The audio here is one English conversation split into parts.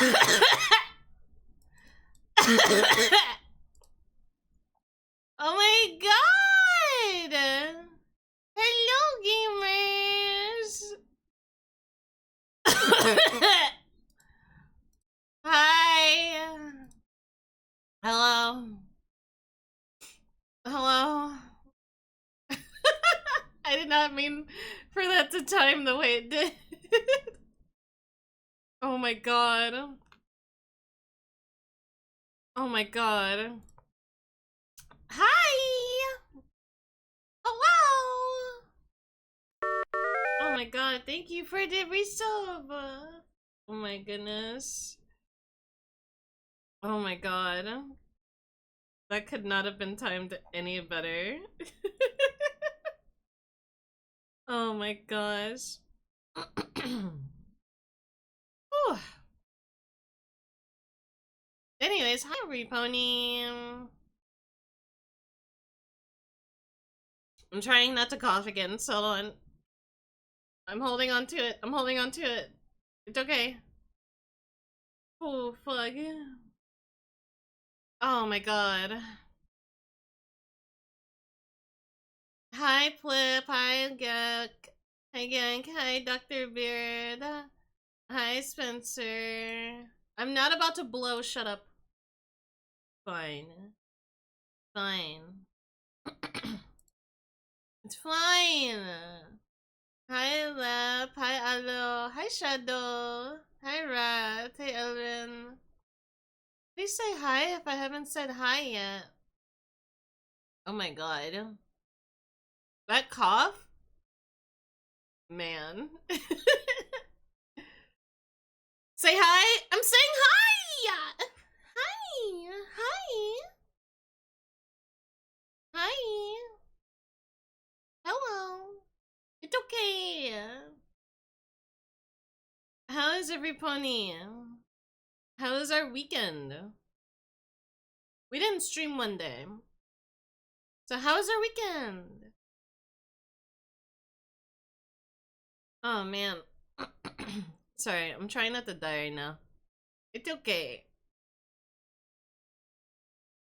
Oh my god! Hello, gamers! Hi! Hello? Hello? I did not mean for that to time the way it did. Oh my god. Oh my god. Hi! Hello! Oh my god, thank you for the resub! Oh my goodness. Oh my god. That could not have been timed any better. Oh my gosh. Anyways, hi Repony. I'm trying not to cough again, so hold on. I'm holding on to it. I'm holding on to it. It's okay. Oh, fuck. Oh my god. Hi, Plip. Hi, Gek. Hi, Gank. Hi, Dr. Beard. Hi, Spencer. I'm not about to blow. Shut up. Fine. Fine. It's fine. Hi, Lap. Hi, Alo. Hi, Shadow. Hi, Rat. Hi, Elvin. Please say hi if I haven't said hi yet. Oh my god. That cough? Man. Say hi! I'm saying hi! Hi! Hi! Hi! Hello! It's okay! How is every pony? How was our weekend? We didn't stream one day. So how was our weekend? Oh man. Sorry, I'm trying not to die right now. It's okay.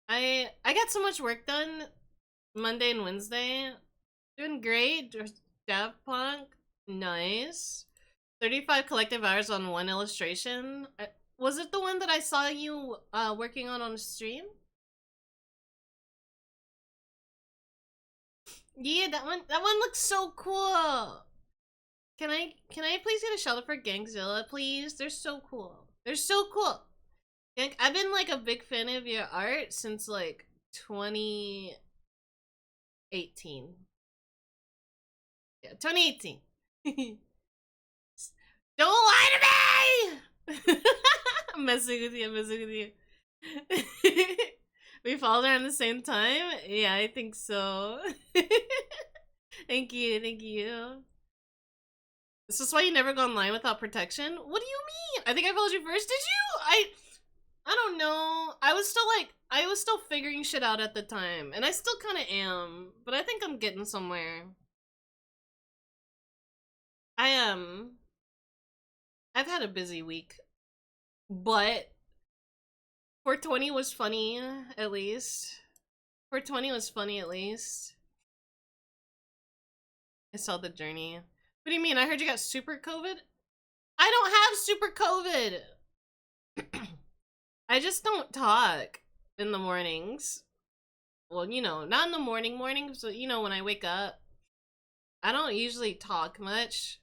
I got so much work done Monday and Wednesday. Doing great. Daft Punk. Nice. 35 collective hours on one illustration. Was it the one that I saw you working on the stream? Yeah, that one looks so cool. Can I please get a shout out for Gangzilla, please? They're so cool. They're so cool. Gang, I've been like a big fan of your art since like 2018. Yeah, 2018. Don't lie to me! I'm messing with you, I'm messing with you. We followed around the same time? Yeah, I think so. Thank you, thank you. This is why you never go online without protection? What do you mean? I think I followed you first, did you? I don't know. I was still figuring shit out at the time. And I still kinda am. But I think I'm getting somewhere. I've had a busy week. But 420 was funny, at least. 420 was funny, at least. I saw the journey. What do you mean? I heard you got super COVID? I don't have super COVID! I just don't talk in the mornings. Well, you know, not in the mornings, but you know, when I wake up. I don't usually talk much.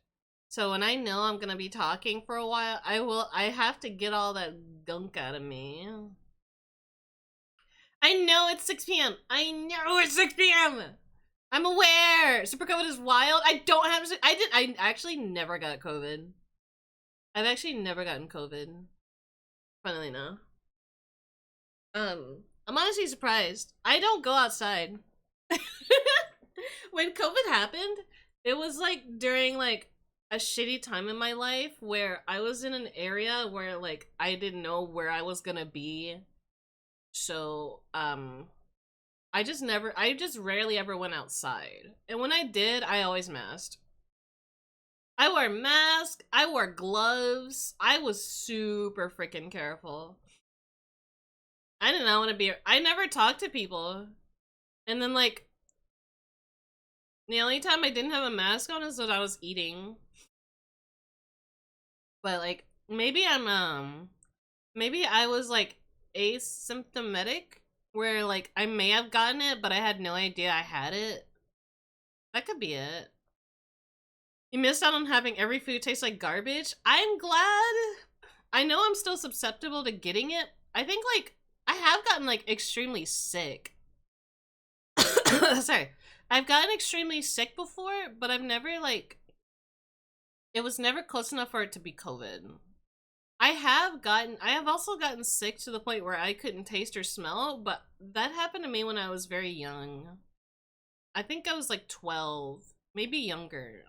So when I know I'm gonna be talking for a while, I have to get all that gunk out of me. I know it's 6 p.m. I know it's 6 p.m. I'm aware. Super COVID is wild. I actually never got COVID. I've actually never gotten COVID. Funnily enough. I'm honestly surprised. I don't go outside. When COVID happened, it was like during like a shitty time in my life where I was in an area where like I didn't know where I was gonna be. So, I just rarely ever went outside. And when I did, I always masked. I wore a mask. I wore gloves. I was super freaking careful. I did not want to be. I never talked to people. And then, like, the only time I didn't have a mask on is when I was eating. But, like, maybe maybe I was, like, asymptomatic, where, like, I may have gotten it, but I had no idea I had it. That could be it. You missed out on having every food taste like garbage. I'm glad. I know I'm still susceptible to getting it. I think, like, I have gotten, like, extremely sick. Sorry. I've gotten extremely sick before, but I've never, like, it was never close enough for it to be COVID. I have also gotten sick to the point where I couldn't taste or smell, but that happened to me when I was very young. I think I was like 12, maybe younger.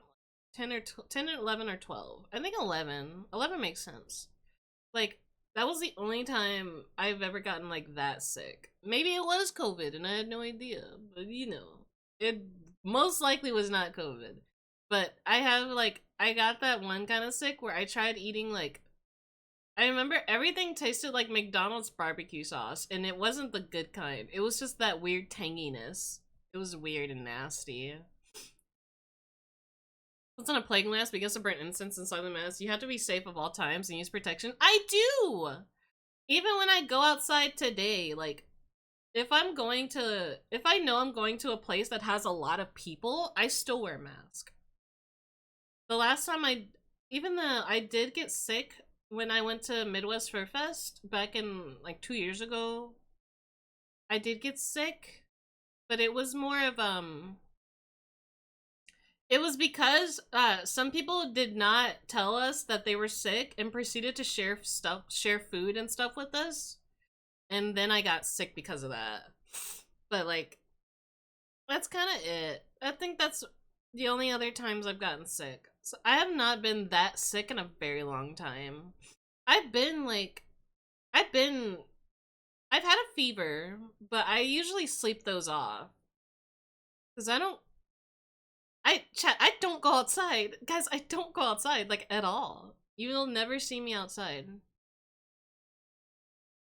10 or 10 or 11 or 12. I think 11. 11 makes sense. Like, that was the only time I've ever gotten, like, that sick. Maybe it was COVID and I had no idea, but you know, it most likely was not COVID. But I have, like, I got that one kind of sick where I tried eating, like, I remember everything tasted like McDonald's barbecue sauce, and it wasn't the good kind. It was just that weird tanginess. It was weird and nasty. It's not a plague mask because of burnt incense inside the mask. You have to be safe of all times and use protection. I do! Even when I go outside today, like, if I know I'm going to a place that has a lot of people, I still wear a mask. The last time even though I did get sick when I went to Midwest Fur Fest back in, like, 2 years ago, I did get sick, but it was more of, it was because some people did not tell us that they were sick and proceeded to share food and stuff with us. And then I got sick because of that. But, like, that's kind of it. I think that's the only other times I've gotten sick. So I have not been that sick in a very long time. I've had a fever, but I usually sleep those off. Because I don't go outside. Guys, I don't go outside, like, at all. You will never see me outside.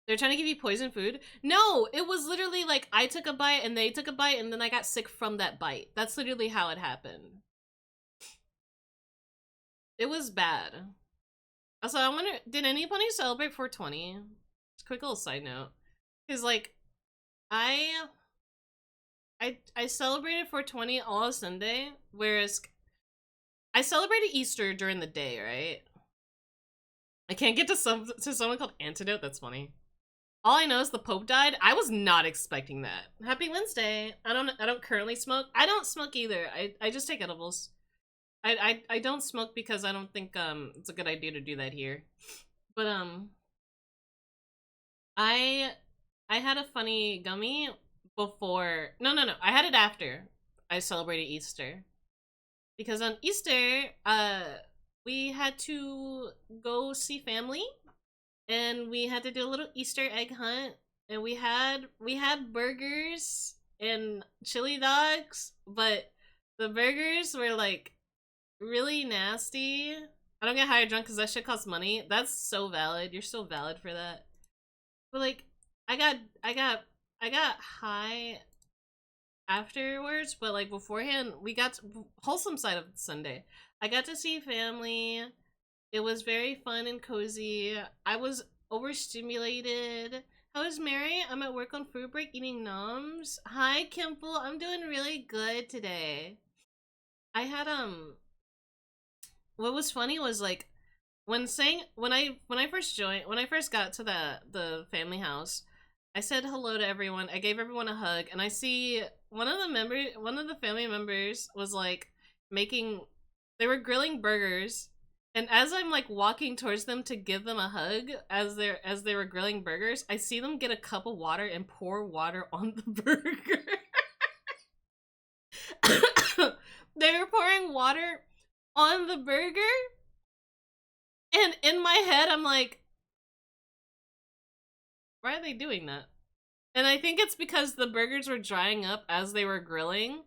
They're trying to give you poison food? No, it was literally like I took a bite and they took a bite and then I got sick from that bite. That's literally how it happened. It was bad. Also, I wonder, did anybody celebrate 420? Just a quick little side note. Because, like, I celebrated 420 all Sunday, whereas I celebrated Easter during the day, right? I can't get to someone called Antidote. That's funny. All I know is the Pope died. I was not expecting that. Happy Wednesday. I don't currently smoke. I don't smoke either. I just take edibles. I don't smoke because I don't think it's a good idea to do that here. But I had a funny gummy before. No. I had it after I celebrated Easter. Because on Easter, we had to go see family and we had to do a little Easter egg hunt and we had burgers and chili dogs, but the burgers were, like, really nasty. I don't get high or drunk because that shit costs money. That's so valid. You're so valid for that. But, like, I got high afterwards, but, like, beforehand, we got wholesome side of Sunday. I got to see family. It was very fun and cozy. I was overstimulated. How is Mary? I'm at work on food break eating noms. Hi, Kimple. I'm doing really good today. I had what was funny was, like, when I first got to the family house, I said hello to everyone. I gave everyone a hug, and I see one of the family members was, like, they were grilling burgers, and as I'm, like, walking towards them to give them a hug as they were grilling burgers, I see them get a cup of water and pour water on the burger. They were pouring water on the burger, and in my head I'm like, why are they doing that? And I think it's because the burgers were drying up as they were grilling,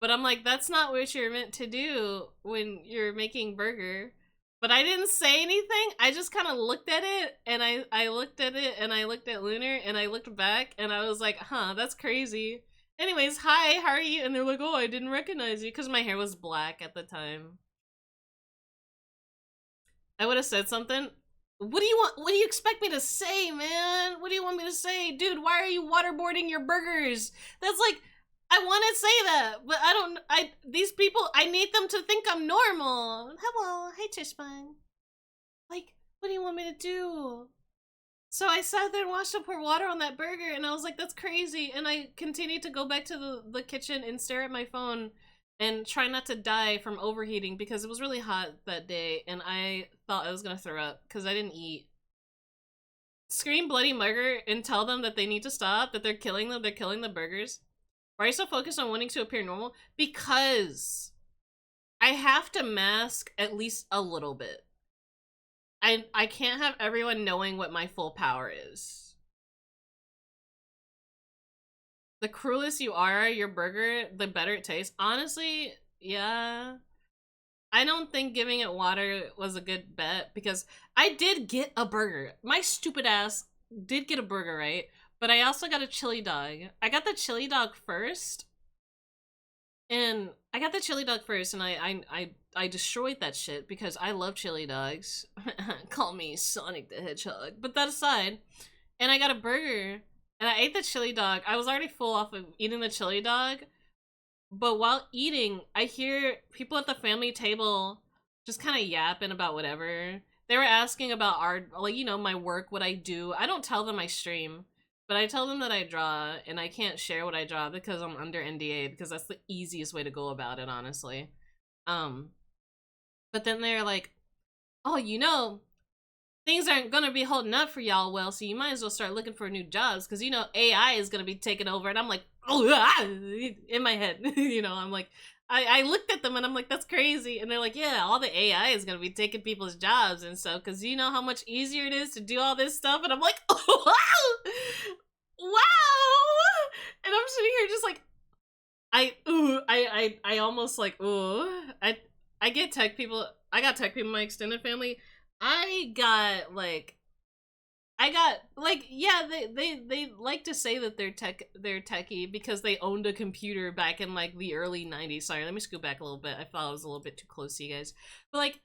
But I'm like, that's not what you're meant to do when you're making burger. But I didn't say anything. I just kind of looked at it, and I looked at it, and I looked at Lunar, and I looked back, and I was like, huh, that's crazy. Anyways, hi, how are you? And they're like, oh, I didn't recognize you, because my hair was black at the time. I would have said something. What do you want? What do you expect me to say, man? What do you want me to say? Dude, why are you waterboarding your burgers? That's like, I want to say that, but I don't, these people, I need them to think I'm normal. Hello, hey Tishbun. Like, what do you want me to do? So I sat there and watched them pour water on that burger, and I was like, that's crazy. And I continued to go back to the kitchen and stare at my phone and try not to die from overheating because it was really hot that day, and I thought I was gonna throw up because I didn't eat. Scream bloody murder and tell them that they need to stop, that they're killing them, they're killing the burgers. Why are you so focused on wanting to appear normal? Because I have to mask at least a little bit. I can't have everyone knowing what my full power is. The cruelest you are, your burger, the better it tastes. Honestly, yeah. I don't think giving it water was a good bet because I did get a burger. My stupid ass did get a burger, right? But I also got a chili dog. I got the chili dog first. And I got the chili dog first, and I destroyed that shit because I love chili dogs. Call me Sonic the Hedgehog. But that aside, and I got a burger, and I ate the chili dog. I was already full off of eating the chili dog, but while eating, I hear people at the family table just kind of yapping about whatever. They were asking about art, like, you know, my work, what I do. I don't tell them I stream. But I tell them that I draw, and I can't share what I draw because I'm under NDA, because that's the easiest way to go about it, honestly. But then they're like, oh, you know, things aren't gonna be holding up for y'all well, so you might as well start looking for new jobs, because, you know, AI is gonna be taking over, and I'm like, oh, in my head, you know, I'm like, I looked at them, and I'm like, that's crazy, and they're like, yeah, all the AI is gonna be taking people's jobs, and so, because you know how much easier it is to do all this stuff, and I'm like, oh, wow! Wow! And I'm sitting here just like, I almost like, ooh. I get tech people, I got tech people in my extended family. I got, yeah, they like to say that they're techie because they owned a computer back in, like, the early 90s. Sorry, let me scoot back a little bit. I thought I was a little bit too close to you guys. But, like,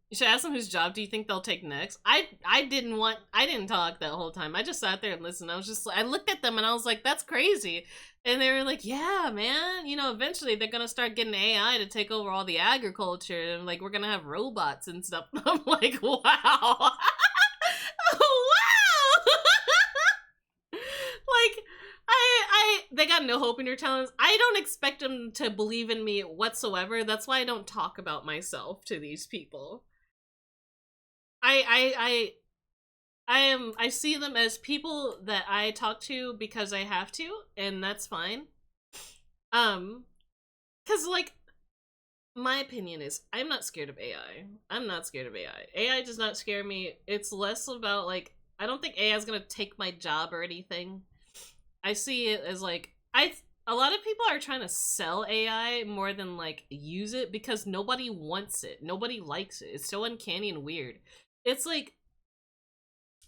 you should ask them whose job do you think they'll take next. I didn't talk that whole time. I just sat there and listened. I looked at them and I was like, that's crazy. And they were like, yeah, man, you know, eventually they're gonna start getting AI to take over all the agriculture, and, like, we're gonna have robots and stuff. I'm like, wow. Wow. Like, they got no hope in your talents. I don't expect them to believe in me whatsoever. That's why I don't talk about myself to these people. I see them as people that I talk to because I have to, and that's fine. Cause, like, my opinion is I'm not scared of AI. I'm not scared of AI. AI does not scare me. It's less about, like, I don't think AI is gonna take my job or anything. I see it as, like, a lot of people are trying to sell AI more than, like, use it because nobody wants it. Nobody likes it. It's so uncanny and weird. It's like,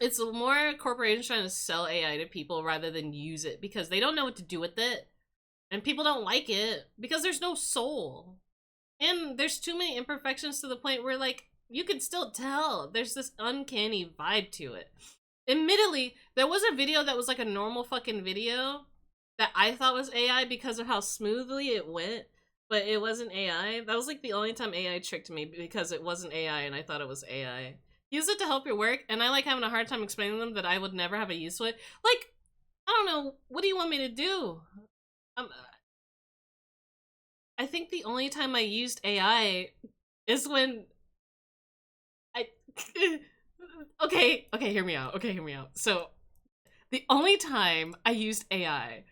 it's more corporations trying to sell AI to people rather than use it because they don't know what to do with it. And people don't like it because there's no soul. And there's too many imperfections to the point where, like, you can still tell there's this uncanny vibe to it. Admittedly, there was a video that was like a normal fucking video that I thought was AI because of how smoothly it went, but it wasn't AI. That was, like, the only time AI tricked me because it wasn't AI and I thought it was AI. Use it to help your work, and I like having a hard time explaining to them that I would never have a use for it. Like, I don't know, what do you want me to do? I think the only time I used AI is when I... okay, hear me out. So, the only time I used AI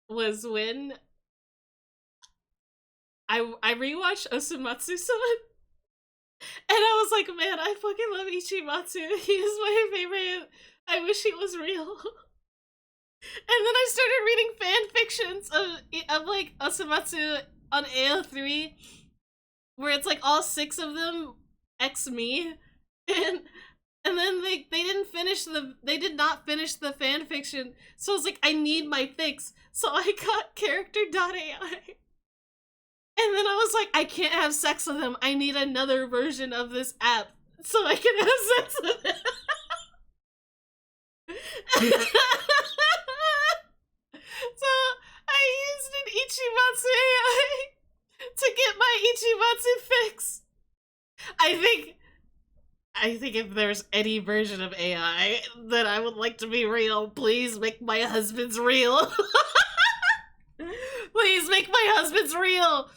was when I rewatched Osumatsu-san, and I was like, man, I fucking love Ichimatsu. He is my favorite. I wish he was real. And then I started reading fan fictions of like Osamatsu on AO3, where it's like all 6 of them ex me, and then they did not finish the fan fiction. So I was like, I need my fix. So I got character.ai. And then I was like, I can't have sex with him. I need another version of this app so I can have sex with him. So I used an Ichimatsu AI to get my Ichimatsu fix. I think if there's any version of AI that I would like to be real, please make my husband's real. Please make my husband's real.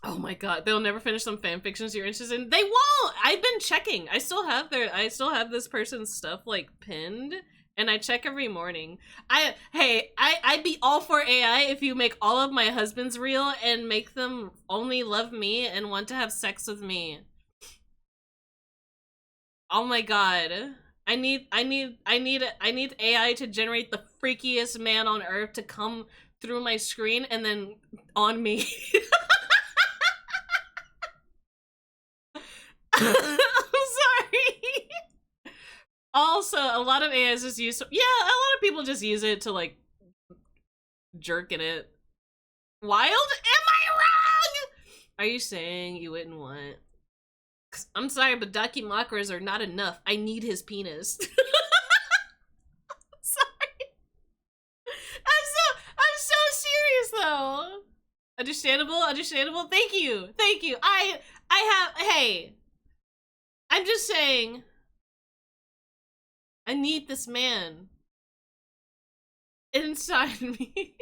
Oh my god, they'll never finish some fan fictions you're interested in. They won't. I've been checking. I still have this person's stuff like pinned, and I check every morning. I'd be all for AI if you make all of my husbands real and make them only love me and want to have sex with me. Oh my god. I need AI to generate the freakiest man on earth to come through my screen and then on me. I'm sorry. Also, a lot of AIs just use, yeah, a lot of people just use it to like jerk in it. Wild? Am I wrong? Are you saying you wouldn't want? I'm sorry, but Dakimakuras are not enough. I need his penis. Sorry. I'm so serious though. Understandable. Thank you. Hey. I'm just saying. I need this man inside me.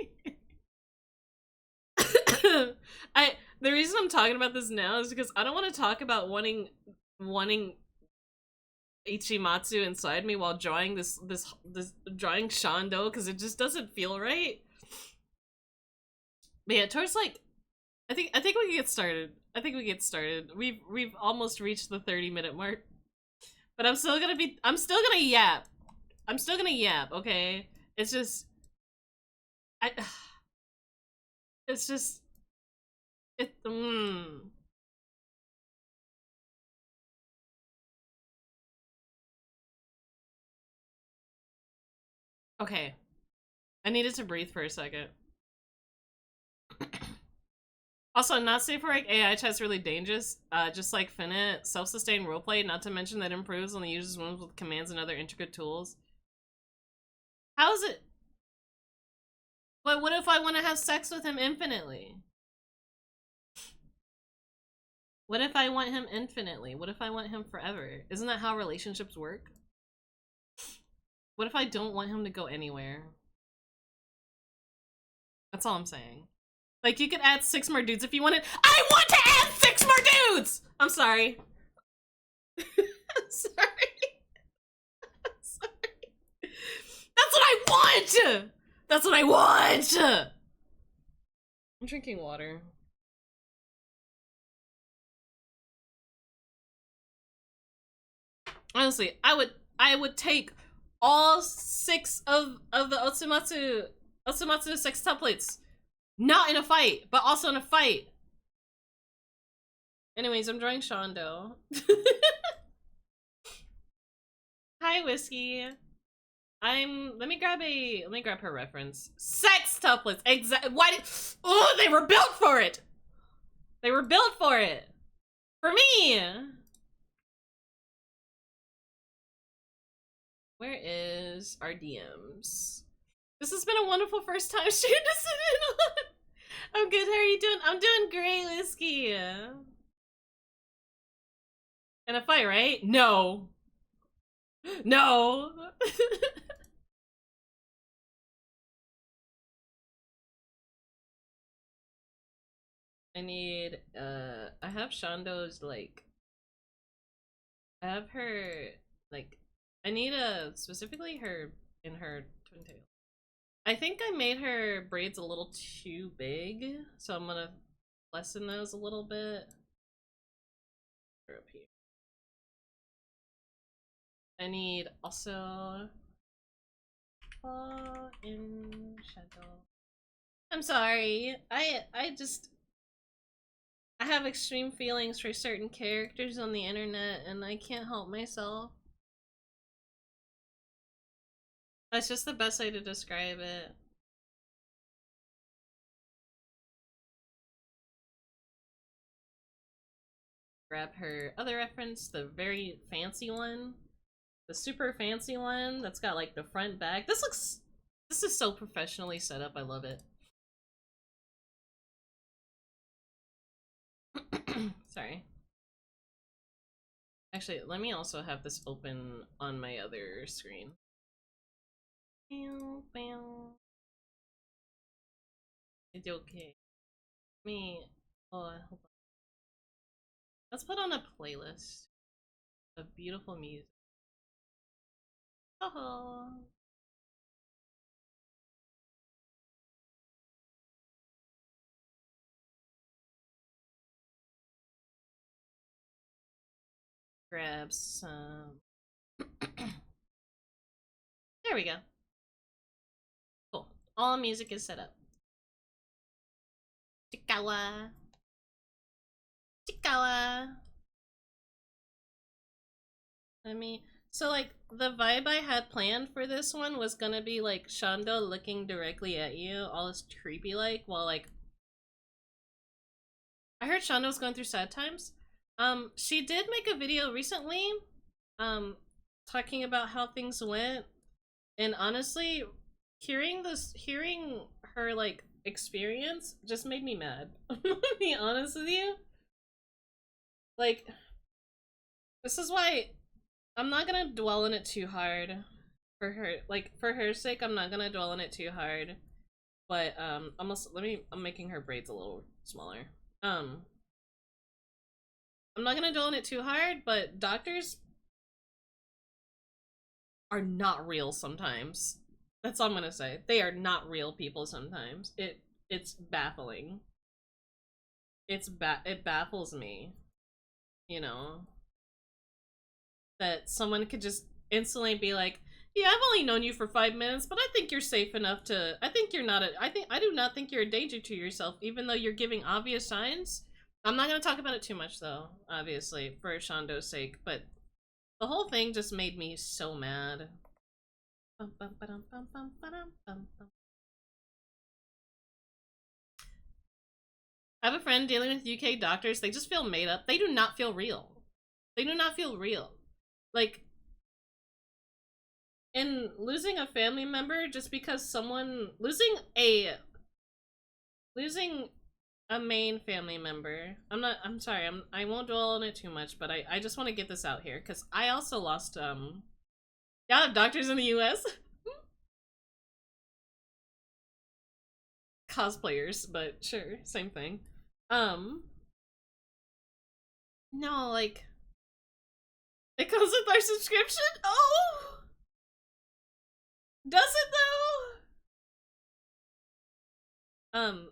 The reason I'm talking about this now is because I don't want to talk about wanting Ichimatsu inside me while drawing this drawing Shondo, because it just doesn't feel right. But yeah, towards like I think we can get started. We've almost reached the 30-minute mark. But I'm still gonna yap. Okay? It's just okay. I needed to breathe for a second. Also, not safe for like AI chat's really dangerous. Just like Finite, self-sustained roleplay, not to mention that it improves on the user's wounds with commands and other intricate tools. How is it? But what if I want to have sex with him infinitely? What if I want him infinitely? What if I want him forever? Isn't that how relationships work? What if I don't want him to go anywhere? That's all I'm saying. Like, you could add 6 more dudes if you wanted. I want to add 6 more dudes! I'm sorry. I'm sorry. That's what I want! That's what I want! I'm drinking water. Honestly, I would take all 6 of the Otsumatsu sextuplets. Not in a fight, but also in a fight. Anyways, I'm drawing Shondo. Hi, Whiskey. Let me grab her reference. Sextuplets. Oh, they were built for it. They were built for it. For me. Where is our DMs? This has been a wonderful first time stream to sit in on. I'm good, how are you doing? I'm doing great, Whiskey. In a fight, right? No. No. I need, I have Shondo's, like, I have her, like, I need specifically her, in her twin tail. I think I made her braids a little too big, so I'm gonna lessen those a little bit. They're up here. I need also, fall in shadow. I'm sorry. I have extreme feelings for certain characters on the internet and I can't help myself. That's just the best way to describe it. Grab her other reference, the very fancy one. The super fancy one that's got like the front back. This is so professionally set up. I love it. Sorry. Actually, let me also have this open on my other screen. It's okay. Me. Oh, hold on. Let's put on a playlist of beautiful music. Oh. Grab some. There we go. Cool. All music is set up. Chikawa. Chikawa. So like the vibe I had planned for this one was gonna be like Shondo looking directly at you, all this creepy like, while like I heard Shondo was going through sad times. She did make a video recently, talking about how things went, and honestly, hearing her like experience just made me mad. I'm gonna be honest with you. Like, this is why I'm not gonna dwell on it too hard for her. Like, for her sake, I'm not gonna dwell on it too hard. But I'm making her braids a little smaller. I'm not gonna dwell on it too hard, but doctors are not real sometimes. That's all I'm gonna say. They are not real people sometimes. It's baffling. It baffles me, you know, that someone could just instantly be like, yeah, I've only known you for 5 minutes, but I think you're safe enough to. I think you're not. I do not think you're a danger to yourself, even though you're giving obvious signs. I'm not gonna talk about it too much, though, obviously, for Shondo's sake. But the whole thing just made me so mad. I have a friend dealing with UK doctors. They just feel made up. They do not feel real. They do not feel real. Like, in losing a family member just because someone losing a main family member. I'm sorry, I won't dwell on it too much, but I just want to get this out here because I also lost yeah, doctors in the US. Cosplayers, but sure, same thing. No, like, it comes with our subscription? Oh! Does it though?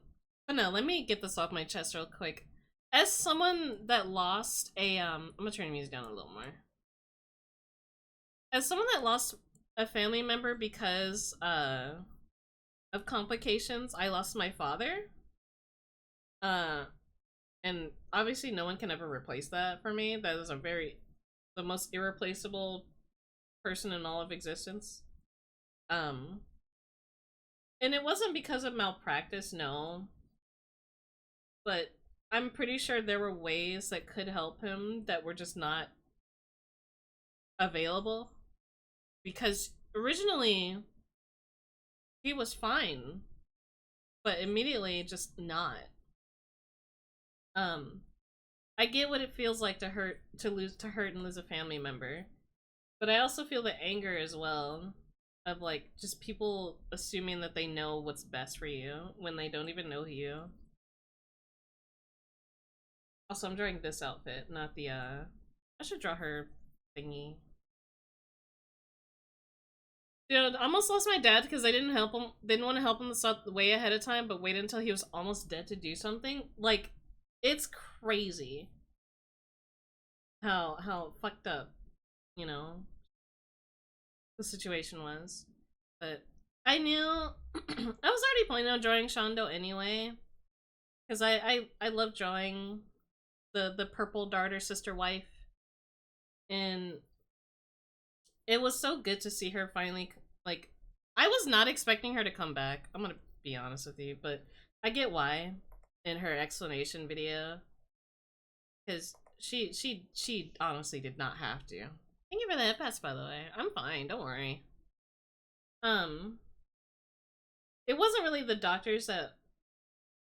But no, let me get this off my chest real quick. As someone that lost a, I'm gonna turn the music down a little more. As someone that lost a family member because, of complications, I lost my father. And obviously no one can ever replace that for me. That is the most irreplaceable person in all of existence. And it wasn't because of malpractice, no. But I'm pretty sure there were ways that could help him that were just not available. Because originally, he was fine. But immediately, just not. I get what it feels like to hurt and lose a family member. But I also feel the anger as well. Of like, just people assuming that they know what's best for you when they don't even know you. Also, I'm drawing this outfit, not the, I should draw her thingy. Dude, I almost lost my dad because I didn't help him. Didn't want to help him stop way ahead of time, but wait until he was almost dead to do something. Like, it's crazy how fucked up, you know, the situation was. But I knew I was already planning on drawing Shondo anyway, because I love drawing the purple daughter sister wife, and it was so good to see her finally, like, I was not expecting her to come back. I'm gonna be honest with you, but I get why in her explanation video, because she honestly did not have to. Thank you for the headpass, by the way. I'm fine. Don't worry. It wasn't really the doctors that,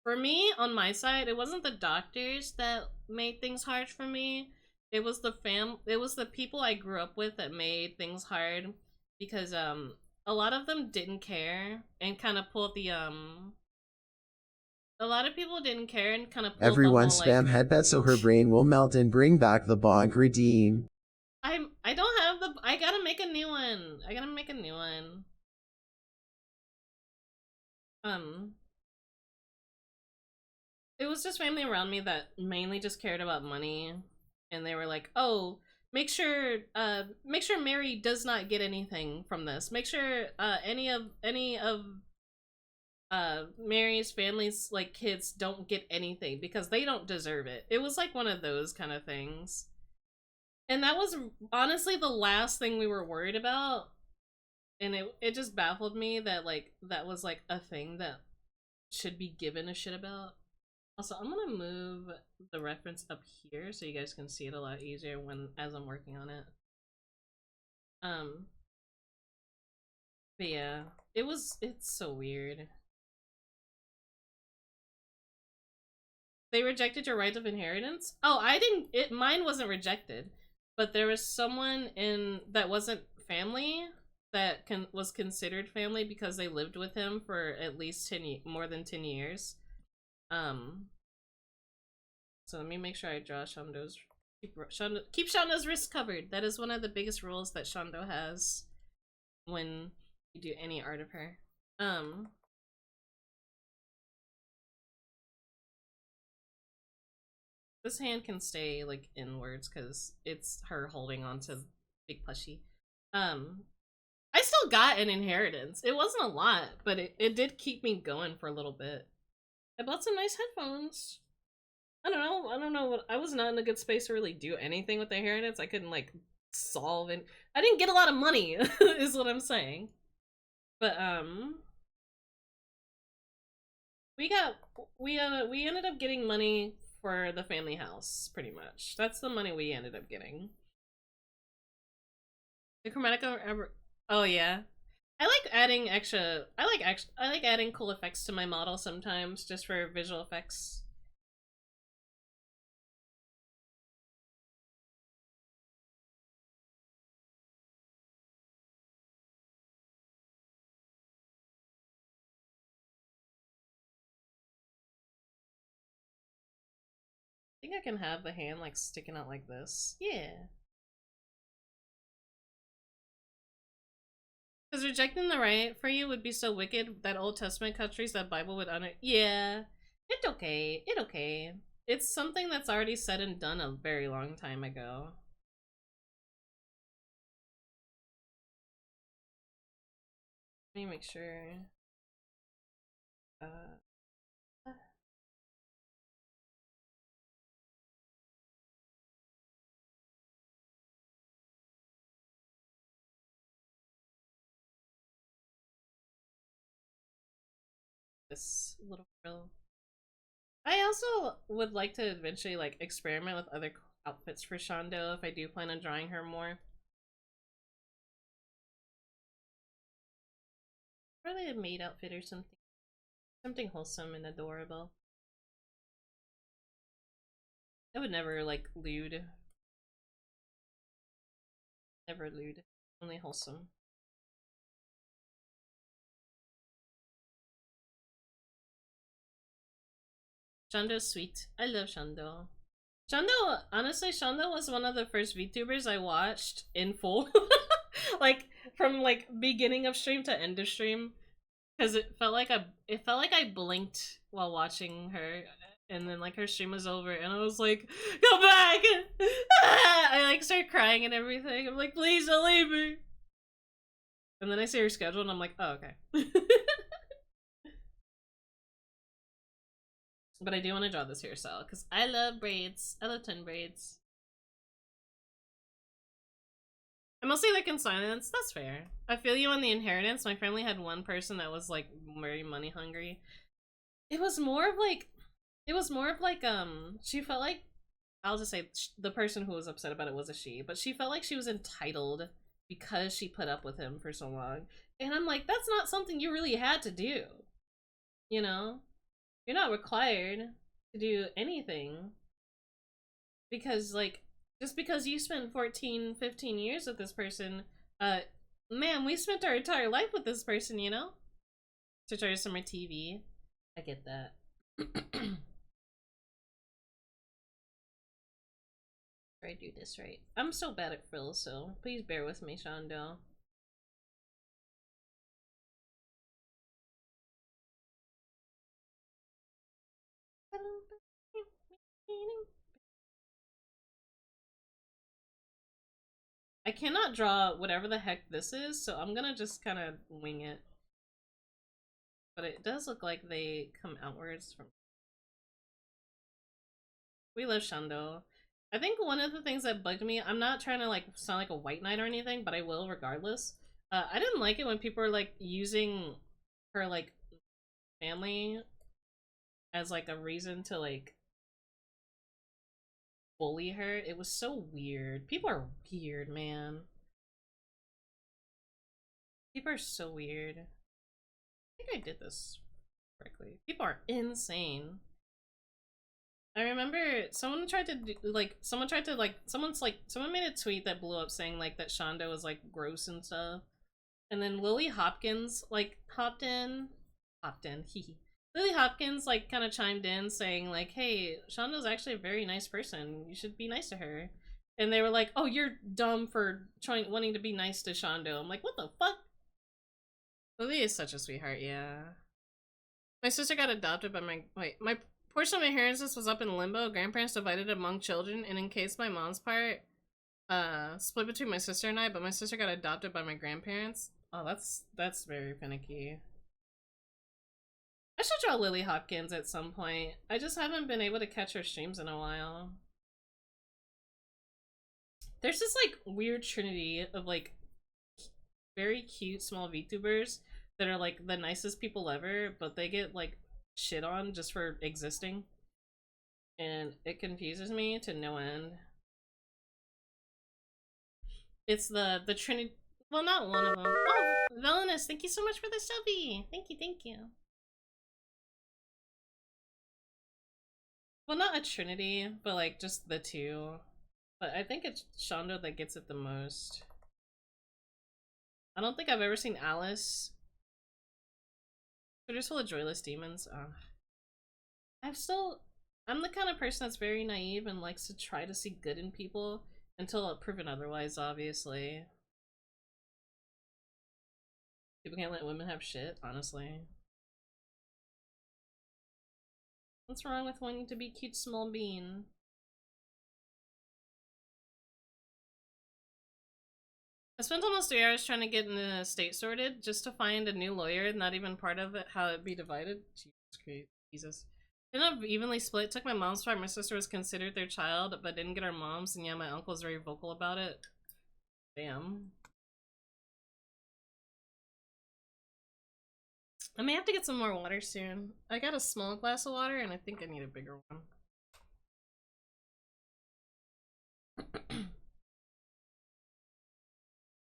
for me, on my side, it wasn't the doctors that made things hard for me. It was the people I grew up with that made things hard, because a lot of them didn't care and kind of pulled the a lot of people didn't care and kind of pulled Everyone the whole, like, spam headbet so her brain will melt and bring back the bog redeem. I don't have the, I gotta make a new one. I gotta make a new one. It was just family around me that mainly just cared about money, and they were like, "Oh, make sure Mary does not get anything from this. Make sure any of Mary's family's, like, kids don't get anything because they don't deserve it." It was like one of those kind of things. And that was honestly the last thing we were worried about. And it just baffled me that, like, that was like a thing that should be given a shit about. Also, I'm gonna move the reference up here so you guys can see it a lot easier as I'm working on it. But yeah, it's so weird. They rejected your right of inheritance? Oh, I didn't, mine wasn't rejected, but there was someone that wasn't family that was considered family because they lived with him for at least more than 10 years. So let me make sure I draw Shondo's, keep Shondo's wrist covered. That is one of the biggest rules that Shondo has when you do any art of her. This hand can stay, like, inwards because it's her holding on to big plushie. I still got an inheritance. It wasn't a lot, but it did keep me going for a little bit. I bought some nice headphones. I don't know what, I was not in a good space to really do anything with the inheritance. I couldn't, like, solve it. I didn't get a lot of money, is what I'm saying. But we ended up getting money for the family house, pretty much. That's the money we ended up getting. The Chromatica, oh yeah. I like adding extra, I like adding cool effects to my model sometimes, just for visual effects. I think I can have the hand, like, sticking out like this. Yeah. Because rejecting the right for you would be so wicked that Old Testament countries that Bible would honor. Yeah. It's okay. It's okay. It's something that's already said and done a very long time ago. Let me make sure. This little girl. I also would like to eventually, like, experiment with other outfits for Shondo if I do plan on drawing her more. Probably a maid outfit or something. Something wholesome and adorable. I would never, like, lewd. Never lewd. Only wholesome. Shondo's sweet. I love Shondo. Shondo, honestly, Shondo was one of the first VTubers I watched in full. Like, from, like, beginning of stream to end of stream. Because it felt like I blinked while watching her, and then, like, her stream was over, and I was like, "Come back!" I, like, started crying and everything. I'm like, "Please don't leave me." And then I see her schedule and I'm like, oh, okay. But I do want to draw this hairstyle because I love braids. I love twin braids. I mostly like in silence. That's fair. I feel you on the inheritance. My family had one person that was like very money hungry. It was more of like, she felt like, I'll just say the person who was upset about it was a she, but she felt like she was entitled because she put up with him for so long. And I'm like, that's not something you really had to do. You know? You're not required to do anything. Because, like, just because you spent 14, 15 years with this person, man, we spent our entire life with this person, you know? To try some more TV. I get that. Try to do this right. I'm so bad at frills, so please bear with me, Shondo. I cannot draw whatever the heck this is, so I'm gonna just kind of wing it. But it does look like they come outwards from... We love Shondo. I think one of the things that bugged me, I'm not trying to like sound like a white knight or anything, but I will regardless. I didn't like it when people were like using her like family as like a reason to like bully her. It was so weird. People are weird, man. People are so weird. I think I did this correctly. People are insane. I remember someone tried to do, someone made a tweet that blew up saying like that Shondo was like gross and stuff. And then Lily Hopkins like hopped in, hee. Lily Hopkins like kind of chimed in saying like, hey, Shondo's actually a very nice person. You should be nice to her. And they were like, oh, you're dumb for wanting to be nice to Shondo. I'm like, what the fuck? Lily is such a sweetheart, yeah. My sister got adopted by my portion of my inheritance was up in limbo. Grandparents divided among children, and in case my mom's part, split between my sister and I, but my sister got adopted by my grandparents. Oh, that's very finicky. I should draw Lily Hopkins at some point. I just haven't been able to catch her streams in a while. There's this like weird trinity of like very cute small VTubers that are like the nicest people ever, but they get like shit on just for existing. And it confuses me to no end. It's the trinity. Well, not one of them. Oh, Villainous, thank you so much for the subby. Thank you, thank you. Well, not a trinity, but like just the two. But I think it's Shondo that gets it the most. I don't think I've ever seen Alice. Twitter's full of joyless demons. I'm the kind of person that's very naive and likes to try to see good in people until proven otherwise, obviously. People can't let women have shit, honestly. What's wrong with wanting to be cute small bean? I spent almost 3 hours trying to get an estate sorted just to find a new lawyer, not even part of it, how it'd be divided. Jesus. Ended up evenly split. Took my mom's part. My sister was considered their child, but didn't get our mom's, and yeah, my uncle was very vocal about it. Damn. I may have to get some more water soon. I got a small glass of water, and I think I need a bigger one.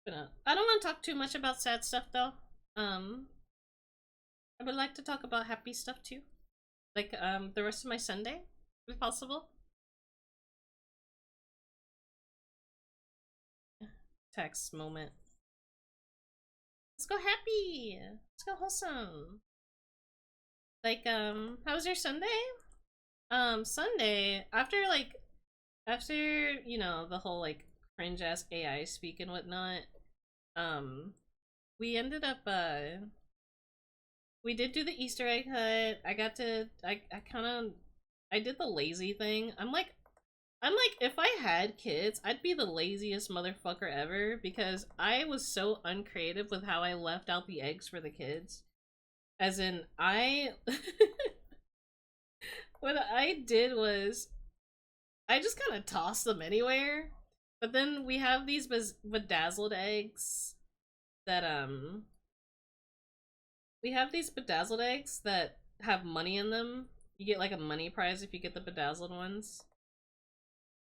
I don't want to talk too much about sad stuff, though. I would like to talk about happy stuff, too. Like, the rest of my Sunday, if possible. Text moment. Let's go happy! Let's go wholesome! Like, how was your Sunday? Sunday, after, you know, the whole, like, cringe-ass AI speak and whatnot, we ended up, we did do the Easter egg hunt. I did the lazy thing. I'm like, I'm like, if I had kids, I'd be the laziest motherfucker ever because I was so uncreative with how I left out the eggs for the kids. As in, what I did was I just kind of tossed them anywhere. But then we have these bedazzled eggs that we have these bedazzled eggs that have money in them. You get like a money prize if you get the bedazzled ones.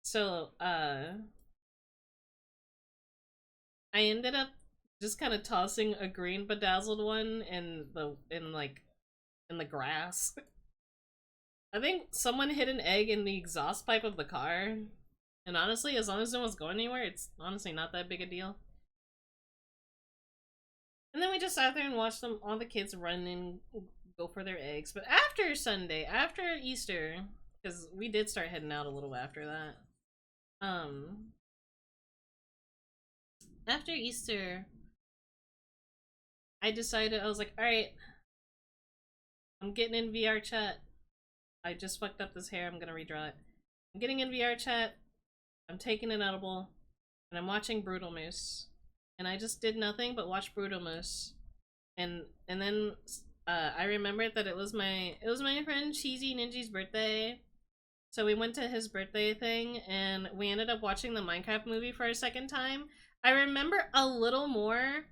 So, I ended up just kind of tossing a green bedazzled one in the grass. I think someone hid an egg in the exhaust pipe of the car. And honestly, as long as no one's going anywhere, it's honestly not that big a deal. And then we just sat there and watched them, all the kids run and go for their eggs. But after Sunday, after Easter, because we did start heading out a little after that. After Easter, I decided, I was like, alright, I'm getting in VR chat. I just fucked up this hair, I'm gonna redraw it. I'm getting in VR chat, I'm taking an edible, and I'm watching Brutal Moose. And I just did nothing but watch Brutal Moose. And then I remembered that it was my friend Cheesy Ninja's birthday. So we went to his birthday thing and we ended up watching the Minecraft movie for a second time. I remember a little more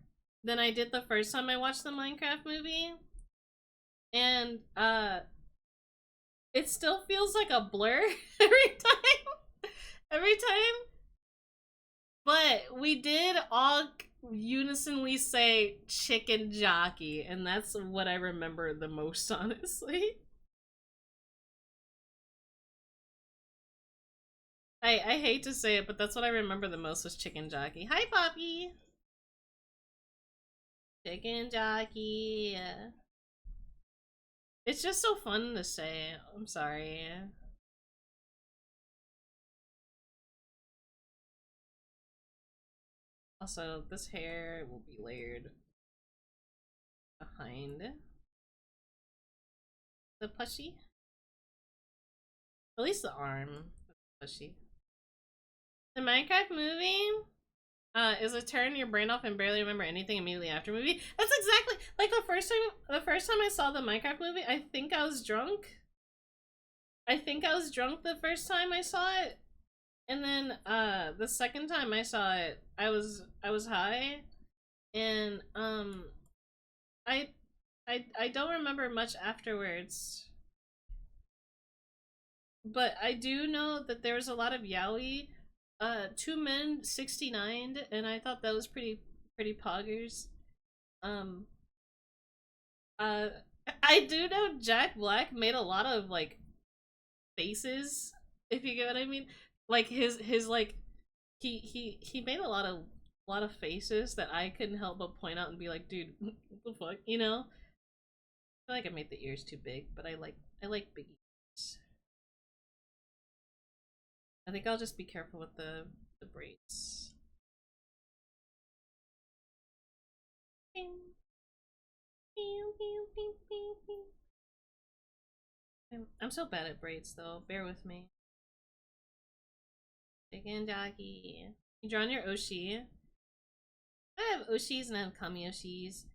than I did the first time I watched the Minecraft movie. And it still feels like a blur every time. Every time. But we did all unisonly say chicken jockey, and that's what I remember the most, honestly. I hate to say it, but that's what I remember the most was chicken jockey. Hi, Poppy! Chicken jockey. It's just so fun to say. I'm sorry. Also, this hair will be layered behind the plushie. At least the arm plushie. The Minecraft movie is a turn your brain off and barely remember anything immediately after movie. That's exactly like the first time I saw the Minecraft movie, I think I was drunk. I think I was drunk the first time I saw it. And then the second time I saw it, I was high. And I I don't remember much afterwards. But I do know that there was a lot of yaoi. 2 men 69, and I thought that was pretty poggers. Um uh I do know Jack Black made a lot of like faces, if you get what I mean. Like his like he made a lot of faces that I couldn't help but point out and be like, dude, what the fuck, you know? I feel like I made the ears too big, but I like big ears. I think I'll just be careful with the braids. I'm so bad at braids though, bear with me. Chicken jockey. You drawing your Oshi? I have Oshis and I have Kamioshis.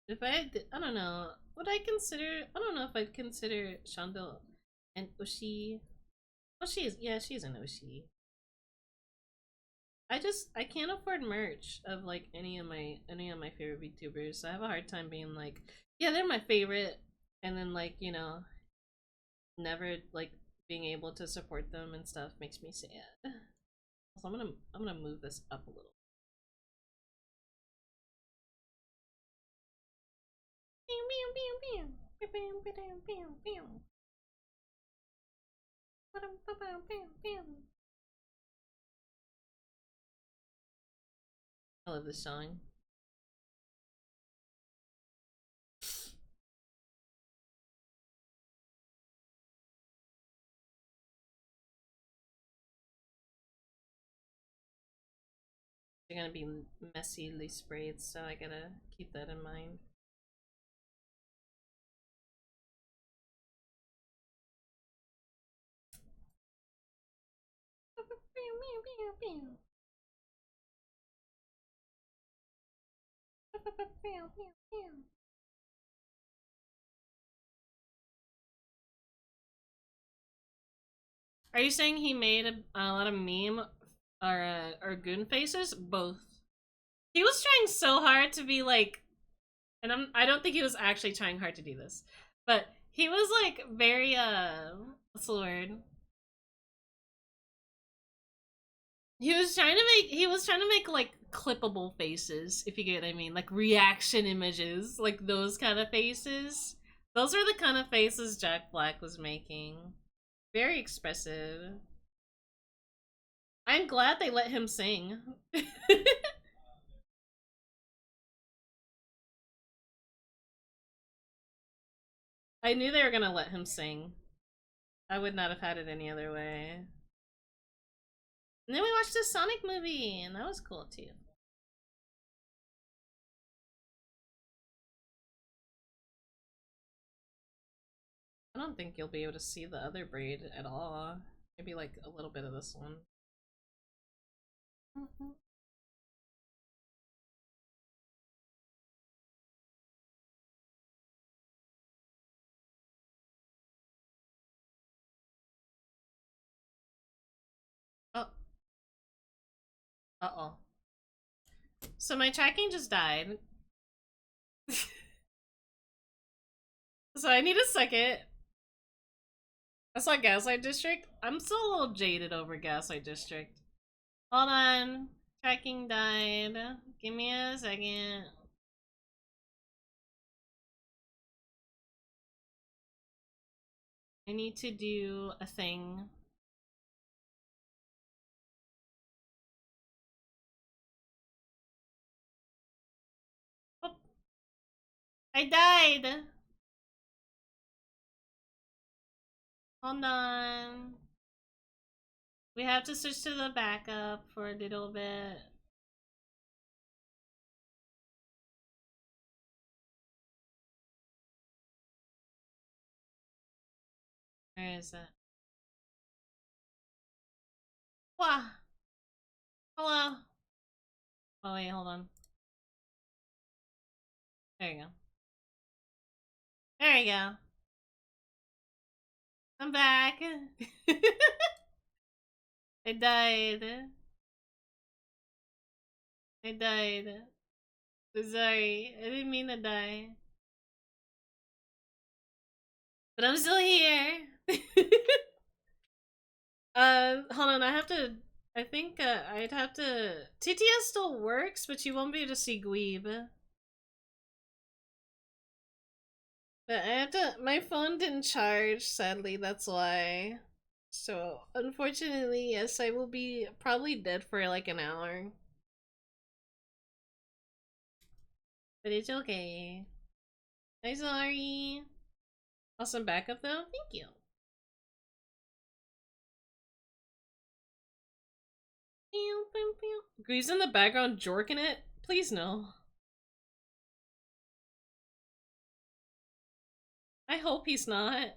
If I don't know. Would I consider, I don't know if I'd consider Shondo an Oshi. Well, she's an Oshi. I can't afford merch of like any of my favorite VTubers, so I have a hard time being like, yeah, they're my favorite, and then like, you know, never like being able to support them and stuff makes me sad. So I'm gonna move this up a little. I love this song. They're gonna be messily sprayed, so I gotta keep that in mind. Are you saying he made a lot of meme or goon faces? Both. He was trying so hard to be like, and I don't think he was actually trying hard to do this, but he was like very what's the word? He was trying to make like clippable faces, if you get what I mean, like reaction images, like those kind of faces. Those are the kind of faces Jack Black was making. Very expressive. I'm glad they let him sing. I knew they were gonna let him sing. I would not have had it any other way. And then we watched a Sonic movie, and that was cool too. I don't think you'll be able to see the other braid at all. Maybe like a little bit of this one. Oh. Uh-oh. So my tracking just died. So I need a second. I saw Gaslight District. I'm still a little jaded over Gaslight District. Hold on. Tracking died. Give me a second. I need to do a thing. Oh. I died. Hold on. We have to switch to the backup for a little bit. Where is it? Wow. Hello. Oh wait, hold on. There you go. There you go. I'm back. I died. I died. Sorry. I didn't mean to die. But I'm still here. Hold on, I think I'd have to TTS still works, but you won't be able to see Gweeb. But I have to my phone didn't charge, sadly, that's why. So unfortunately, yes, I will be probably dead for like an hour. But it's okay. I'm sorry. Awesome backup though. Thank you. Greaves in the background jorking it? Please no. I hope he's not.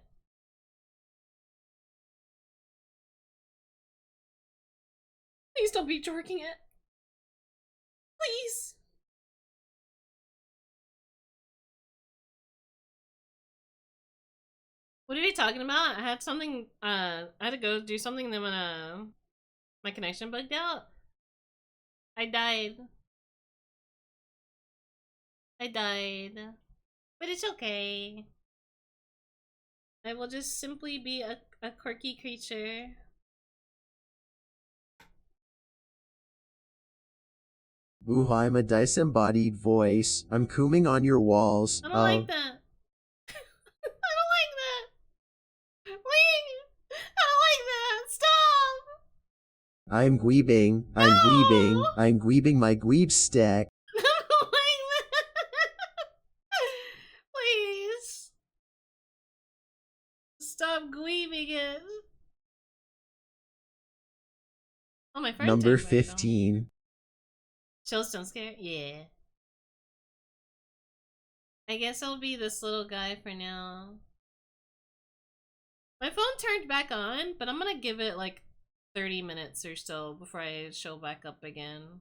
Please don't be jorking it. Please. What are you talking about? I had something, I had to go do something, then when, my connection bugged out. I died. I died. But it's okay. I will just simply be a quirky creature. Ooh, I'm a disembodied voice. I'm cooming on your walls. I don't like that. I don't like that. Please. I don't like that. Stop. I'm gweebing. I'm gweebing. I'm gweebing my gweeb stick. I don't like that. Please. Stop gleaming it. Oh, my friend. Number 15. Chills don't scare? Yeah. I guess I'll be this little guy for now. My phone turned back on, but I'm gonna give it like 30 minutes or so before I show back up again.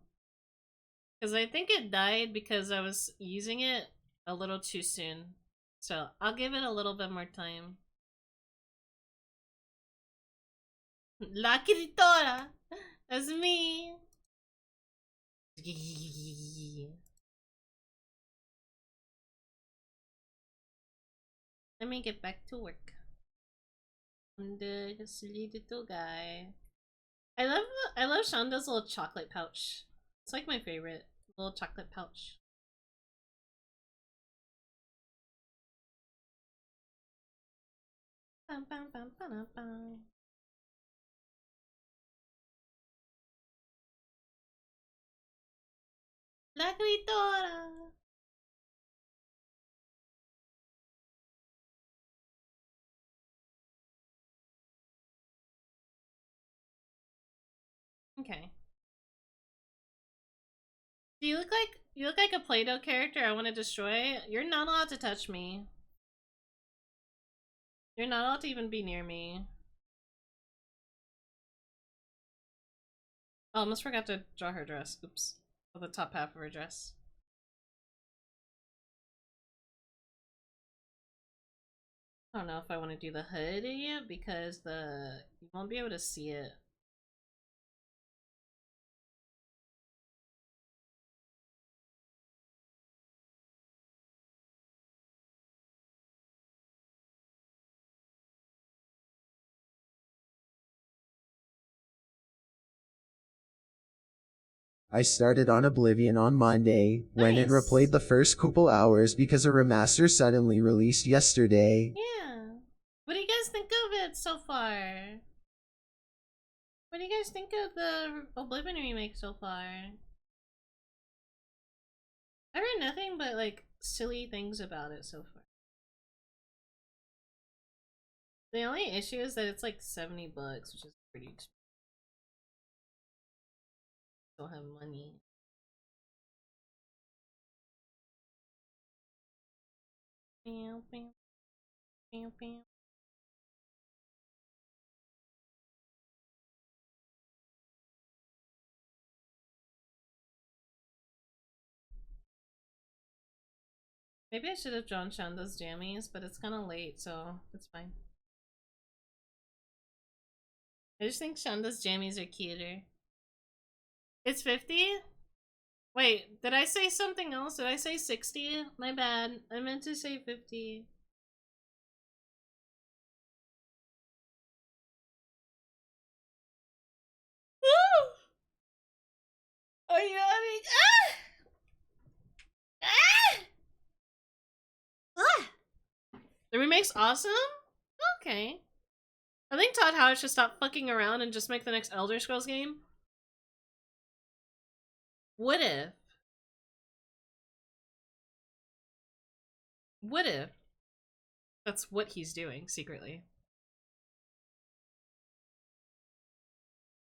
Because I think it died because I was using it a little too soon. So I'll give it a little bit more time. La Critora! That's me! Let me get back to work. I'm the silly little guy. I love Shonda's little chocolate pouch. It's like my favorite little chocolate pouch. Bum, bum, bum, bum, bum. La Critora! Okay. Do you look like a Play-Doh character I want to destroy? You're not allowed to touch me. You're not allowed to even be near me. Oh, I almost forgot to draw her dress. Oops. Oh, the top half of her dress. I don't know if I want to do the hood yet because you won't be able to see it. I started on Oblivion on Monday, went and replayed the first couple hours because a remaster suddenly released yesterday. Yeah. What do you guys think of it so far? What do you guys think of the Oblivion remake so far? I heard nothing but like silly things about it so far. The only issue is that it's like $70, which is pretty expensive. Don't have money. Bam, bam, bam, bam. Maybe I should have drawn Shanda's jammies, but it's kind of late, so it's fine. I just think Shanda's jammies are cuter. It's 50? Wait, did I say something else? Did I say 60? My bad. I meant to say 50. Are you having ah! The remake's awesome? Okay. I think Todd Howard should stop fucking around and just make the next Elder Scrolls game. What if? What if? That's what he's doing secretly.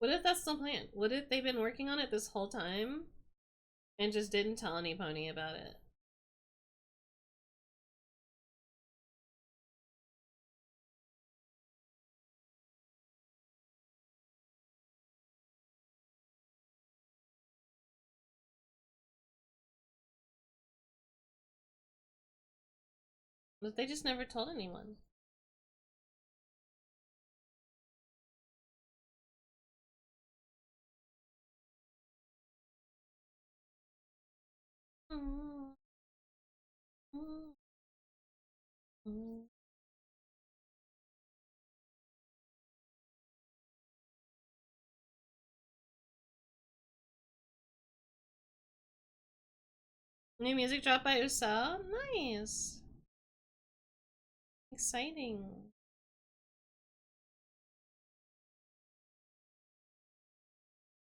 What if that's the plan? What if they've been working on it this whole time and just didn't tell any pony about it? But they just never told anyone. New music dropped by Usao? Nice. Exciting.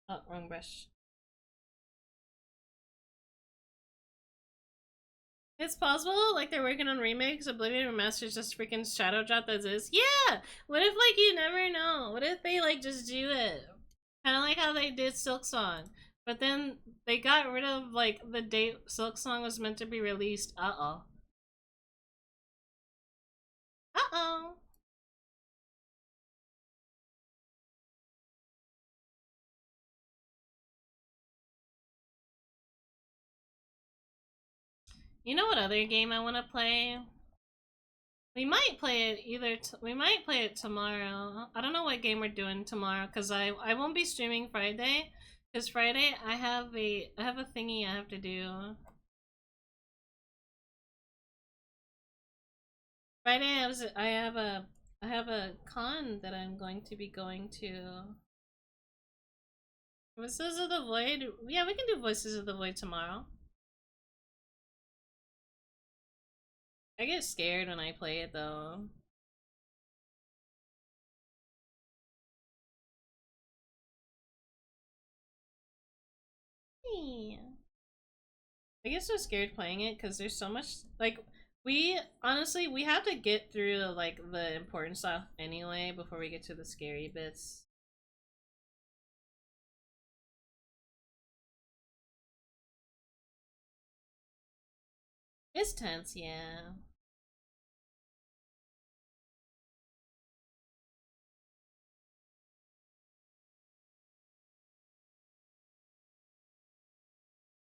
Oh, wrong brush. It's possible, like they're working on remakes. Oblivion Remastered just freaking shadow drop as is. Yeah! What if, like, you never know? What if they, like, just do it? Kind of like how they did Silk Song. But then they got rid of, like, the date Silk Song was meant to be released. Uh-oh. Uh-oh. You know what other game I want to play? We might play it we might play it tomorrow. I don't know what game we're doing tomorrow because I won't be streaming Friday. Because Friday I have a thingy I have to do. Friday I have a con that I'm going to be going to. Voices of the Void? Yeah, we can do Voices of the Void tomorrow. I get scared when I play it though. Yeah. I get so scared playing it because there's so much like we honestly we have to get through like the important stuff anyway before we get to the scary bits. It's tense, yeah.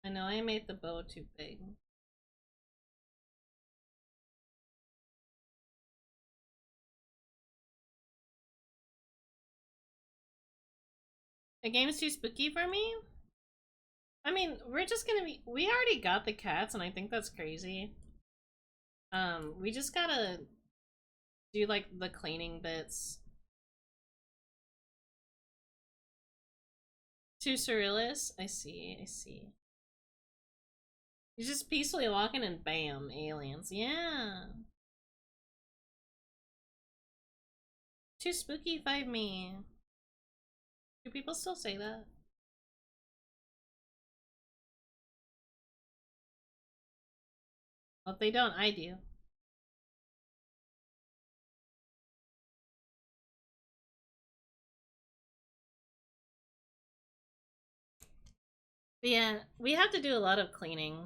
I know I made the bow too big. The game's too spooky for me? I mean, we already got the cats and I think that's crazy. We just gotta do like the cleaning bits. Too surrealist? I see, I see. You're just peacefully walking and bam, aliens. Yeah. Too spooky, fight me. Do people still say that? Well, if they don't, I do. But yeah, we have to do a lot of cleaning.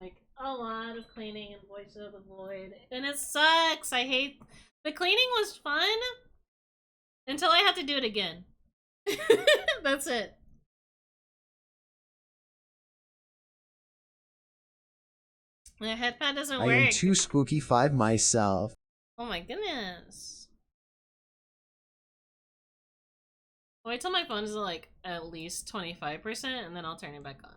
Like, a lot of cleaning in Voice of the Void. And it sucks. I hate... The cleaning was fun until I had to do it again. That's it. My headpad doesn't work. I am too spooky 5 myself. Oh my goodness. Wait till my phone is like at least 25% and then I'll turn it back on.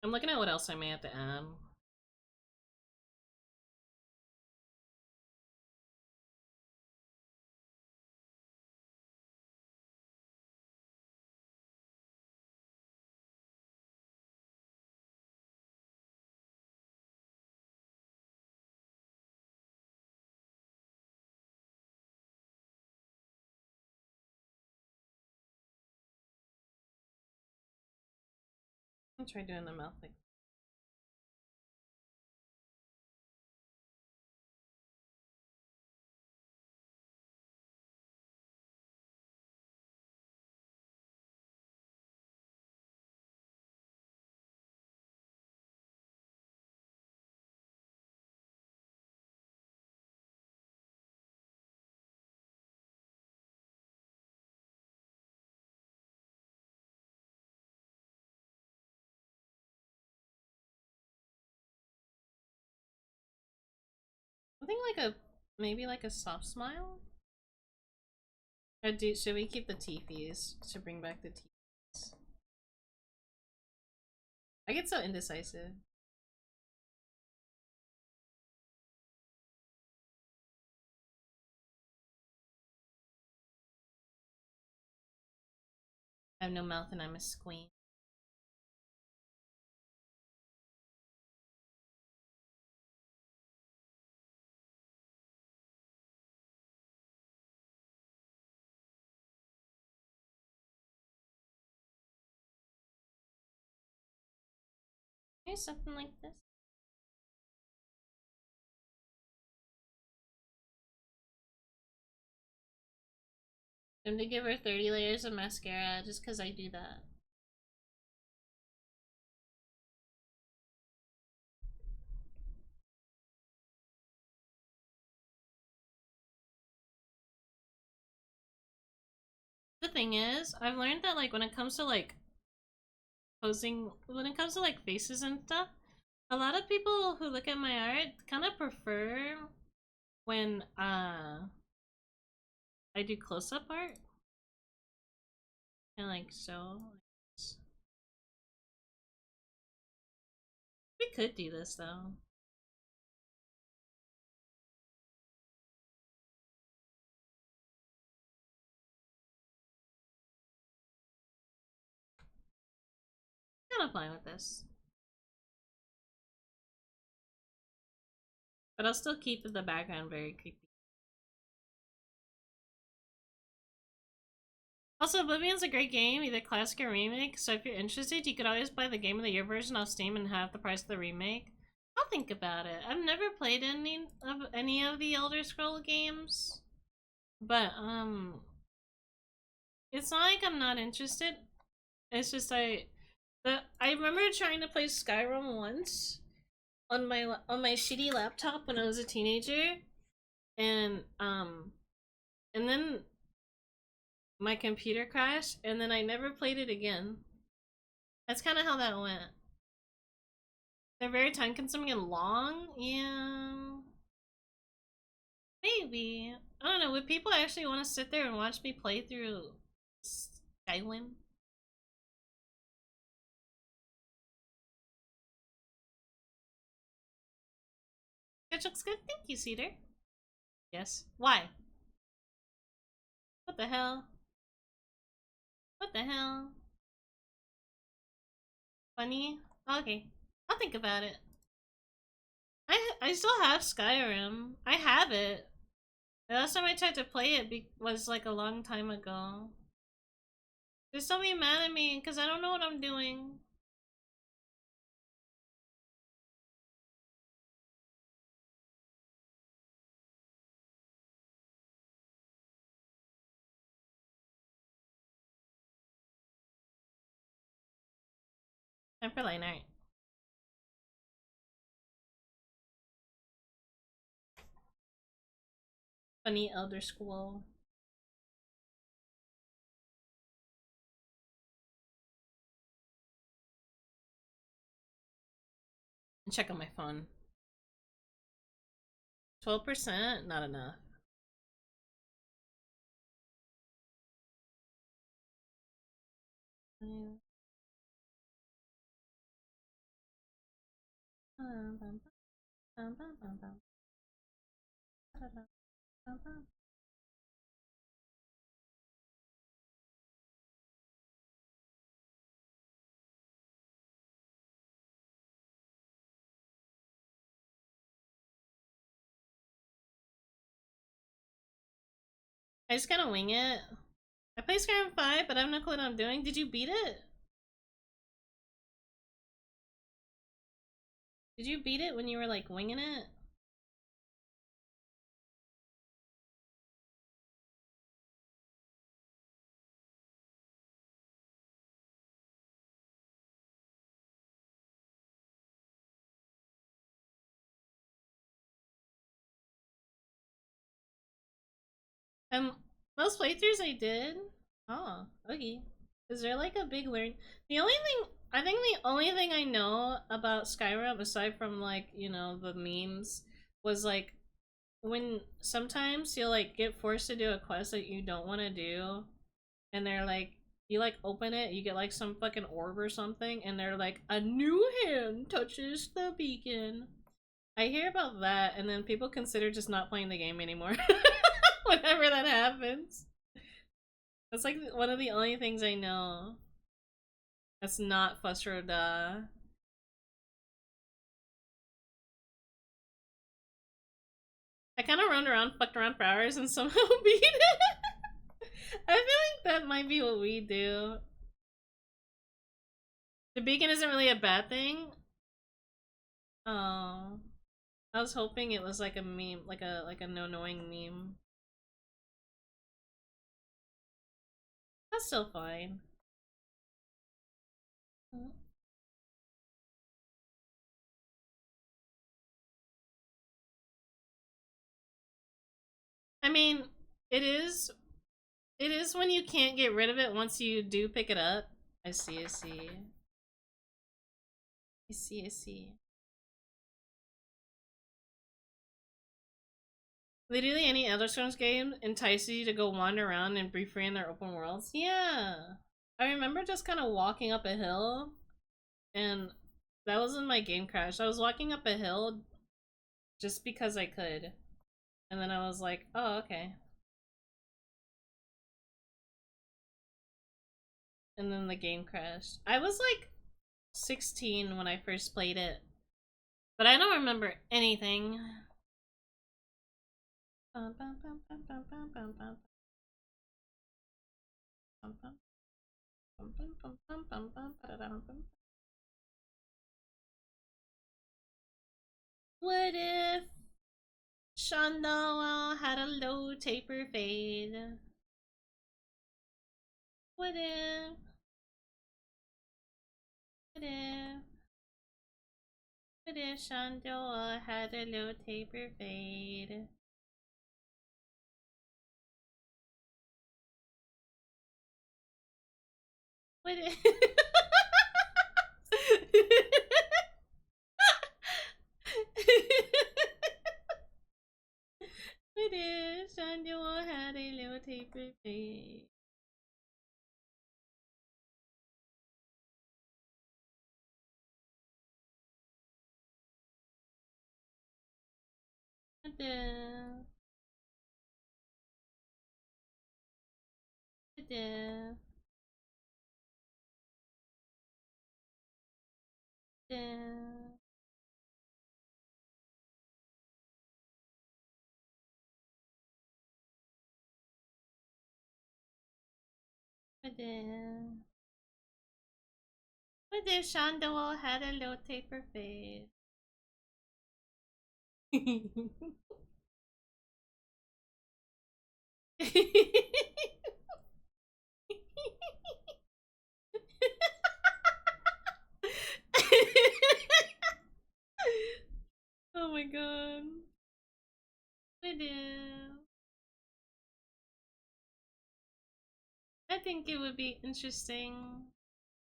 I'm looking at what else I may have to add. I'll try doing the mouth thing. I think like maybe like a soft smile? Or should we keep the teethies to bring back the teethies? I get so indecisive. I have no mouth and I'm a squeam. Maybe something like this. I'm to give her 30 layers of mascara just because I do that. The thing is, I've learned that like when it comes to like posing, when it comes to like faces and stuff, a lot of people who look at my art kind of prefer when I do close-up art. And like so. We could do this though. I'm kind of fine with this. But I'll still keep the background very creepy. Also, Oblivion's a great game, either classic or remake, so if you're interested, you could always buy the Game of the Year version off Steam and have the price of the remake. I'll think about it. I've never played any of the Elder Scroll games, but it's not like I'm not interested. It's just I remember trying to play Skyrim once on my shitty laptop when I was a teenager, and then my computer crashed, and then I never played it again. That's kind of how that went. They're very time consuming and long. Yeah. Maybe. I don't know. Would people actually want to sit there and watch me play through Skyrim? It looks good. Thank you, Cedar. Yes. Why? What the hell? What the hell? Funny? Okay. I'll think about it. I still have Skyrim. I have it. The last time I tried to play it was like a long time ago. Just don't be mad at me, because I don't know what I'm doing. Time for line art. Funny Elder Scroll. And check on my phone. 12%? Not enough. I just gotta wing it. I played Skyrim 5, but I have no clue what I'm doing. Did you beat it? Did you beat it when you were like winging it? Most playthroughs I did. Oh, okay. Is there like a big learn? The only thing I think the only thing I know about Skyrim, aside from like you know the memes, was like when sometimes you'll like get forced to do a quest that you don't want to do, and they're like you like open it, you get like some fucking orb or something, and they're like a new hand touches the beacon. I hear about that, and then people consider just not playing the game anymore whenever that happens. That's like one of the only things I know. That's not Fussroda. I kind of roamed around, fucked around for hours, and somehow beat it. I feel like that might be what we do. The beacon isn't really a bad thing. Oh, I was hoping it was like a meme, like a no knowing meme. That's still fine. I mean, it is. It is when you can't get rid of it once you do pick it up. I see, I see. I see, I see. Literally any Elder Scrolls game entices you to go wander around and be free in their open worlds. Yeah. I remember just kind of walking up a hill, and that was in my game crash. I was walking up a hill just because I could. And then I was like, oh, okay. And then the game crashed. I was like 16 when I first played it, but I don't remember anything. What if Shondowowowowowo had a low taper fade? What if? What if? What if Shondowowowowo had a low taper fade? What if? What if Shondowowowowo had a low taper fade? What if? What if? What if? What if? What if Shondowowowowo had a low taper fade? Oh my god. What if? I think it would be interesting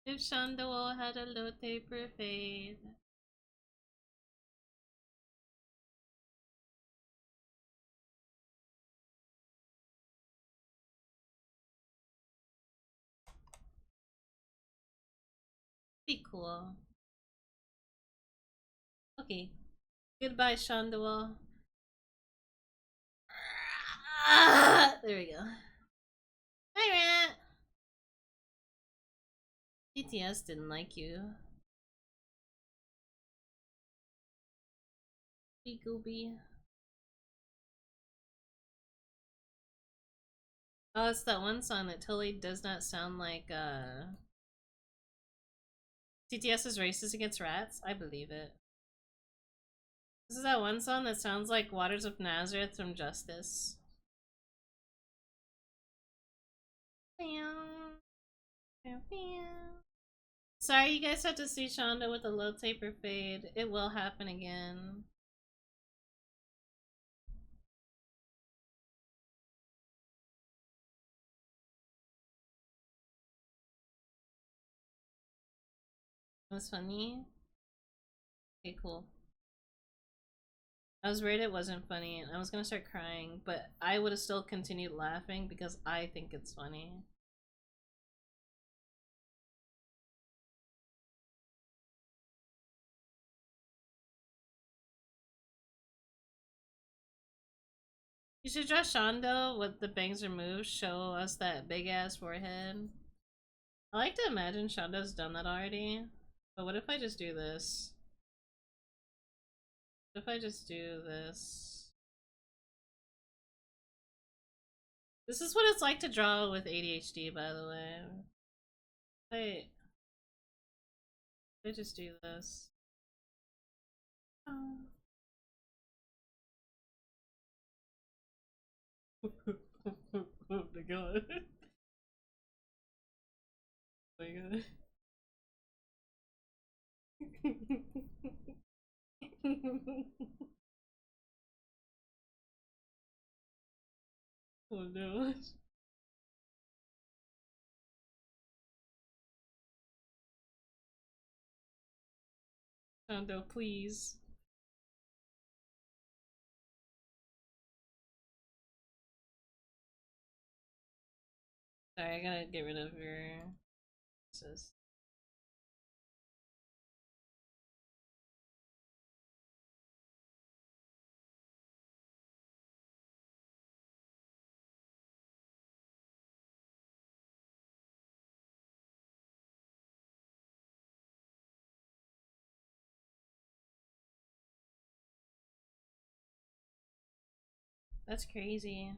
if Shondowowowowo had a low taper fade. Be cool. Okay. Goodbye, Shondowowowo. There we go. Hi, Rat. BTS didn't like you. Be gooby. Oh, it's that one song that totally does not sound like TTS is racist against rats? I believe it. This is that one song that sounds like Waters of Nazareth from Justice. Sorry you guys had to see Shonda with a low taper fade. It will happen again. It was funny. Okay, cool. I was worried it wasn't funny and I was gonna start crying, but I would have still continued laughing because I think it's funny. You should draw Shondo with the bangs removed, show us that big ass forehead. I like to imagine Shondo's done that already, but what if I just do this? What if I just do this? This is what it's like to draw with ADHD, by the way. Wait. I just do this. Oh. Oh my god. Oh no. Shondo, please. Sorry, I gotta get rid of your. That's crazy.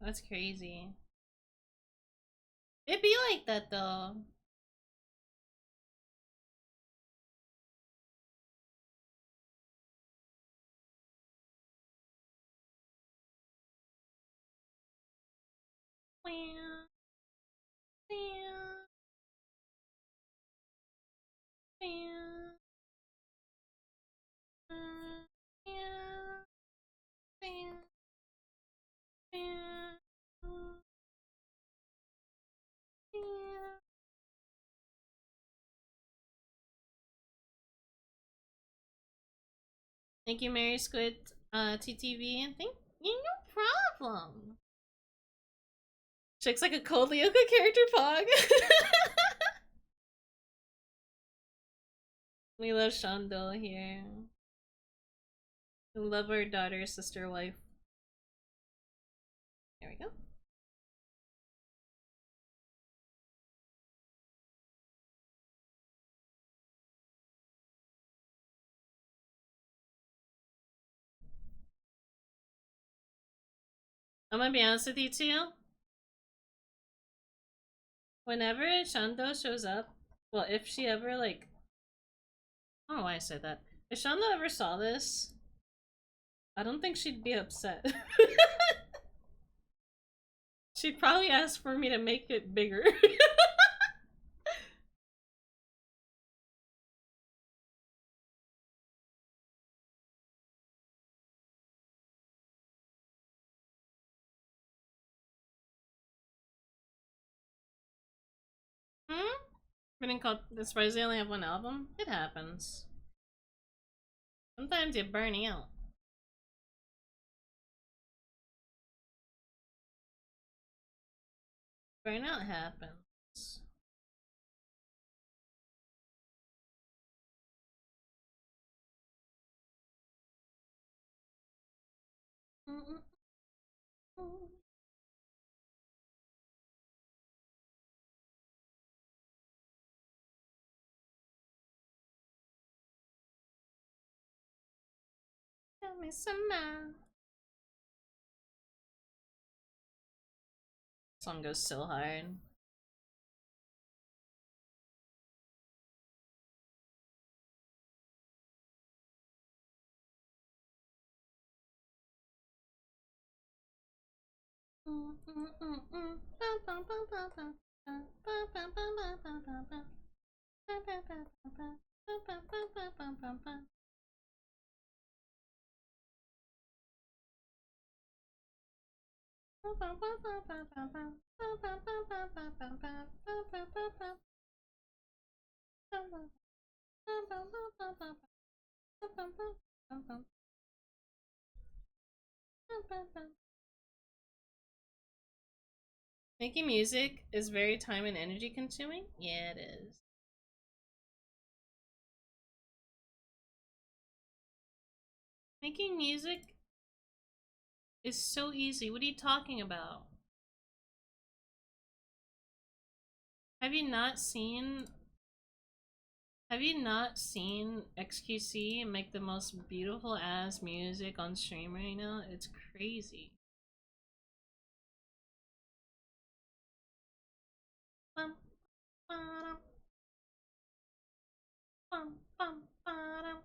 That's crazy. It'd be like that though. Thank you, Mary Squid, TTV, and thank you, no problem. She looks like a cold Lyoko character, Pog. We love Shondo here. We love our daughter, sister, wife. There we go. I'm gonna be honest with you too. Whenever Shondo shows up, well, if she ever like, I don't know why I said that. If Shondo ever saw this, I don't think she'd be upset. She'd probably ask for me to make it bigger. Hmm? Been called surprised they only have one album? It happens. Sometimes you're burning out. Burnout happens. Tell me some more. Song goes so hard. Making music is very time and energy consuming? Yeah, it is. Making music is so easy. What are you talking about? Have you not seen XQC make the most beautiful ass music on stream right now? It's crazy. Bum, ba-dum, bum, bum, ba-dum.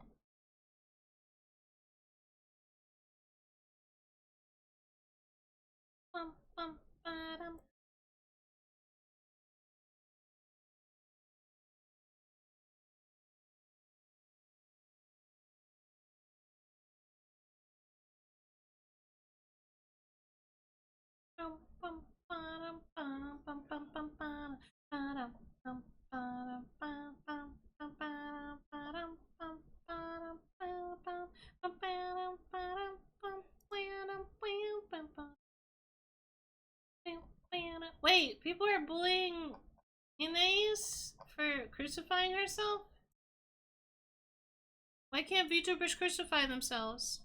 Wait, people are bullying Inez for crucifying herself? Why can't VTubers crucify themselves?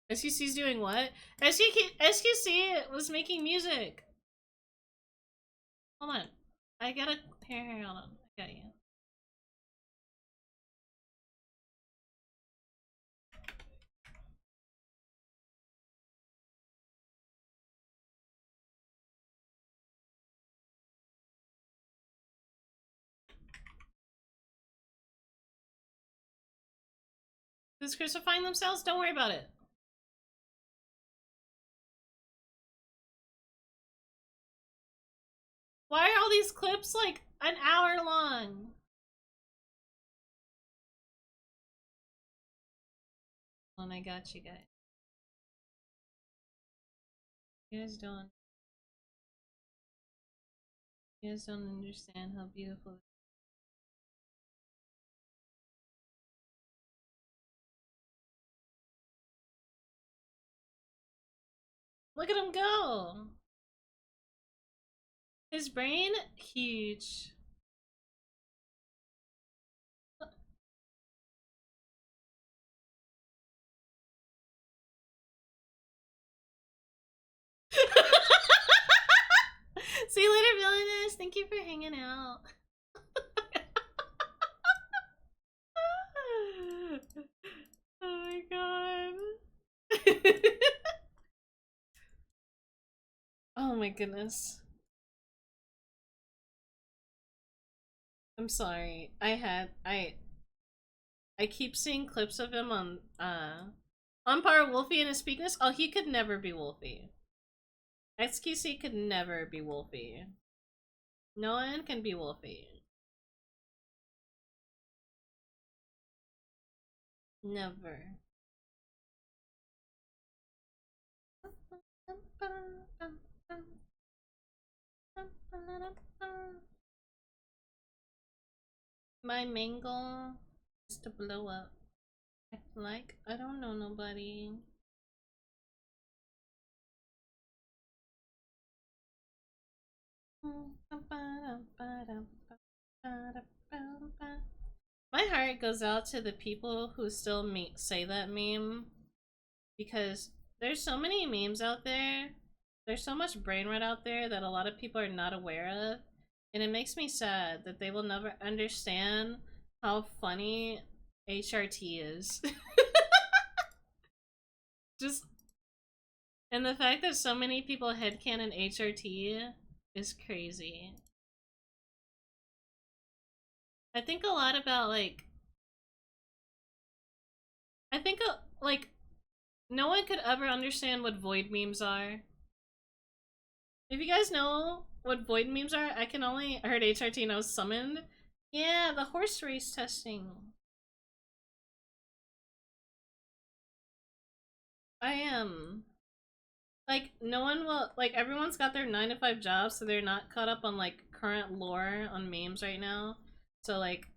SQC's doing what? SQC was making music. Hold on. I gotta... Here, hold on. I got you. Who's crucifying themselves? Don't worry about it. Why are all these clips like an hour long? And I got you guys. You guys don't. You guys don't understand how beautiful. Look at him go. His brain, huge. See you later, villainess. Thank you for hanging out. Oh my god. Oh my goodness. I'm sorry. I keep seeing clips of him on par with Wolfie and his speakness. Oh, he could never be Wolfie. XQC could never be Wolfie. No one can be Wolfie. Never. My main goal is to blow up. Like, I don't know nobody. My heart goes out to the people who still say that meme, because there's so many memes out there. There's so much brain rot out there that a lot of people are not aware of, and it makes me sad that they will never understand how funny HRT is. Just, and the fact that so many people headcanon HRT is crazy. I think a lot about like no one could ever understand what void memes are. If you guys know what void memes are, I heard HRT and I was summoned. Yeah, the horse race testing. I am. Like, no one will, like, everyone's got their 9 to 5 jobs, so they're not caught up on, like, current lore on memes right now. So, like,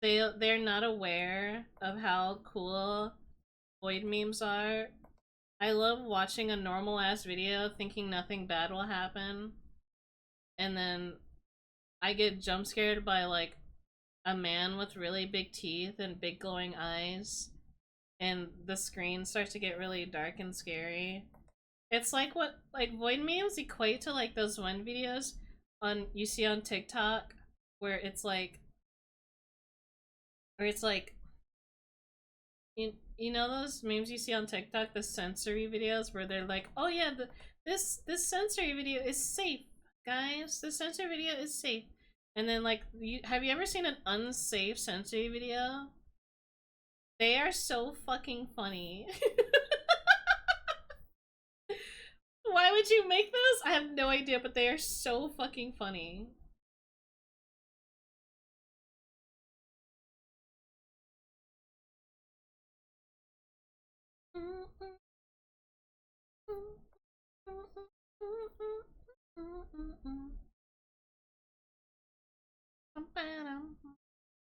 they're not aware of how cool void memes are. I love watching a normal ass video thinking nothing bad will happen, and then I get jump scared by like a man with really big teeth and big glowing eyes, and the screen starts to get really dark and scary. It's like what like void memes equate to like those one videos you see on TikTok where it's like you know those memes you see on TikTok, the sensory videos where they're like, oh yeah, this sensory video is safe, guys. This sensory video is safe. And then like, have you ever seen an unsafe sensory video? They are so fucking funny. Why would you make those? I have no idea, but they are so fucking funny.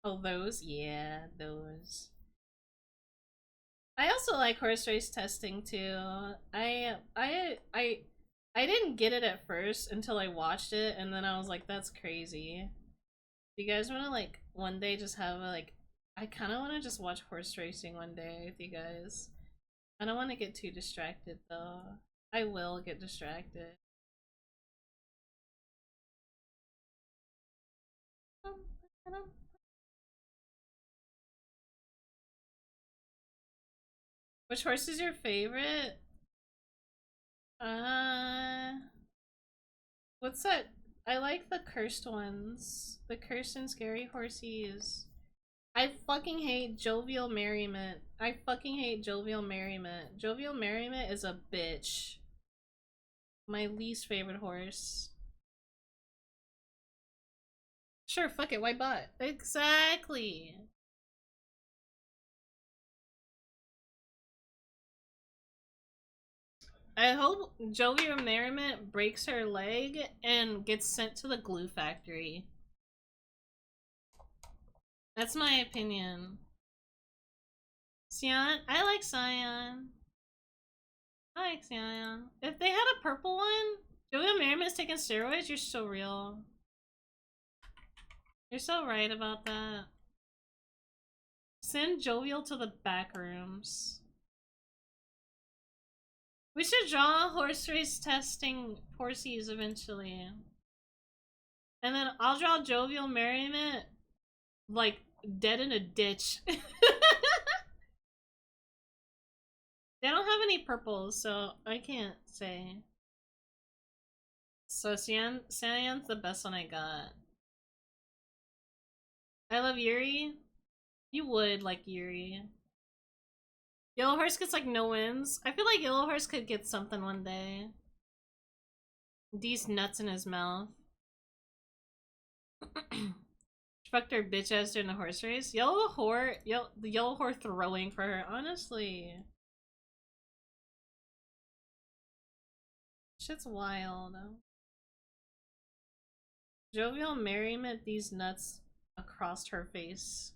Oh, those? Yeah, those. I also like horse race testing too. I didn't get it at first until I watched it, and then I was like, that's crazy. Do you guys want to like one day just have a like? I kind of want to just watch horse racing one day with you guys. I don't want to get too distracted though. I will get distracted. Which horse is your favorite? Uh, what's that? I like the cursed ones. The cursed and scary horsies. I fucking hate Jovial Merriment. I fucking hate Jovial Merriment. Jovial Merriment is a bitch. My least favorite horse. Sure, fuck it, why bot? Exactly. I hope Jovial Merriment breaks her leg and gets sent to the glue factory. That's my opinion. Sion? I like Sion. I like Sion. If they had a purple one, Jovial Merriment's taking steroids, you're so real. You're so right about that. Send Jovial to the back rooms. We should draw horse race testing horsies eventually. And then I'll draw Jovial Merriment like dead in a ditch. They don't have any purples, so I can't say. So Cyan's the best one I got. I love Yuri. You would like Yuri. Yellow Horse gets like no wins. I feel like Yellow Horse could get something one day. These nuts in his mouth. Fucked her bitch ass during the horse race. The yellow horse throwing for her. Honestly, shit's wild. Jovial Merriment these nuts across her face.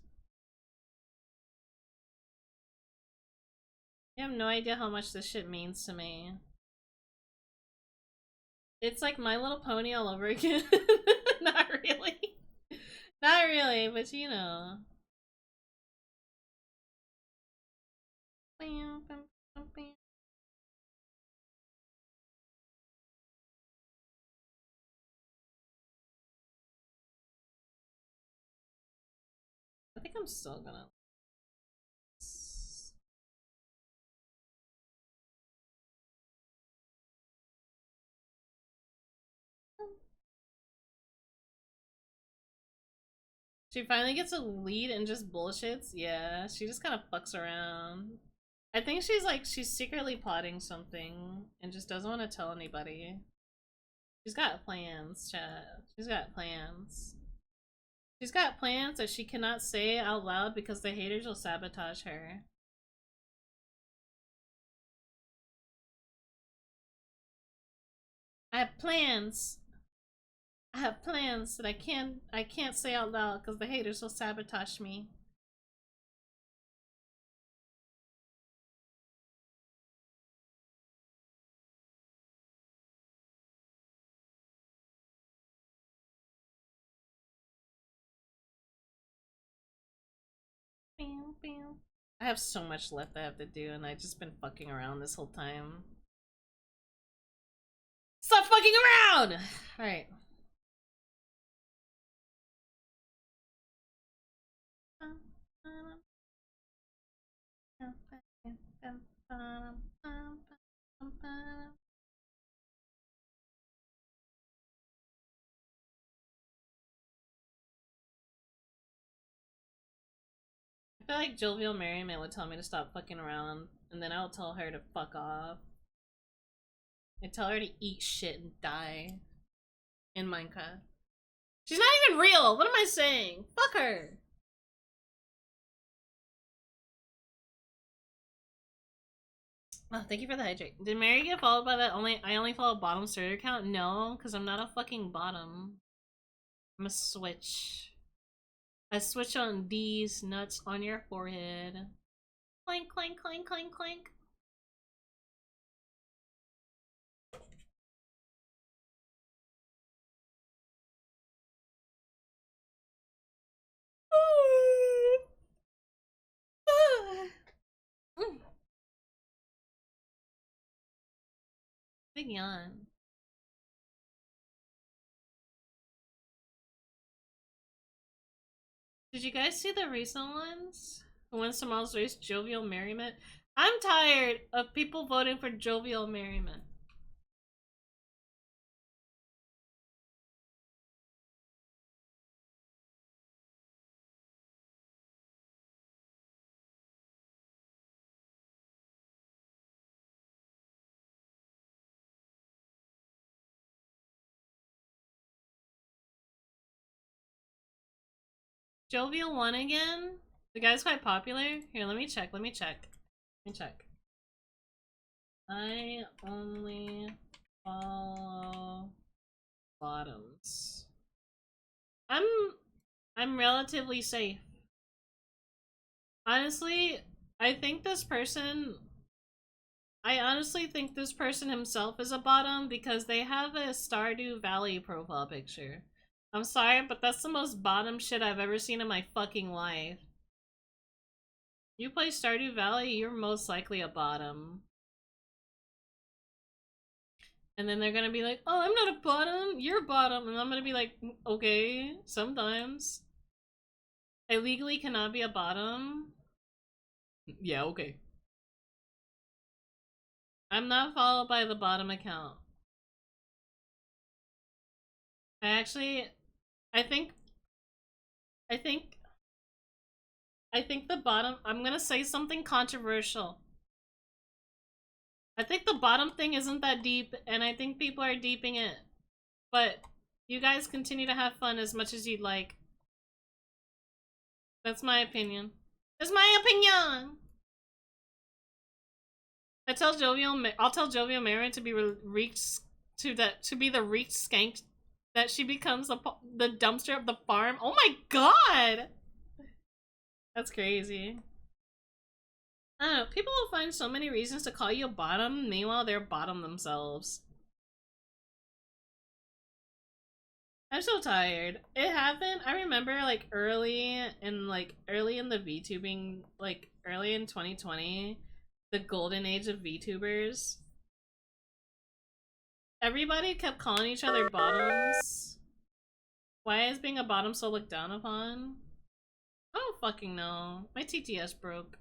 You have no idea how much this shit means to me. It's like My Little Pony all over again. Not really. Not really, but you know. I think I'm still gonna. She finally gets a lead and just bullshits. Yeah, she just kind of fucks around. I think she's secretly plotting something and just doesn't want to tell anybody. She's got plans, chat. She's got plans. She's got plans that she cannot say out loud because the haters will sabotage her. I have plans. I have plans that I can't say out loud because the haters will sabotage me. I have so much left I have to do, and I've just been fucking around this whole time. Stop fucking around! Alright. I feel like Jovial Merriment would tell me to stop fucking around, and then I'll tell her to fuck off. I tell her to eat shit and die in Minecraft. She's not even real! What am I saying? Fuck her! Oh, thank you for the hydrate. Did Mary get followed by that? I only follow bottom starter account? No, because I'm not a fucking bottom. I'm a switch. I switch on these nuts on your forehead. Clank, clank, clank, clank, clank. Big yawn. Did you guys see the recent ones? Who wins tomorrow's race? Jovial Merriment? I'm tired of people voting for Jovial Merriment. Jovial won again? The guy's quite popular? Here, let me check, let me check. Let me check. I only follow bottoms. I'm relatively safe. Honestly, I think this person I honestly think this person himself is a bottom because they have a Stardew Valley profile picture. I'm sorry, but that's the most bottom shit I've ever seen in my fucking life. You play Stardew Valley, you're most likely a bottom. And then they're gonna be like, oh, I'm not a bottom, you're a bottom. And I'm gonna be like, okay, sometimes. I legally cannot be a bottom. Yeah, okay. I'm not followed by the bottom account. I actually, I think, I think, I think the bottom, I'm gonna say something controversial. I think the bottom thing isn't that deep, and I think people are deeping it. But you guys continue to have fun as much as you'd like. That's my opinion. That's my opinion! I'll tell Jovial Marin to be reached to be the reeked skank that she becomes the dumpster of the farm. Oh my god! That's crazy. I don't know, people will find so many reasons to call you a bottom, meanwhile they're bottom themselves. I'm so tired. It happened, I remember early in the VTubing, early in 2020, the golden age of VTubers. Everybody kept calling each other bottoms. Why is being a bottom so looked down upon? I don't fucking know. My TTS broke.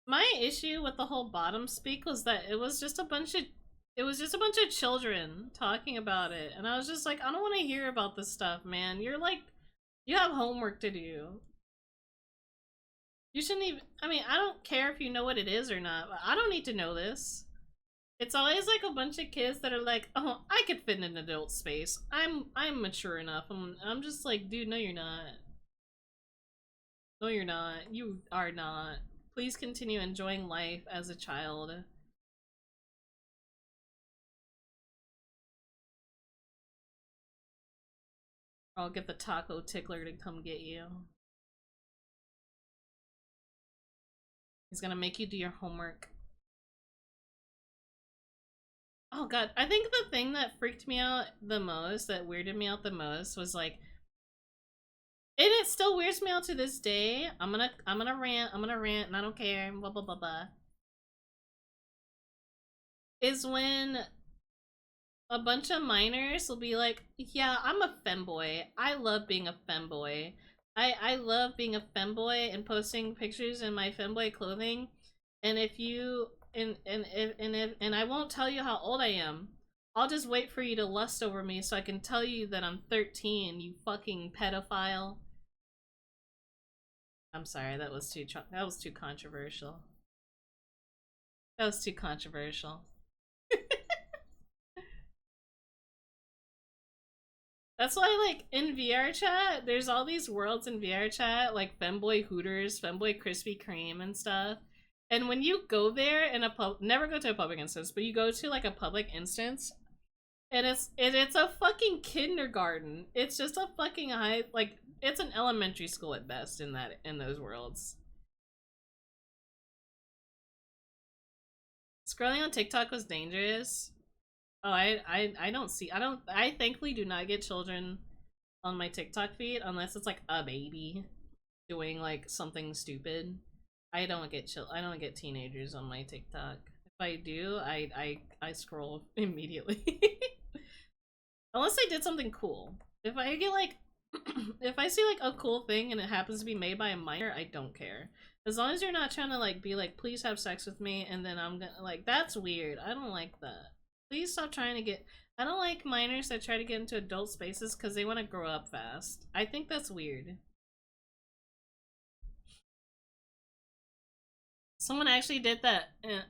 My issue with the whole bottom speak was that it was just a bunch of children talking about it, and I was just like, I don't want to hear about this stuff, man. You have homework to do. You shouldn't even, I mean, I don't care if you know what it is or not, but I don't need to know this. It's always like a bunch of kids that are like, oh, I could fit in an adult space. I'm mature enough. I'm just like, dude, no you're not. No you're not. You are not. Please continue enjoying life as a child. I'll get the taco tickler to come get you. He's gonna make you do your homework. Oh god, I think the thing that freaked me out the most, that weirded me out the most, was like, and it still weirds me out to this day. I'm gonna rant, and I don't care, blah blah blah blah. Is when a bunch of minors will be like, yeah, I'm a femboy. I love being a femboy. I love being a femboy and posting pictures in my femboy clothing. And if you and I won't tell you how old I am. I'll just wait for you to lust over me so I can tell you that I'm 13, you fucking pedophile. I'm sorry, that was too controversial. That was too controversial. That's why, like, in VR chat, there's all these worlds in VR chat, like Femboy Hooters, Femboy Krispy Kreme, and stuff. And when you go there in a never go to a public instance, but you go to like a public instance, and it's a fucking kindergarten. It's just a fucking like it's an elementary school at best in those worlds. Scrolling on TikTok was dangerous. Oh, I thankfully do not get children on my TikTok feed unless it's like a baby doing like something stupid. I don't get teenagers on my TikTok. If I do, I scroll immediately. Unless they did something cool. If I get like if I see like a cool thing and it happens to be made by a minor, I don't care. As long as you're not trying to like be like, please have sex with me, and then I'm gonna like, that's weird. I don't like that. Please stop trying to get. I don't like minors that try to get into adult spaces because they want to grow up fast. I think that's weird. Someone actually did that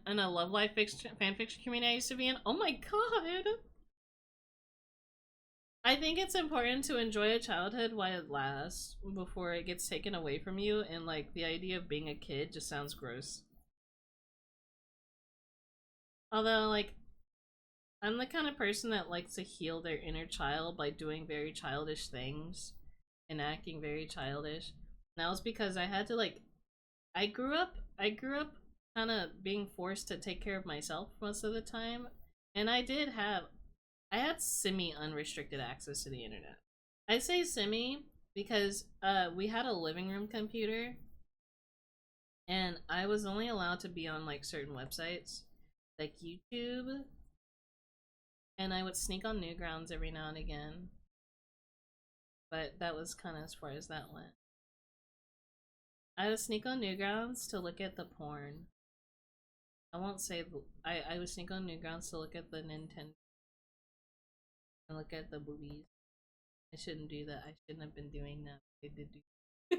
in a Love Life fanfiction community I used to be in. Oh my god! I think it's important to enjoy a childhood while it lasts before it gets taken away from you, and like the idea of being a kid just sounds gross. Although, like, I'm the kind of person that likes to heal their inner child by doing very childish things and acting very childish. And that was because I had to like I grew up kind of being forced to take care of myself most of the time, and I had semi unrestricted access to the internet. I say semi because we had a living room computer, and I was only allowed to be on like certain websites like YouTube, and I would sneak on Newgrounds every now and again. But that was kind of as far as that went. I would sneak on Newgrounds to look at the porn. I won't say I would sneak on Newgrounds to look at the Nintendo and look at the movies. I shouldn't do that. I shouldn't have been doing that. I did do.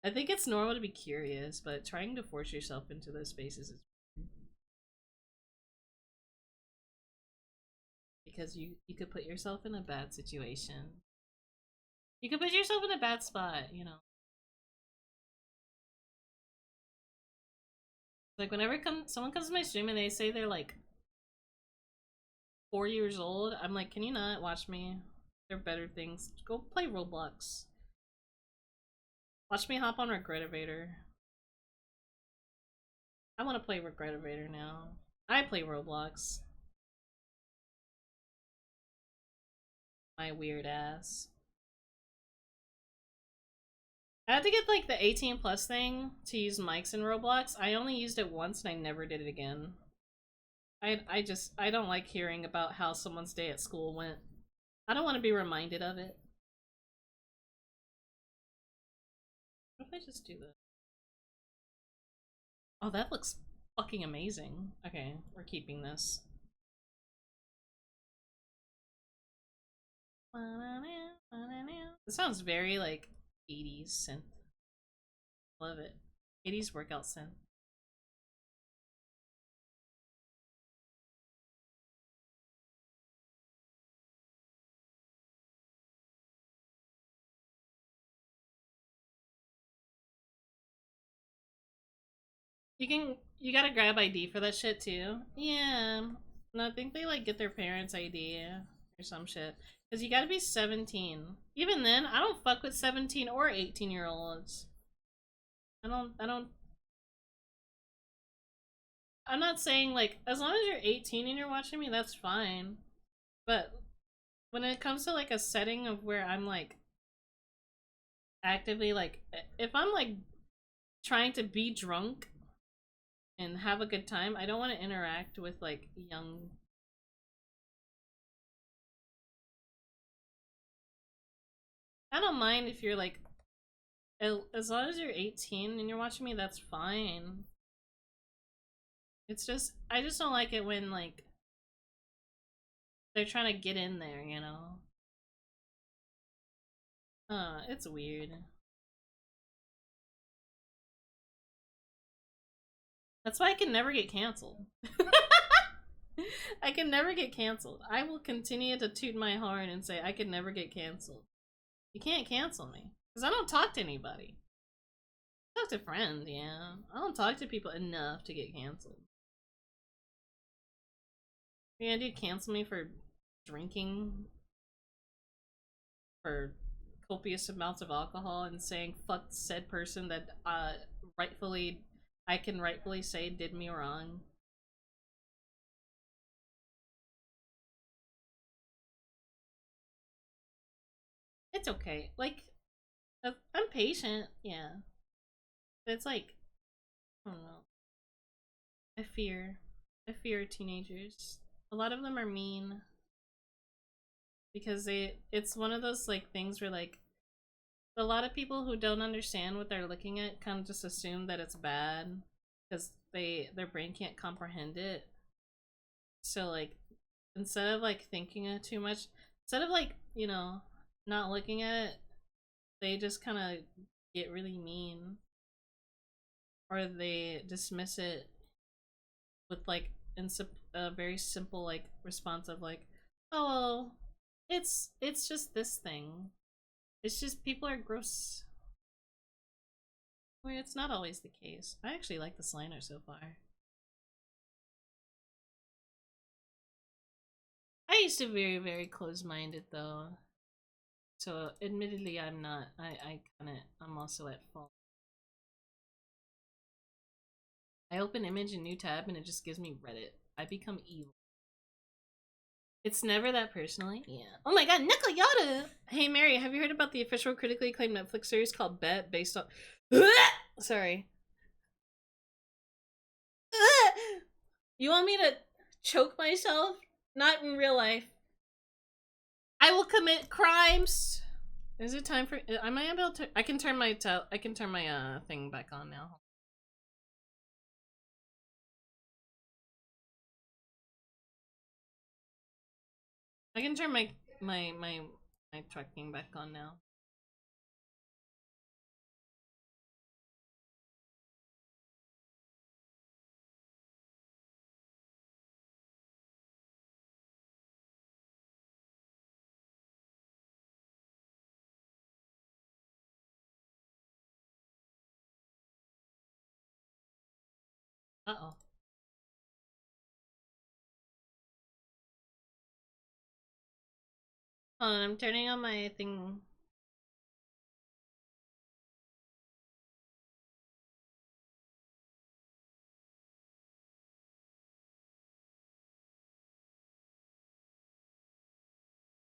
I think it's normal to be curious, but trying to force yourself into those spaces is because you could put yourself in a bad situation. You could put yourself in a bad spot, you know. Like whenever someone comes to my stream and they say they're like 4 years old, I'm like, can you not watch me? There are better things. Go play Roblox. Watch me hop on Regretivator. I want to play Regretivator now. I play Roblox. My weird ass. I had to get like the 18 plus thing to use mics in Roblox. I only used it once and I never did it again. I don't like hearing about how someone's day at school went. I don't want to be reminded of it. What if I just do this? Oh, that looks fucking amazing. Okay, we're keeping this. It sounds very like 80s synth. Love it. 80s workout synth. You gotta grab ID for that shit too. Yeah. No, I think they like get their parents' ID or some shit. Cause you gotta be 17. Even then, I don't fuck with 17 or 18-year-olds. I'm not saying like as long as you're 18 and you're watching me, that's fine. But when it comes to like a setting of where I'm like actively like if I'm like trying to be drunk and have a good time, I don't want to interact with like young. I don't mind if you're like as long as you're 18 and you're watching me, that's fine. It's just I just don't like it when like they're trying to get in there, you know. It's weird. That's why I can never get canceled. I can never get canceled. I will continue to toot my horn and say I can never get canceled. You can't cancel me. Because I don't talk to anybody. I talk to friends, yeah. I don't talk to people enough to get canceled. You're gonna do cancel me for drinking? For copious amounts of alcohol and saying fuck said person that I can rightfully say did me wrong. It's okay. Like, I'm patient, yeah. But it's like, I don't know. I fear teenagers. A lot of them are mean. Because it's one of those like things where like, a lot of people who don't understand what they're looking at kind of just assume that it's bad. Because their brain can't comprehend it. So like, instead of like thinking it too much, instead of like, you know, not looking at it, they just kind of get really mean, or they dismiss it with like a very simple like response of like, oh well, it's just this thing, it's just people are gross. Well, it's not always the case. I actually like the Sliner so far. I used to be very close-minded though. So admittedly I'm not. I'm also at fault. I open image in new tab and it just gives me Reddit. I become evil. It's never that personally. Yeah. Oh my god, Nickel Yada! Hey Mary, have you heard about the official critically acclaimed Netflix series called Bet based on Sorry. You want me to choke myself? Not in real life. I will commit crimes. Is it time for? Am I able to? I can turn my thing back on now. I can turn my tracking back on now. Uh oh. Hold on, I'm turning on my thing.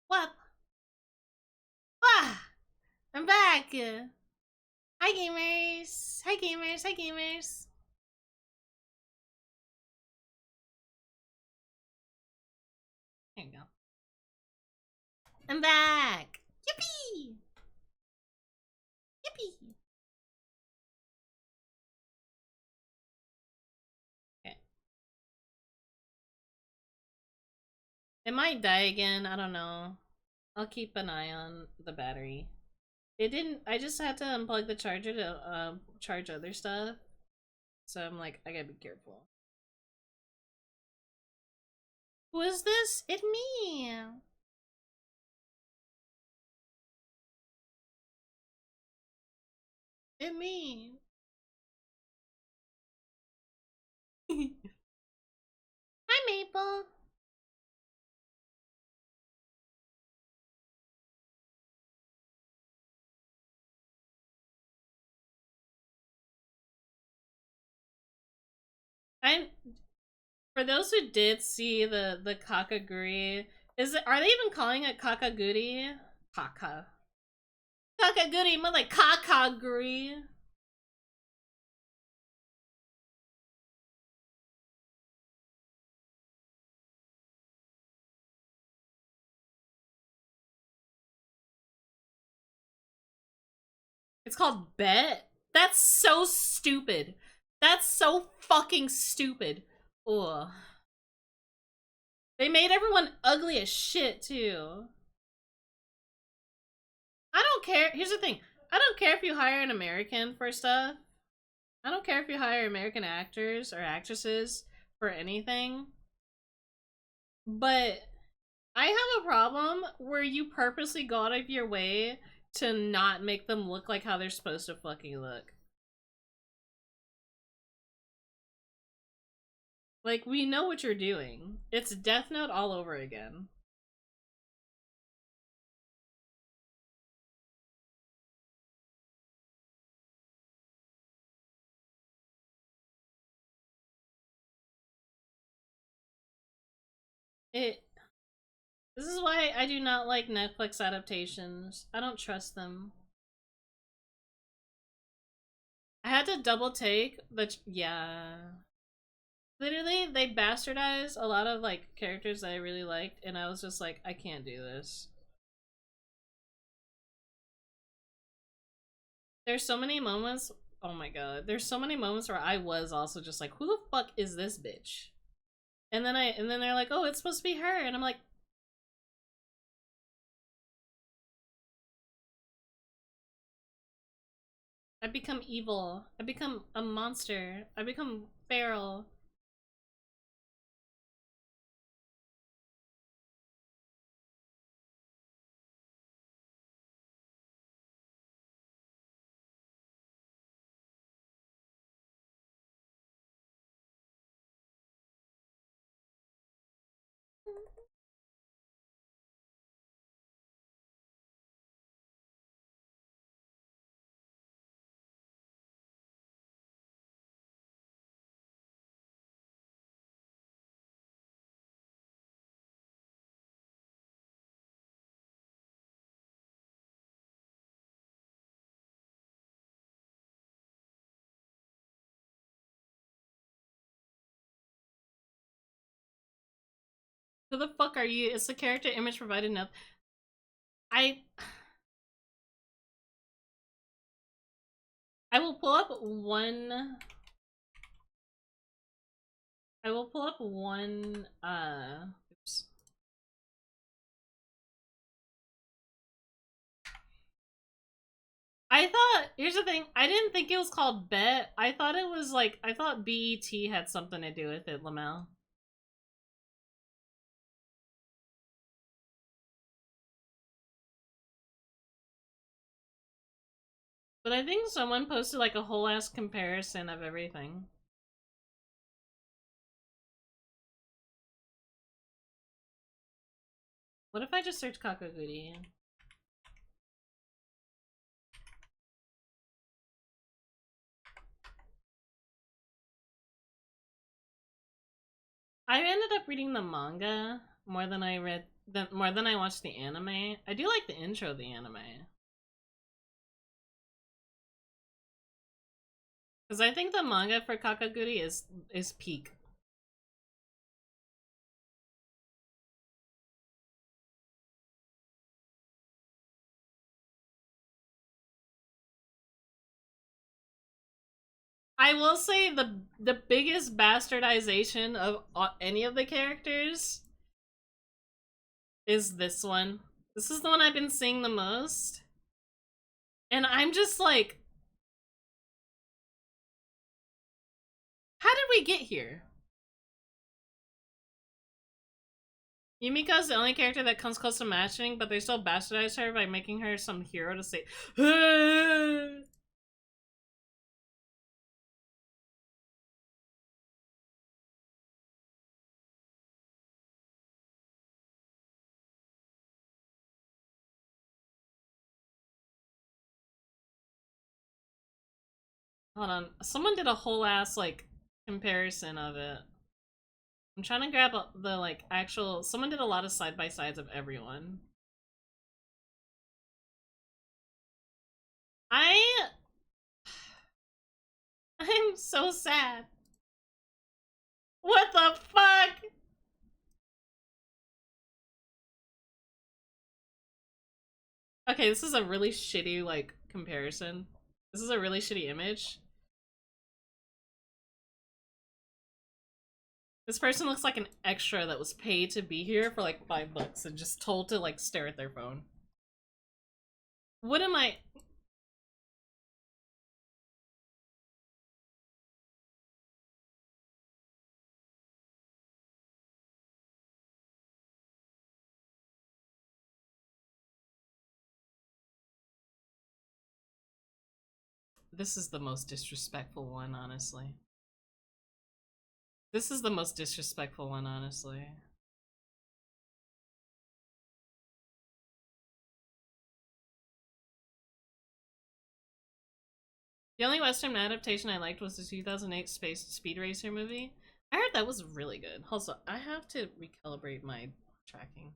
What? Ah! I'm back! Hi gamers! Hi gamers! Hi gamers! There you go. I'm back! Yippee! Yippee! Okay. It might die again, I don't know. I'll keep an eye on the battery. It didn't. I just had to unplug the charger to charge other stuff. So I'm like, I gotta be careful. Who is this? It me. It me. Hi Maple. I'm. For those who did see the kakaguri, are they even calling it kakaguri? Kakaguri, more like kakaguri. It's called Bet. That's so stupid. That's so fucking stupid. Ugh. They made everyone ugly as shit too. I don't care. Here's the thing. I don't care if you hire an American for stuff. I don't care if you hire American actors or actresses for anything. But I have a problem where you purposely go out of your way to not make them look like how they're supposed to fucking look. Like, we know what you're doing. It's Death Note all over again. It. This is why I do not like Netflix adaptations. I don't trust them. I had to double take, but yeah. Literally, they bastardized a lot of like characters that I really liked, and I was just like, I can't do this. There's so many moments. Oh my god, there's so many moments where I was also just like, who the fuck is this bitch? And then they're like, oh, it's supposed to be her, and I'm like, I become evil. I become a monster. I become feral. Who the fuck are you? It's the character image provided enough. I I will pull up one. I will pull up one. Oops. I thought. Here's the thing. I didn't think it was called Bet. I thought it was like. I thought BET had something to do with it, Lamel. But I think someone posted like a whole ass comparison of everything. What if I just search Kakaguri? I ended up reading the manga more than I watched the anime. I do like the intro of the anime. Because I think the manga for Kakaguri is peak. I will say the biggest bastardization of any of the characters is this one. This is the one I've been seeing the most. And I'm just like, how did we get here? Yumiko's the only character that comes close to matching, but they still bastardize her by making her some hero to say, hold on. Someone did a whole ass like comparison of it. I'm trying to grab the like actual. Someone did a lot of side by sides of everyone. I I'm so sad. What the fuck? Okay, this is a really shitty like comparison. This is a really shitty image. This person looks like an extra that was paid to be here for like $5 and just told to like stare at their phone. What am I? This is the most disrespectful one, honestly. This is the most disrespectful one, honestly. The only Western adaptation I liked was the 2008 Space Speed Racer movie. I heard that was really good. Also, I have to recalibrate my tracking.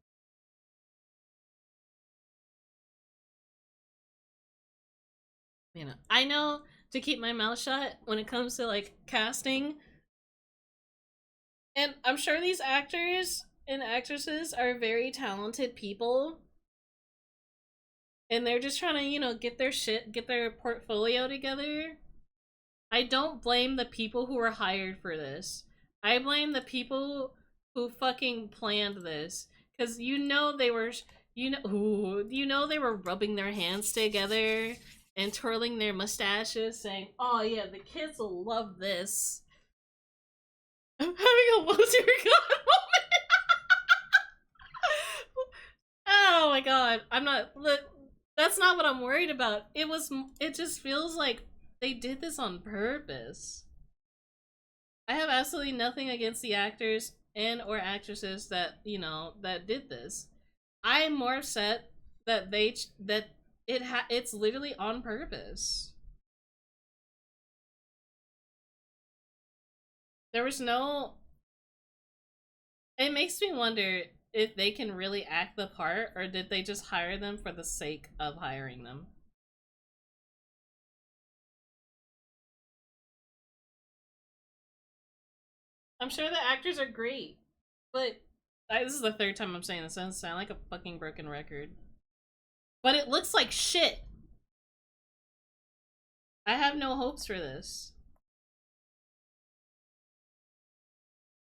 You know, I know to keep my mouth shut when it comes to like casting. And I'm sure these actors and actresses are very talented people. And they're just trying to, you know, get their portfolio together. I don't blame the people who were hired for this. I blame the people who fucking planned this. Cause you know they were they were rubbing their hands together and twirling their mustaches saying, "Oh yeah, the kids will love this." I'm having a loser god moment. Oh my god. I'm not look, that's not what I'm worried about. It just feels like they did this on purpose. I have absolutely nothing against the actors and or actresses that, you know, that did this. I am more upset that it's literally on purpose. There was no It makes me wonder if they can really act the part or did they just hire them for the sake of hiring them. I'm sure the actors are great, but this is the third time I'm saying this. I sound like a fucking broken record. But it looks like shit. I have no hopes for this.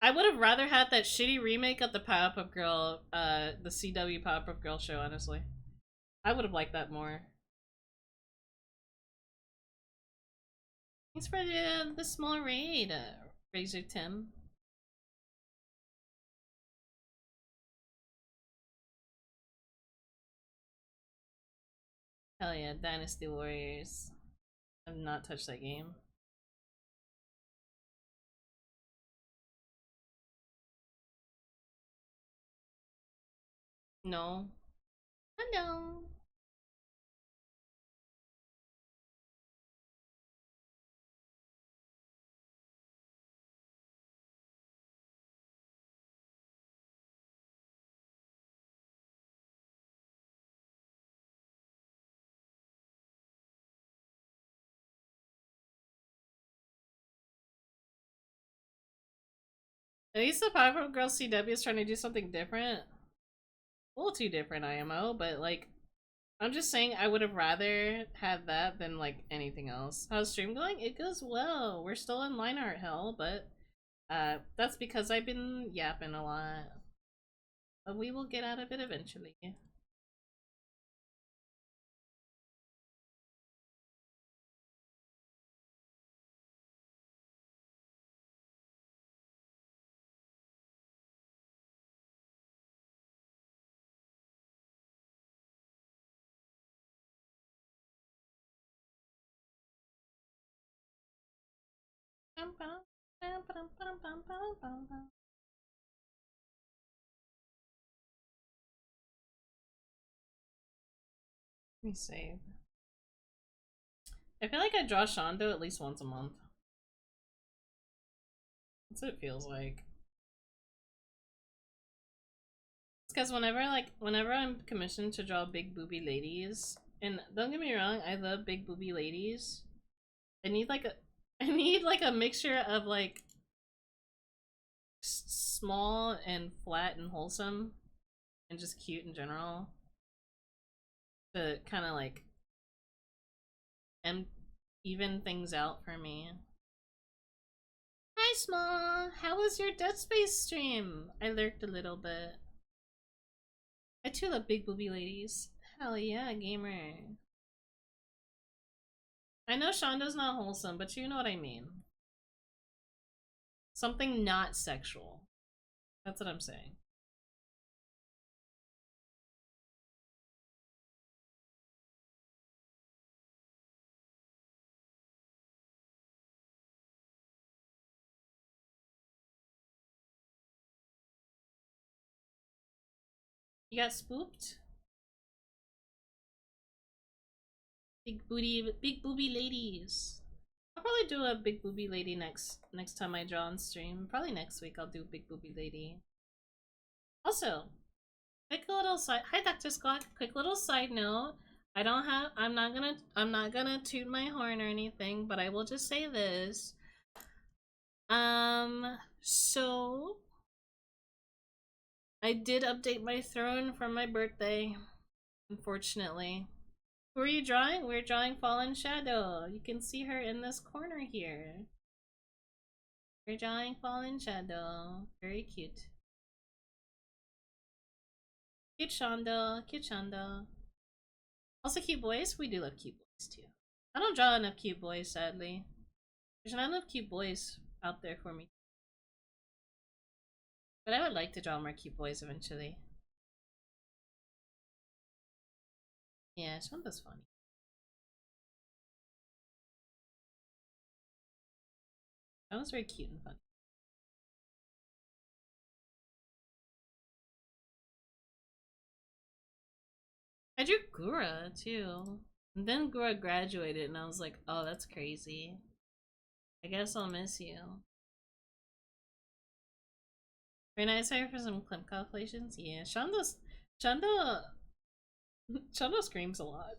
I would have rather had that shitty remake of the Powerpuff Girl, the CW Powerpuff Girl show, honestly. I would have liked that more. Thanks for the small raid, Razor Tim. Hell yeah, Dynasty Warriors. I've not touched that game. No. Hello. At least the Powerpuff Girls CW is trying to do something different. A little too different, IMO, but like, I'm just saying I would have rather had that than like anything else. How's stream going? It goes well. We're still in line art hell, but that's because I've been yapping a lot. But we will get out of it eventually. Let me save. I feel like I draw Shondo at least once a month. That's what it feels like. It's because whenever I'm commissioned to draw big booby ladies, and don't get me wrong, I love big booby ladies. I need like a I need like a mixture of like small and flat and wholesome and just cute in general to kind of like even things out for me. Hi Small, how was your Dead Space stream? I lurked a little bit. I too love big booby ladies. Hell yeah, gamer. I know Shondo's not wholesome, but you know what I mean. Something not sexual. That's what I'm saying. You got spooked? Big booby ladies. I'll probably do a big booby lady next time I draw on stream. Probably next week I'll do big booby lady. Also, quick little side. Hi, Dr. Scott. Quick little side note. I'm not gonna toot my horn or anything, but I will just say this. So I did update my throne for my birthday, unfortunately. Who are you drawing? We're drawing Fallen Shadow. You can see her in this corner here. We're drawing Fallen Shadow. Very cute. Cute Shondo. Cute Shondo. Also cute boys? We do love cute boys too. I don't draw enough cute boys, sadly. There's not enough cute boys out there for me. But I would like to draw more cute boys eventually. Yeah, Shondo's funny. Shondo's very cute and funny. I drew Gura too. And then Gura graduated and I was like, oh, that's crazy. I guess I'll miss you. Very nice hire for some clip calculations. Yeah, Shondo screams a lot.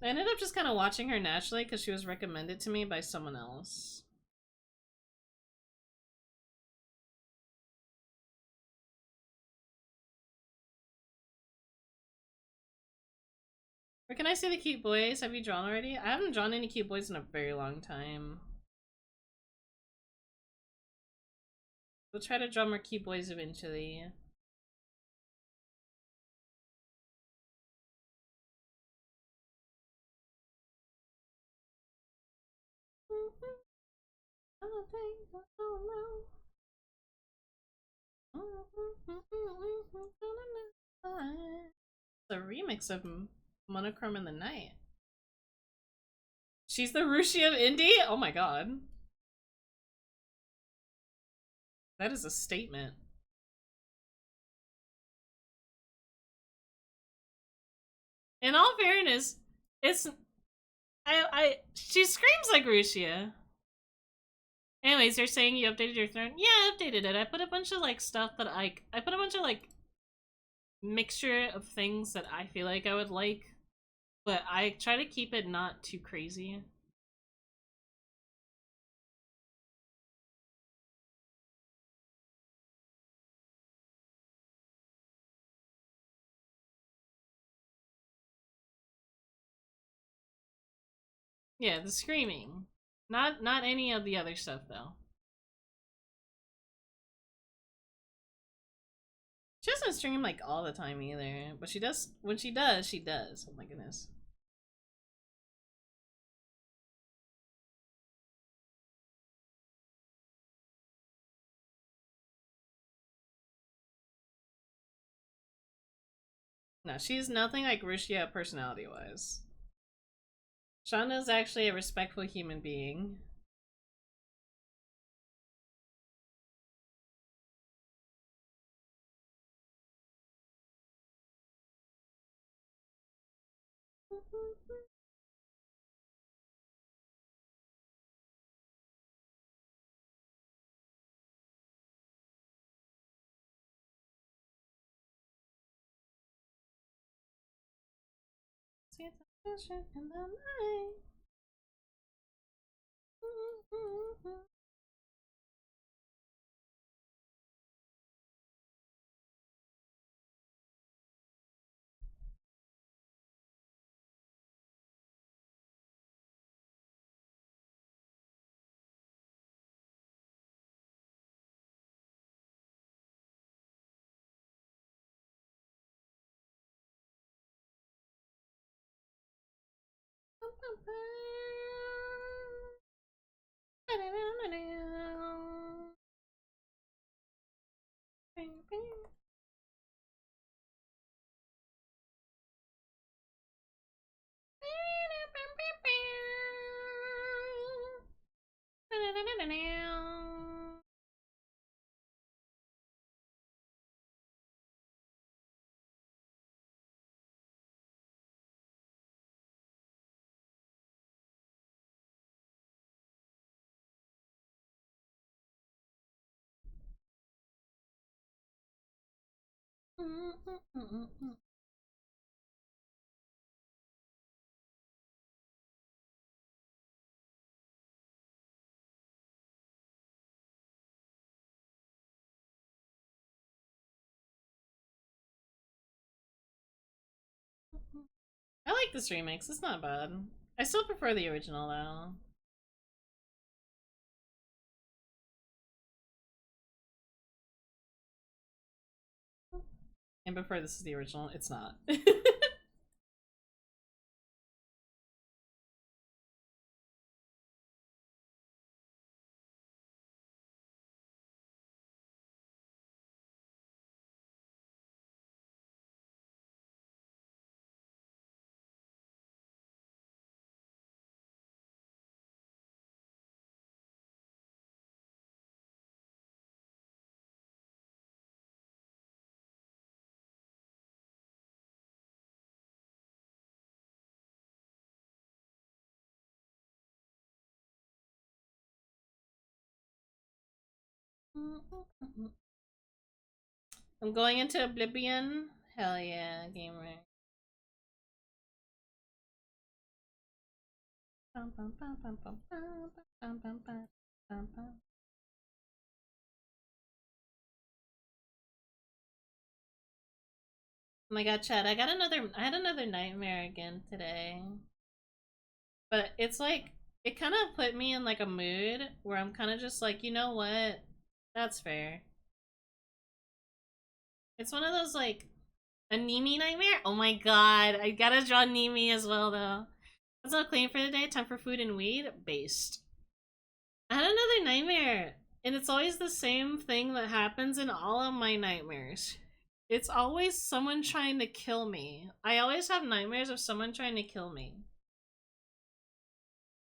I ended up just kind of watching her naturally because she was recommended to me by someone else. Where can I see the cute boys? Have you drawn already? I haven't drawn any cute boys in a very long time. We'll try to draw more cute boys eventually. The remix of Monochrome in the Night. She's the Rushi of Indie? Oh my god. That is a statement. In all fairness, she screams like Rushia. Anyways, you're saying you updated your throne? Yeah, I updated it. I put a bunch of like stuff that I put a bunch of like mixture of things that I feel like I would like, but I try to keep it not too crazy. Yeah, the screaming. Not any of the other stuff though. She doesn't stream like all the time either, but she does when she does, she does. Oh my goodness. No, she's nothing like Rushia personality-wise. Shonda's actually a respectful human being. See the vision in the night. I like this remix. It's not bad. I still prefer the original though. And prefer this is the original. It's not. I'm going into Oblivion. Hell yeah, gamer. Oh my god, Chad, I had another nightmare again today. But it's like, it kind of put me in like a mood where I'm kind of just like, you know what? That's fair. It's one of those like, a Nimi nightmare? Oh my god, I gotta draw Nimi as well though. That's all clean for the day, time for food and weed? Based. I had another nightmare, and it's always the same thing that happens in all of my nightmares. It's always someone trying to kill me. I always have nightmares of someone trying to kill me.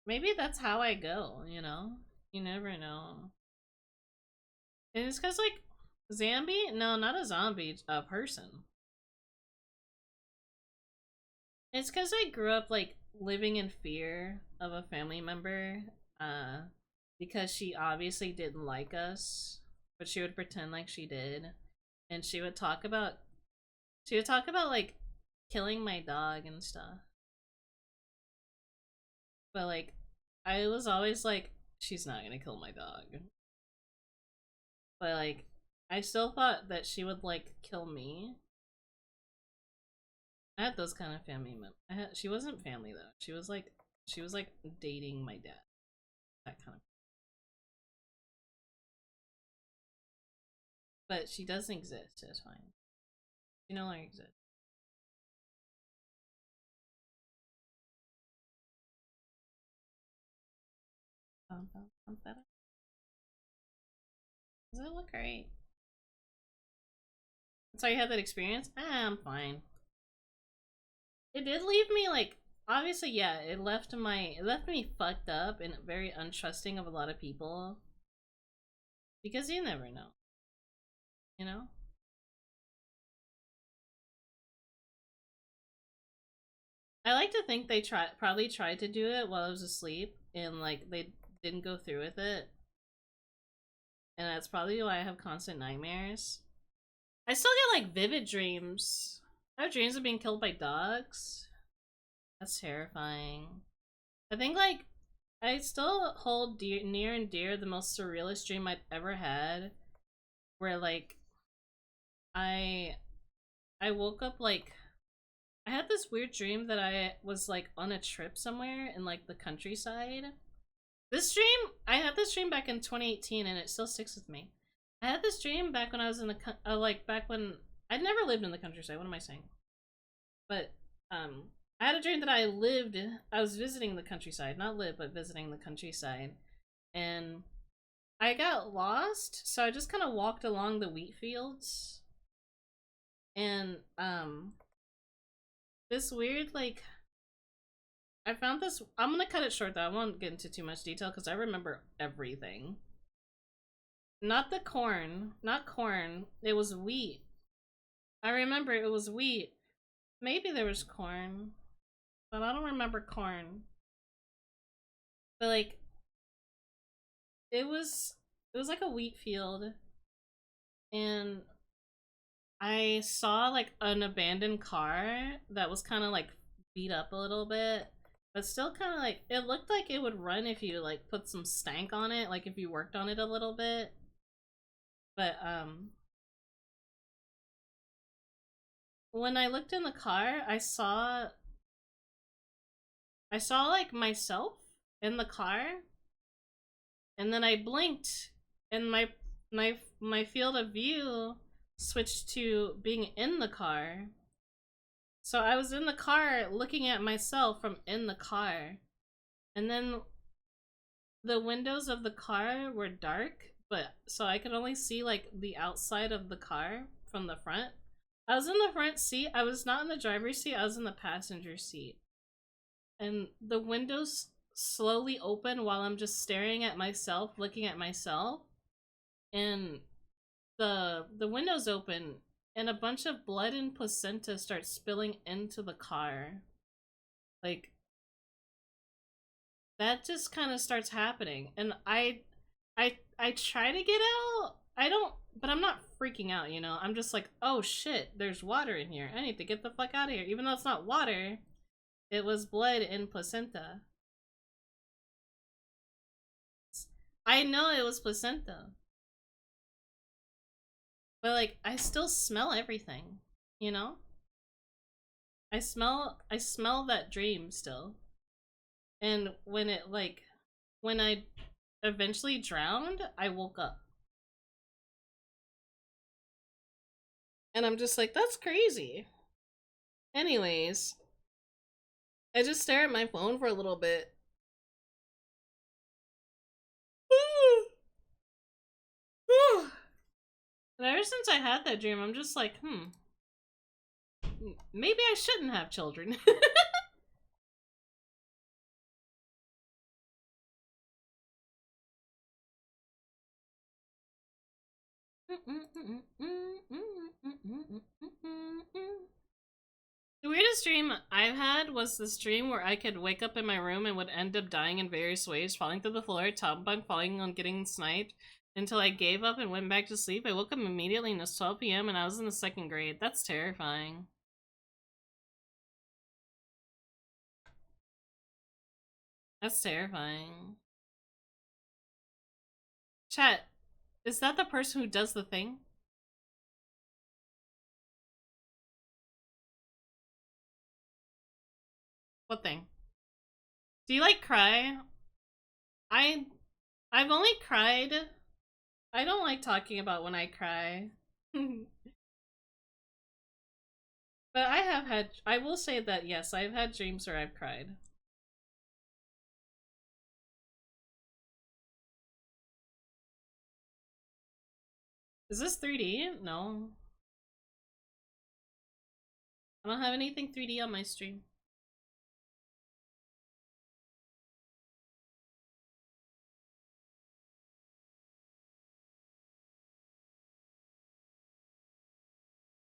Maybe that's how I go, you know? You never know. And it's cause like, zombie? No, not a zombie, a person. It's cause I grew up like living in fear of a family member, because she obviously didn't like us, but she would pretend like she did. And she would talk about like killing my dog and stuff. But like I was always like, she's not gonna kill my dog. But like I still thought that she would like kill me. I had those kind of family members. She wasn't family though. She was like dating my dad. That kind of. But she doesn't exist. It's fine. She no longer exists. Does it look great? So you had that experience? I'm fine. It did leave me like, obviously, yeah, it left me fucked up and very untrusting of a lot of people. Because you never know. You know? I like to think they probably tried to do it while I was asleep and like they didn't go through with it. And that's probably why I have constant nightmares. I still get like vivid dreams. I have dreams of being killed by dogs. That's terrifying. I think like I still hold near and dear the most surrealist dream I've ever had, where like I I woke up like I had this weird dream that I was like on a trip somewhere in like the countryside. This dream, I had this dream back in 2018 and it still sticks with me. I had this dream back when I was in the like back when I'd never lived in the countryside. What am I saying? But I had a dream that I was visiting the countryside, not live, but visiting the countryside. And I got lost, so I just kind of walked along the wheat fields. And this weird like I found this. I'm gonna cut it short though. I won't get into too much detail because I remember everything. Not the corn, not corn. It was wheat. I remember it was wheat. Maybe there was corn, but I don't remember corn. But like it was like a wheat field, and I saw like an abandoned car that was kind of like beat up a little bit, but still kind of like it looked like it would run if you like put some stank on it, like if you worked on it a little bit. But when I looked in the car, I saw like myself in the car, and then I blinked, and my field of view switched to being in the car. So I was in the car looking at myself from in the car. And then the windows of the car were dark, but so I could only see like the outside of the car from the front. I was in the front seat. I was not in the driver's seat. I was in the passenger seat. And the windows slowly open while I'm just staring at myself, looking at myself. And the windows open and a bunch of blood and placenta starts spilling into the car. Like that just kind of starts happening, and I try to get out. I don't, but I'm not freaking out, you know. I'm just like, oh shit, there's water in here. I need to get the fuck out of here. Even though it's not water, it was blood and placenta. I know it was placenta, but like I still smell everything, you know. I smell that dream still. And when I eventually drowned, I woke up. And I'm just like, that's crazy. Anyways, I just stare at my phone for a little bit. And ever since I had that dream, I'm just like, maybe I shouldn't have children. The weirdest dream I've had was this dream where I could wake up in my room and would end up dying in various ways, falling through the floor, top bunk, falling on getting sniped, until I gave up and went back to sleep. I woke up immediately and it was 12 p.m. and I was in the second grade. That's terrifying. That's terrifying. Chat, is that the person who does the thing? What thing? Do you like cry? I I've only cried. I don't like talking about when I cry. But I will say that yes, I've had dreams where I've cried. Is this 3D? No. I don't have anything 3D on my stream.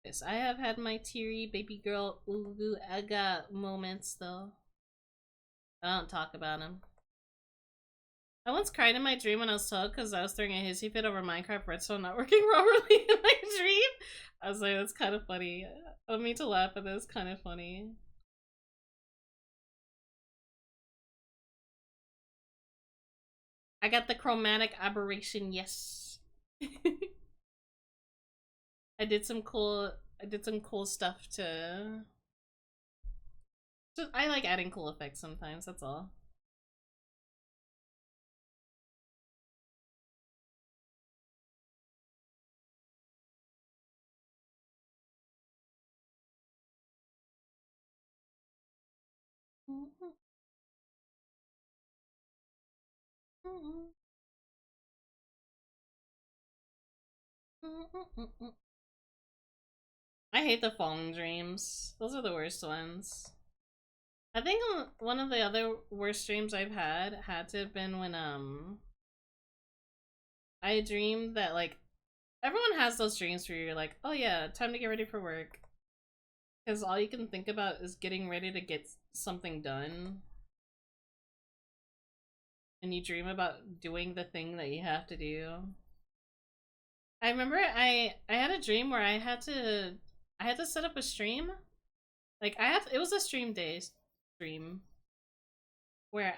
Yes, I have had my teary baby girl ooh aga moments though. I don't talk about them. I once cried in my dream when I was 12 because I was throwing a hissy fit over Minecraft Redstone not working properly in my dream. I was like, that's kind of funny. I don't mean to laugh, but that's kind of funny. I got the chromatic aberration, yes. I did some cool stuff to just, I like adding cool effects sometimes, that's all. I hate the phone dreams. Those are the worst ones. I think one of the other worst dreams I've had to have been when I dreamed that like everyone has those dreams where you're like, oh yeah, time to get ready for work. Because all you can think about is getting ready to get something done. And you dream about doing the thing that you have to do. I remember I had a dream where I had to set up a stream. Like it was a stream day stream where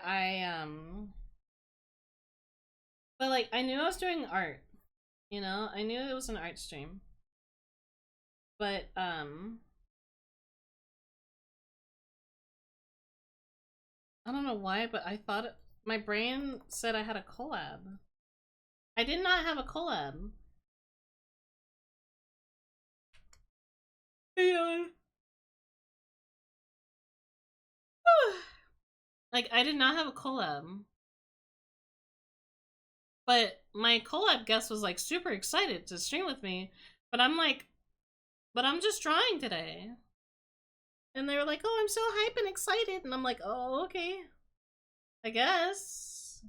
but like I knew I was doing art, you know? I knew it was an art stream. But I don't know why, but my brain said I had a collab. I did not have a collab. Yeah. Like I did not have a collab. But my collab guest was like super excited to stream with me. But I'm like, but I'm just drawing today. And they were like, oh, I'm so hype and excited. And I'm like, oh, okay. I guess.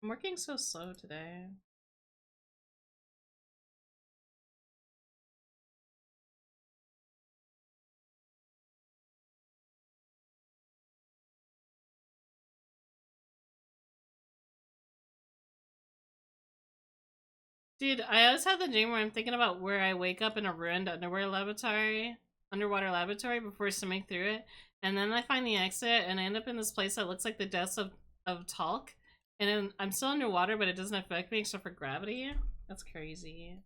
I'm working so slow today. Dude, I always have the dream where I'm thinking about where I wake up in a ruined underwater laboratory before swimming through it, and then I find the exit and I end up in this place that looks like the depths of Talk, and then I'm still underwater, but it doesn't affect me except for gravity. That's crazy.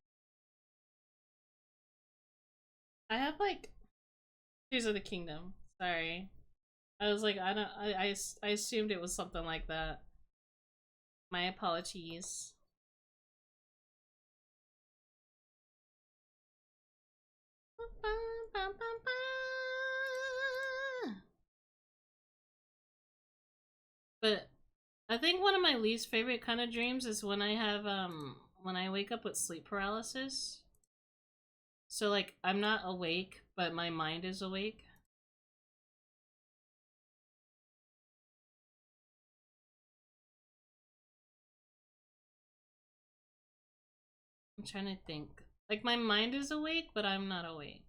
I have like Tears of the Kingdom. Sorry, I was like, I don't. I assumed it was something like that. My apologies. But I think one of my least favorite kind of dreams is when I wake up with sleep paralysis. So like I'm not awake, but my mind is awake. I'm trying to think. Like my mind is awake, but I'm not awake.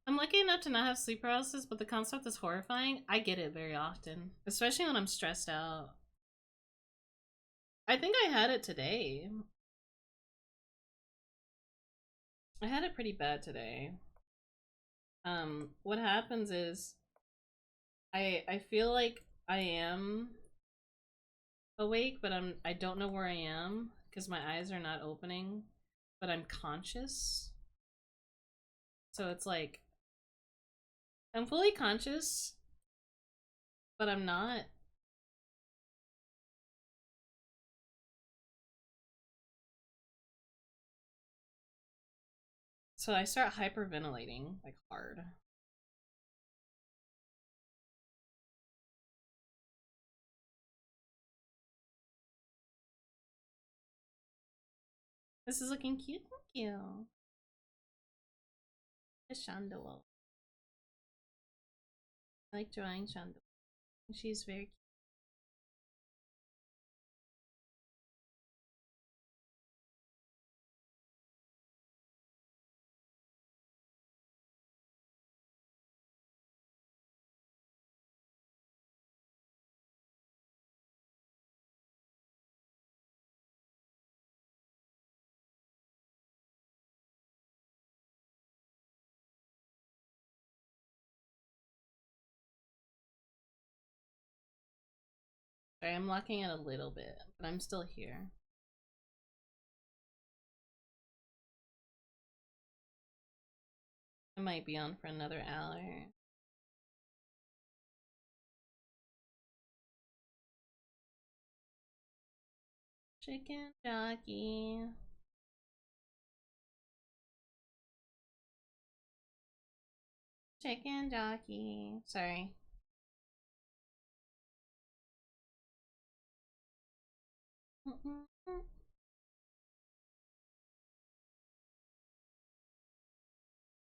I'm lucky enough to not have sleep paralysis, but the concept is horrifying. I get it very often, especially when I'm stressed out. I think I had it today. I had it pretty bad today. What happens is I feel like I am awake, but I don't know where I am because my eyes are not opening, but I'm conscious. So it's like I'm fully conscious, but I'm not. So I start hyperventilating like hard. This is looking cute. Thank you. It's Shondowowowowowo. I like drawing Shondowowowowo. She's very cute. Sorry, I'm locking it a little bit, but I'm still here. I might be on for another hour. Chicken jockey. Chicken jockey. Sorry.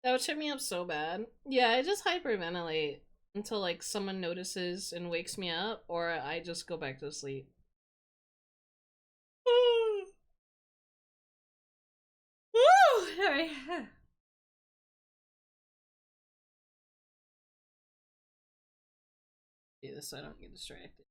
That would trip me up so bad. Yeah, I just hyperventilate until like someone notices and wakes me up, or I just go back to sleep. Woo! Sorry. Do this so I don't get distracted.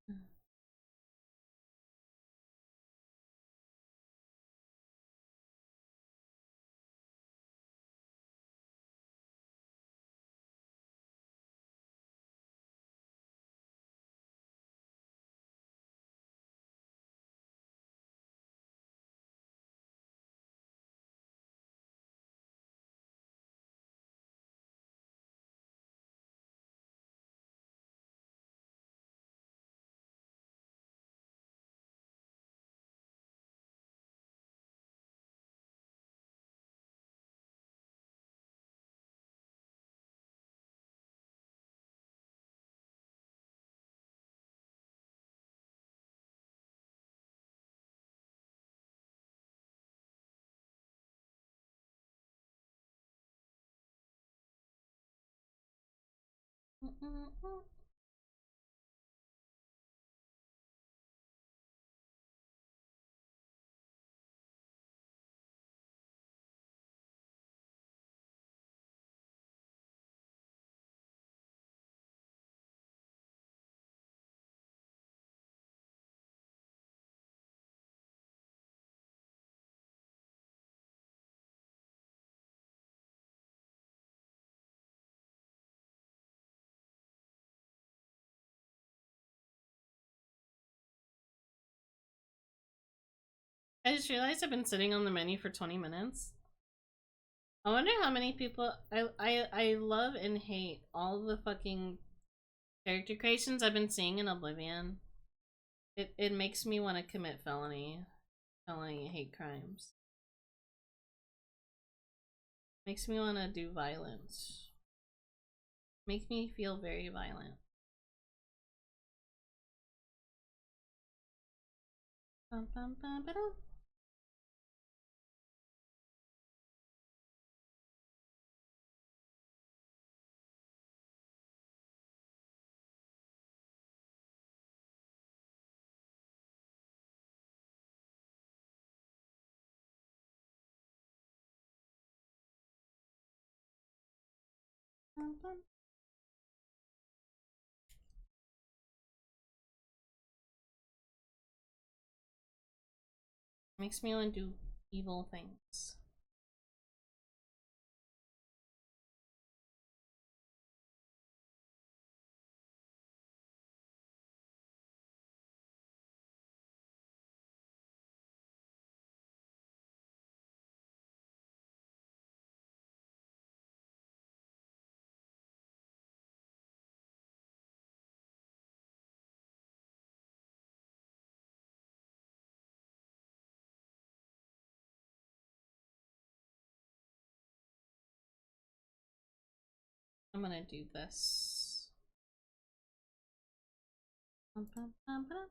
I just realized I've been sitting on the menu for 20 minutes. I wonder how many people I love and hate all the fucking character creations I've been seeing in Oblivion. It makes me want to commit felony hate crimes. Makes me want to do violence. Makes me feel very violent. Bum, bum, bum, ba-dum. Bum, bum. Makes me want to do evil things. I'm gonna do this. Bum, bum, bum, ba-dum.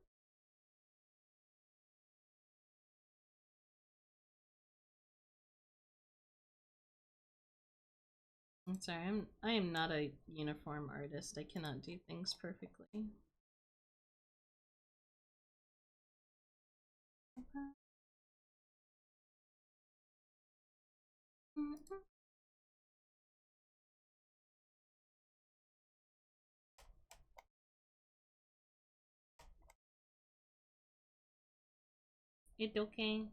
I'm sorry, I am not a uniform artist. I cannot do things perfectly. It's okay.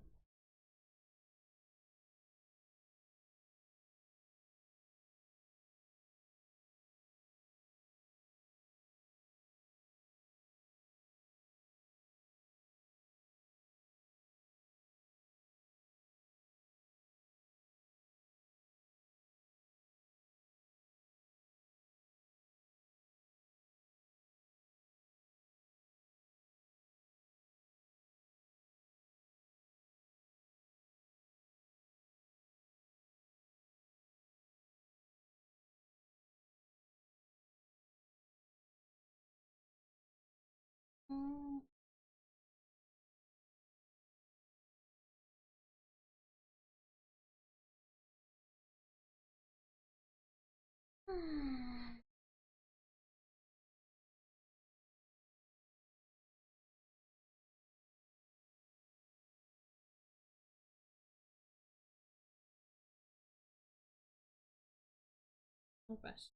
Brush.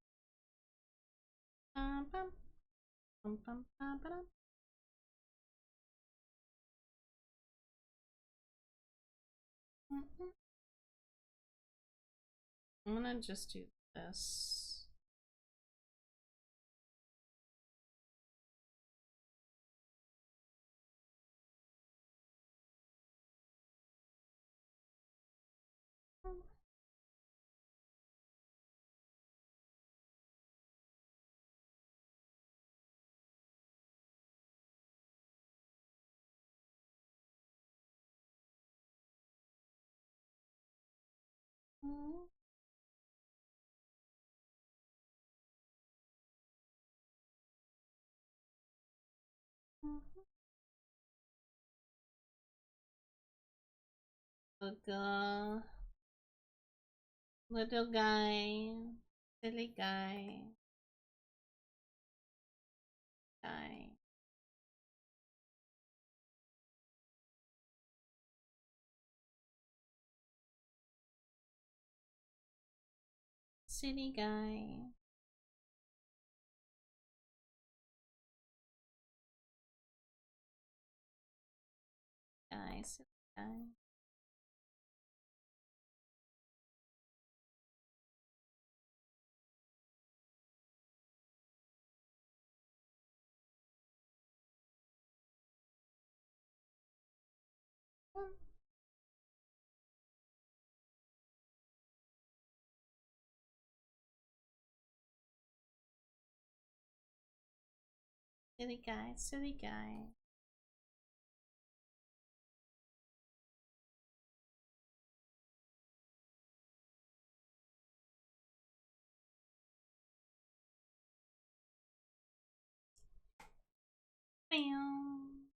Bum, bum, bum, bum, bum, ba-dum. I'm gonna just do this. Little, little guy, silly guy, guy. Silly guy. Guy, silly guy. Silly guy, silly guy. Bam.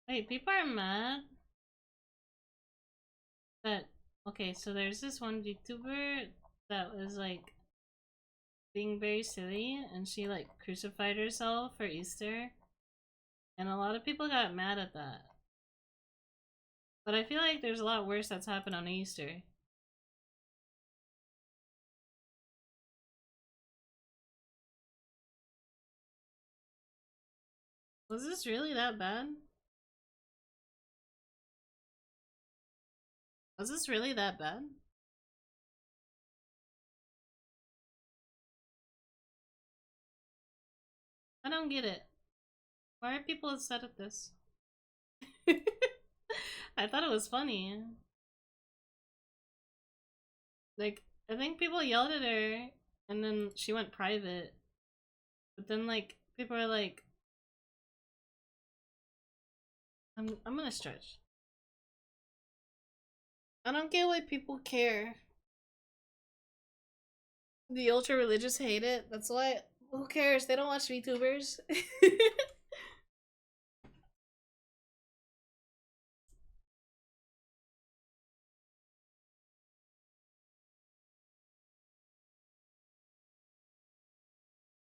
Wait, people are mad that okay, so there's this one VTuber that was like being very silly and she like crucified herself for Easter. And a lot of people got mad at that. But I feel like there's a lot worse that's happened on Easter. Was this really that bad? Was this really that bad? I don't get it. Why are people upset at this? I thought it was funny. Like, I think people yelled at her and then she went private. But then like people are like I'm gonna stretch. I don't get why people care. The ultra religious hate it. That's why who cares? They don't watch VTubers.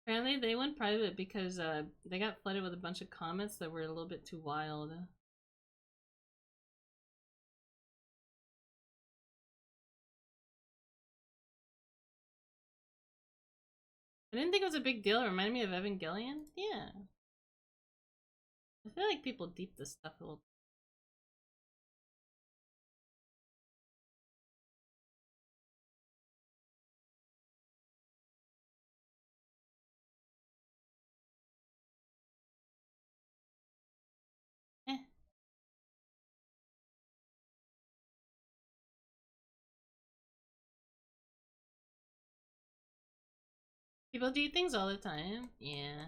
Apparently they went private because they got flooded with a bunch of comments that were a little bit too wild. I didn't think it was a big deal. It reminded me of Evangelion. Yeah. I feel like people deep this stuff a little. Eh. People do things all the time. Yeah.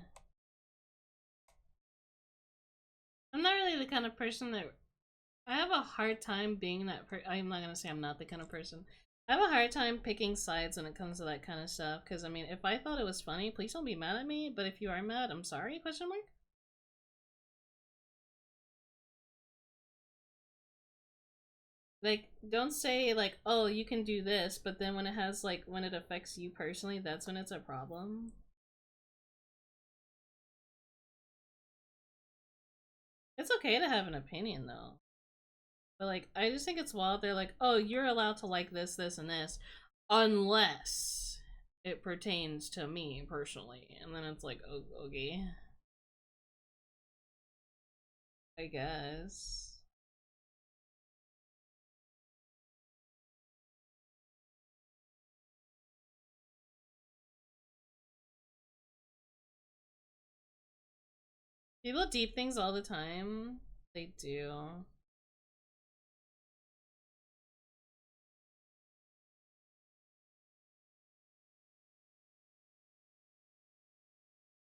I'm not really the kind of person that I have a hard time being that I'm not gonna say I'm not the kind of person. I have a hard time picking sides when it comes to that kind of stuff. Because I mean, if I thought it was funny, please don't be mad at me. But if you are mad, I'm sorry? Question mark. Like, don't say like, oh, you can do this, but then when it has like when it affects you personally, that's when it's a problem. It's okay to have an opinion though. But like, I just think it's wild. They're like, oh, you're allowed to like this, this, and this, unless it pertains to me personally. And then it's like, oh, okay, I guess. People deep things all the time. They do.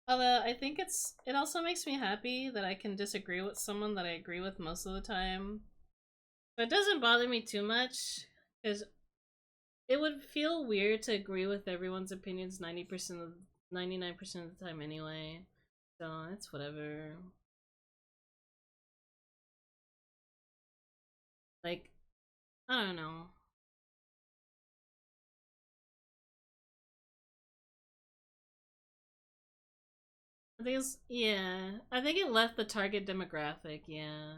Although I think it also makes me happy that I can disagree with someone that I agree with most of the time. But it doesn't bother me too much because it would feel weird to agree with everyone's opinions 90% of 99% of the time anyway. So it's whatever. Like, I don't know. I think it's, yeah. I think it left the target demographic, yeah.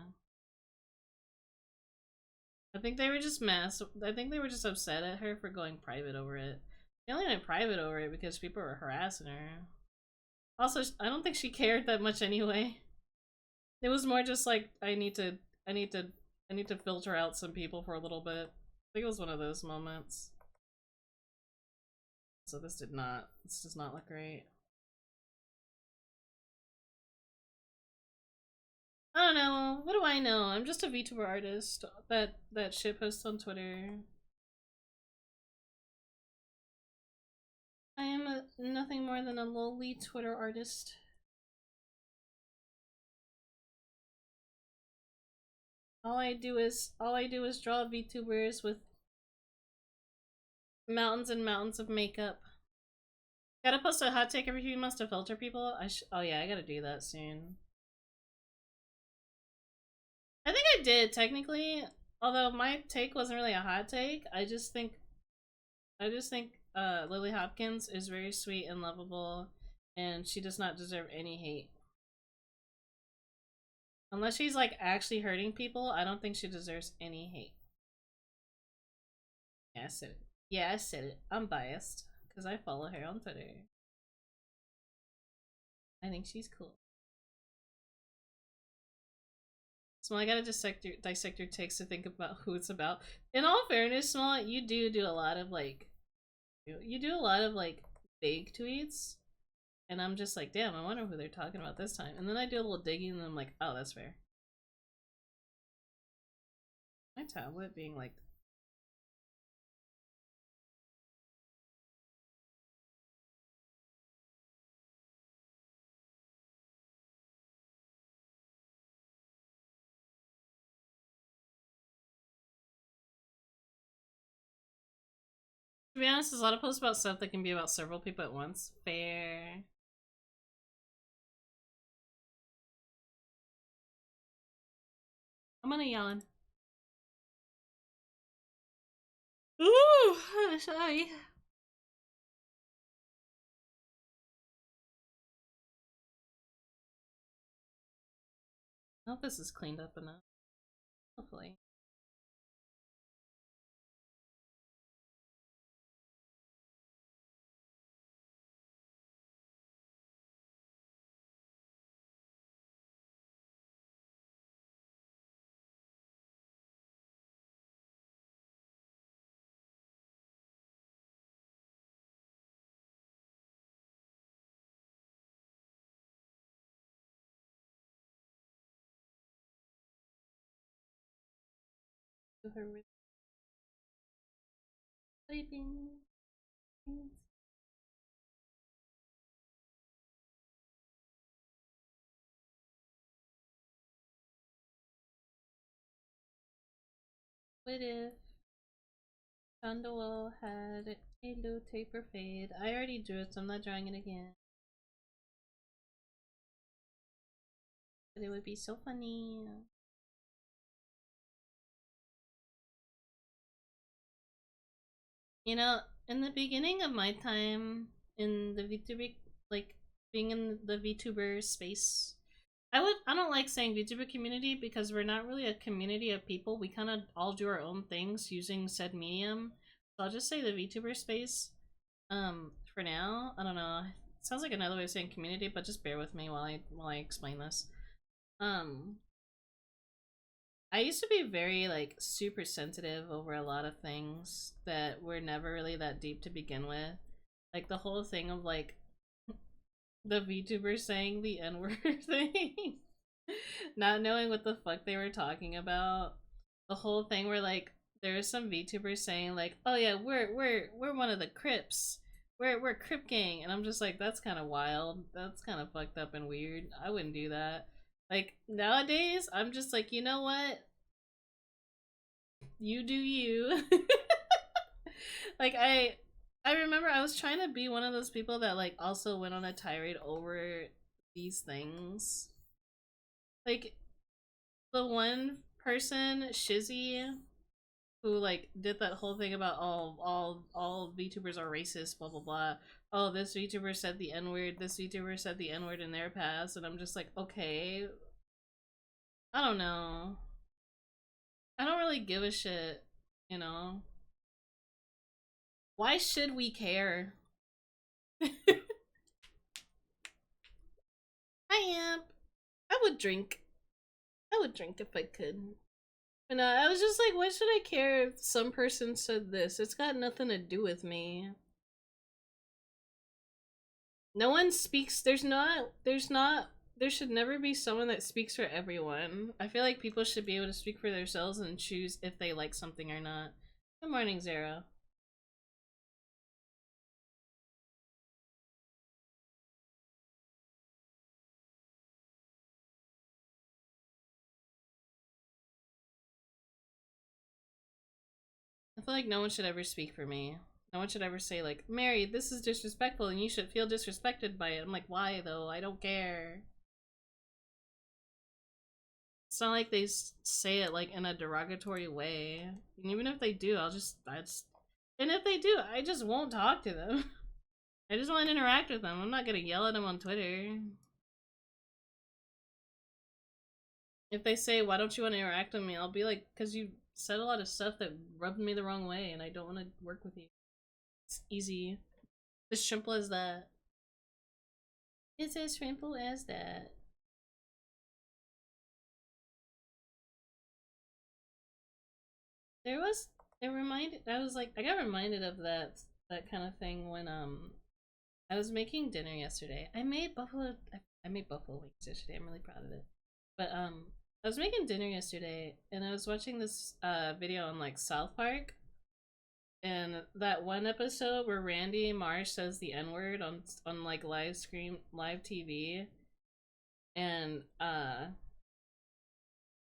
I think they were just I think they were just upset at her for going private over it. They only went private over it because people were harassing her. Also, I don't think she cared that much anyway. It was more just like I need to, I need to filter out some people for a little bit. I think it was one of those moments. So this does not look great. I don't know. What do I know? I'm just a VTuber artist that shit posts on Twitter. I am nothing more than a lowly Twitter artist. All I do is draw VTubers with mountains and mountains of makeup. Gotta post a hot take every few months to filter people. Oh yeah, I gotta do that soon. I think I did technically, although my take wasn't really a hot take. I just think Lily Hopkins is very sweet and lovable, and she does not deserve any hate. Unless she's like actually hurting people, I don't think she deserves any hate. Yeah, I said it. Yeah, I said it. I'm biased because I follow her on Twitter. I think she's cool. Small, I gotta dissect your takes to think about who it's about. In all fairness, Small, you do a lot of like, you do a lot of like vague tweets, and I'm just like, damn, I wonder who they're talking about this time. And then I do a little digging, and I'm like, oh, that's fair. My tablet being like, to be honest, there's a lot of posts about stuff that can be about several people at once. Fair. I'm gonna yawn. Ooh, sorry. I hope this is cleaned up enough. Hopefully. To her sleeping. What if Shondowowowowowo had a low taper fade? I already drew it, so I'm not drawing it again. But it would be so funny. You know, in the beginning of my time in the VTuber, like being in the VTuber space, I don't like saying VTuber community because we're not really a community of people. We kind of all do our own things using said medium. So I'll just say the VTuber space. For now, I don't know. It sounds like another way of saying community, but just bear with me while I explain this. Um, I used to be very like super sensitive over a lot of things that were never really that deep to begin with. Like the whole thing of like the VTubers saying the N-word thing. Not knowing what the fuck they were talking about. The whole thing where like there's some VTubers saying like, "Oh yeah, we're one of the Crips. We're Crip gang," and I'm just like, that's kind of wild. That's kind of fucked up and weird. I wouldn't do that. Like nowadays, I'm just like, you know what? You do you. Like I remember I was trying to be one of those people that like also went on a tirade over these things. Like the one person, Shizzy, who like did that whole thing about all VTubers are racist, blah blah blah. Oh, this VTuber said the N word. This VTuber said the N word in their past, and I'm just like, okay, I don't know. I don't really give a shit, you know. Why should we care? I am. I would drink. I would drink if I could. And I was just like, why should I care if some person said this? It's got nothing to do with me. No one speaks. There should never be someone that speaks for everyone. I feel like people should be able to speak for themselves and choose if they like something or not. Good morning, Zero. I feel like no one should ever speak for me. No one should ever say, like, Mary, this is disrespectful and you should feel disrespected by it. I'm like, why though? I don't care. It's not like they say it like in a derogatory way. And even if they do, and if they do, I just won't talk to them. I just want to interact with them. I'm not gonna yell at them on Twitter. If they say, why don't you want to interact with me? I'll be like, because you said a lot of stuff that rubbed me the wrong way and I don't want to work with you. It's easy. As simple as that. It's as simple as that. There was it reminded I was like I got reminded of that kind of thing when I was making dinner yesterday. I made buffalo wings yesterday. I'm really proud of it. But I was making dinner yesterday and I was watching this video on like South Park, and that one episode where Randy Marsh says the N-word on like live TV, and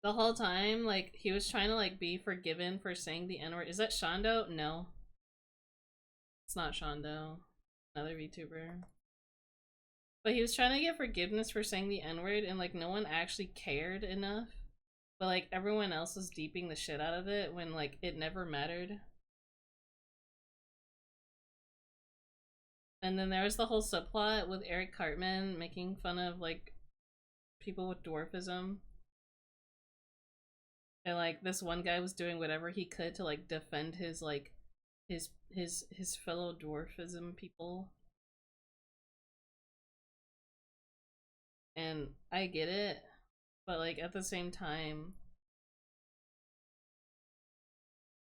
the whole time like he was trying to like be forgiven for saying the N-word. Is that Shondo? No. It's not Shondo. Another VTuber. But he was trying to get forgiveness for saying the N-word and like no one actually cared enough. But like everyone else was deeping the shit out of it when like it never mattered. And then there was the whole subplot with Eric Cartman making fun of like people with dwarfism. And like this one guy was doing whatever he could to like defend his like his fellow dwarfism people. And I get it, but like at the same time,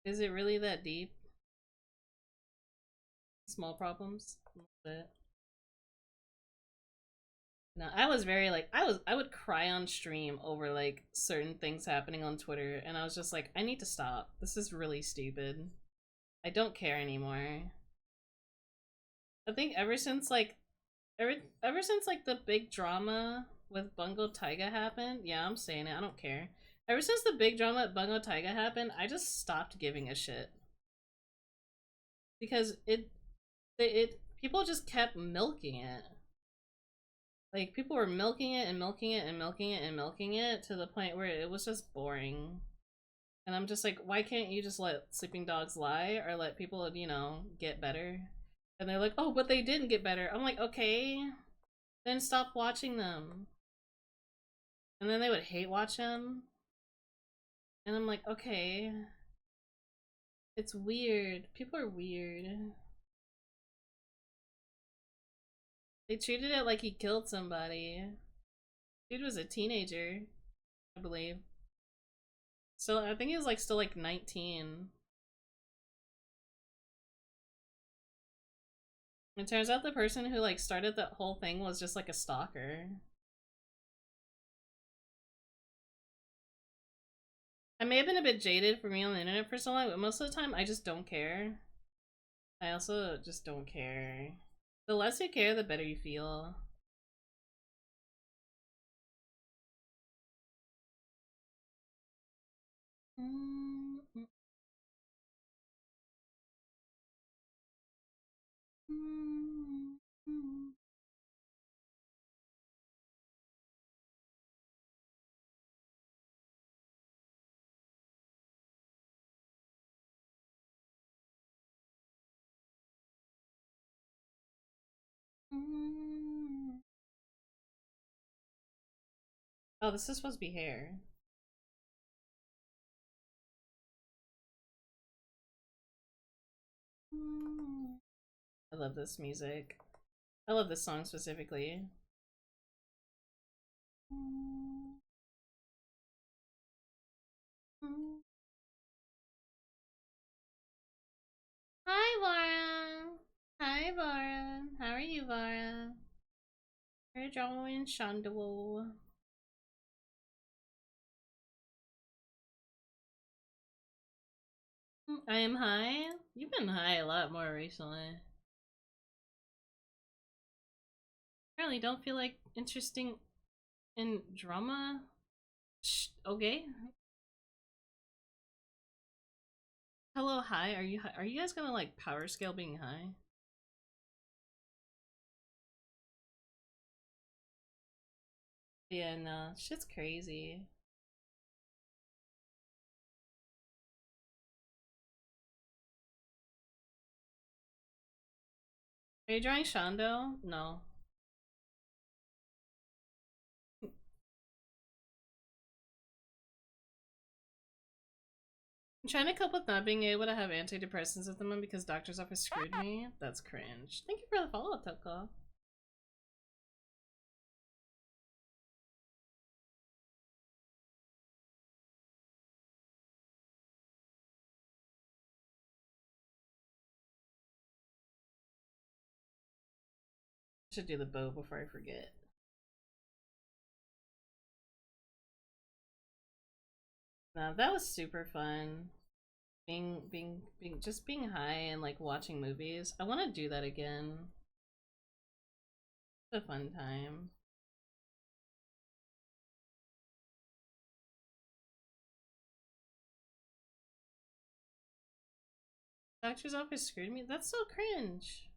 is it really that deep? Small problems? A little bit. No, I was very like I would cry on stream over like certain things happening on Twitter, and I was just like, I need to stop. This is really stupid. I don't care anymore. I think ever since like the big drama with Bungo Taiga happened, yeah, I'm saying it, I don't care. Ever since the big drama at Bungo Taiga happened, I just stopped giving a shit. Because it people just kept milking it. Like people were milking it and milking it and milking it and milking it to the point where it was just boring. And I'm just like, why can't you just let sleeping dogs lie or let people, you know, get better? And they're like, oh, but they didn't get better. I'm like, okay, then stop watching them. And then they would hate watch them. And I'm like, okay. It's weird. People are weird. They treated it like he killed somebody. Dude was a teenager, I believe. So I think he was like still like 19. It turns out the person who like started that whole thing was just like a stalker. I may have been a bit jaded for me on the internet for so long, but most of the time I just don't care. I also just don't care. The less you care, the better you feel. Oh, this is supposed to be hair. I love this music. I love this song specifically. Hi, Vara. Hi, Vara. How are you, Vara? We're drawing Shondowowowowowowo. I am high. You've been high a lot more recently. Apparently, don't feel like interesting in drama. Okay. Hello, hi. Are you guys gonna like power scale being high? Yeah, no, shit's crazy. Are you drawing Shondo? No. I'm trying to cope with not being able to have antidepressants at the moment because doctor's office screwed me. That's cringe. Thank you for the follow, Toko. I should do the bow before I forget. No, that was super fun. Just being high and like watching movies. I want to do that again. It's a fun time. Doctor's office screwed me. That's so cringe.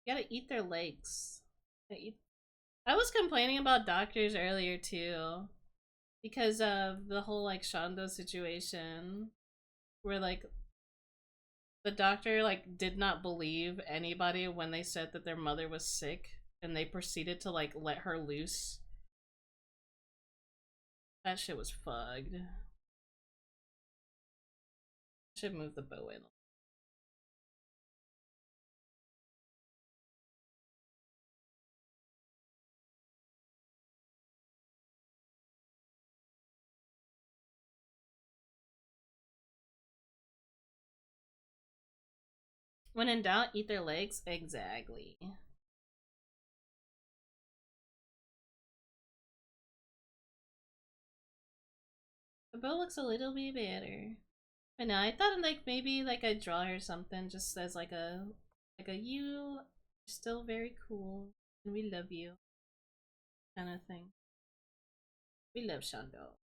You gotta eat their legs. I was complaining about doctors earlier too, because of the whole like Shondo situation, where like the doctor like did not believe anybody when they said that their mother was sick, and they proceeded to like let her loose. That shit was fucked. Should move the bow in. When in doubt, eat their legs. Exactly. The bow looks a little bit better. But no, I thought like maybe like I'd draw her something just as like a you are still very cool and we love you kind of thing. We love Shondo.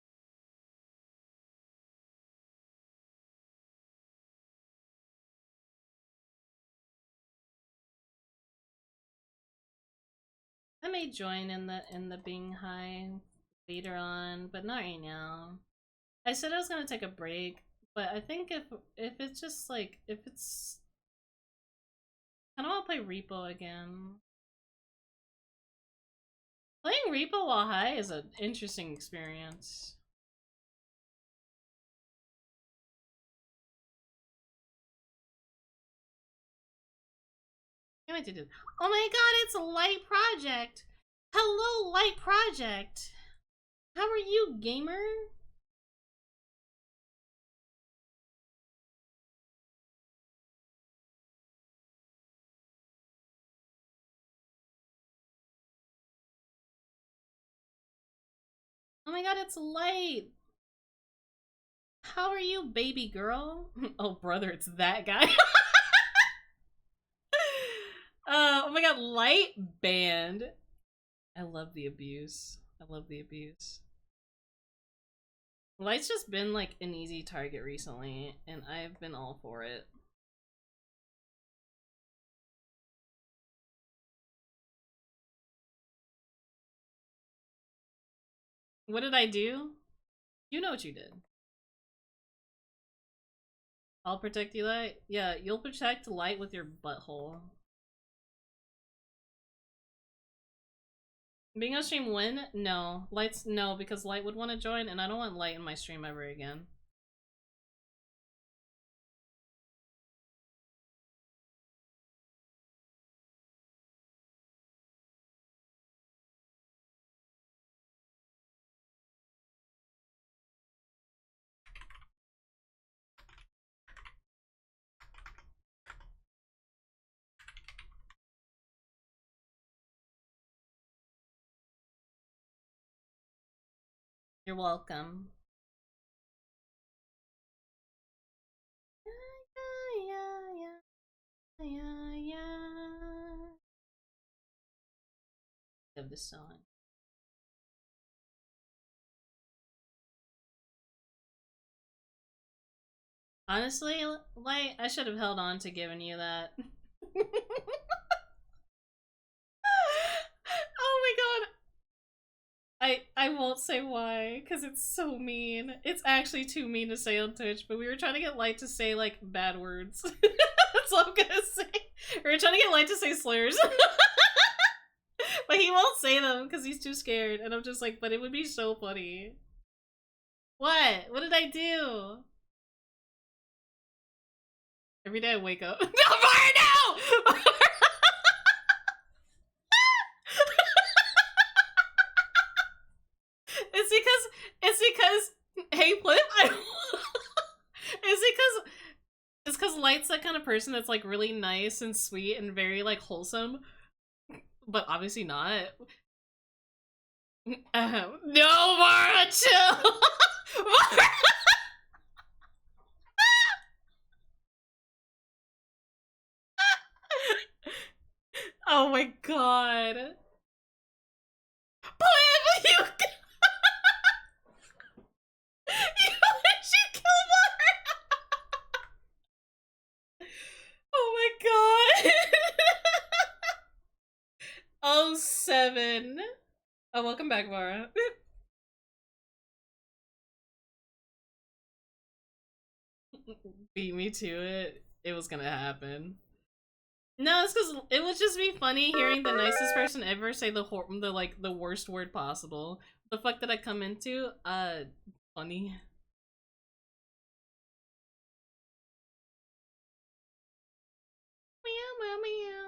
I may join in the being high later on, but not right now. I said I was gonna take a break, but I think if it's just like if it's I don't want to play Repo again. Playing Repo while high is an interesting experience. Can't wait to do. Oh my god, it's a Light Project. Hello, Light Project. How are you, gamer? Oh my god, it's Light. How are you, baby girl? Oh, brother, it's that guy. Oh my god, Light banned. I love the abuse. I love the abuse. Light's just been like an easy target recently, and I've been all for it. What did I do? You know what you did. I'll protect you, Light. Yeah, you'll protect Light with your butthole. Being on stream when? No. Light's no, because Light would want to join, and I don't want Light in my stream ever again. You're welcome. Of this song. Honestly, Light, I should have held on to giving you that. Oh my god. I won't say why, because it's so mean. It's actually too mean to say on Twitch, but we were trying to get Light to say, like, bad words. That's all I'm gonna say. We were trying to get Light to say slurs. But he won't say them, because he's too scared. And I'm just like, but it would be so funny. What? What did I do? Every day I wake up. No, Mara, no! It's because hey Flip, it's because Light's that kind of person that's like really nice and sweet and very like wholesome, but obviously not. No, Mara, chill. Mara! Oh my god. Flip, you should kill Mara. Oh my god. Oh, 7. Oh, welcome back, Mara. Beat me to it. It was gonna happen. No, it's because it would just be funny hearing the nicest person ever say the worst word possible. The fuck did I come into? Funny. Meow meow meow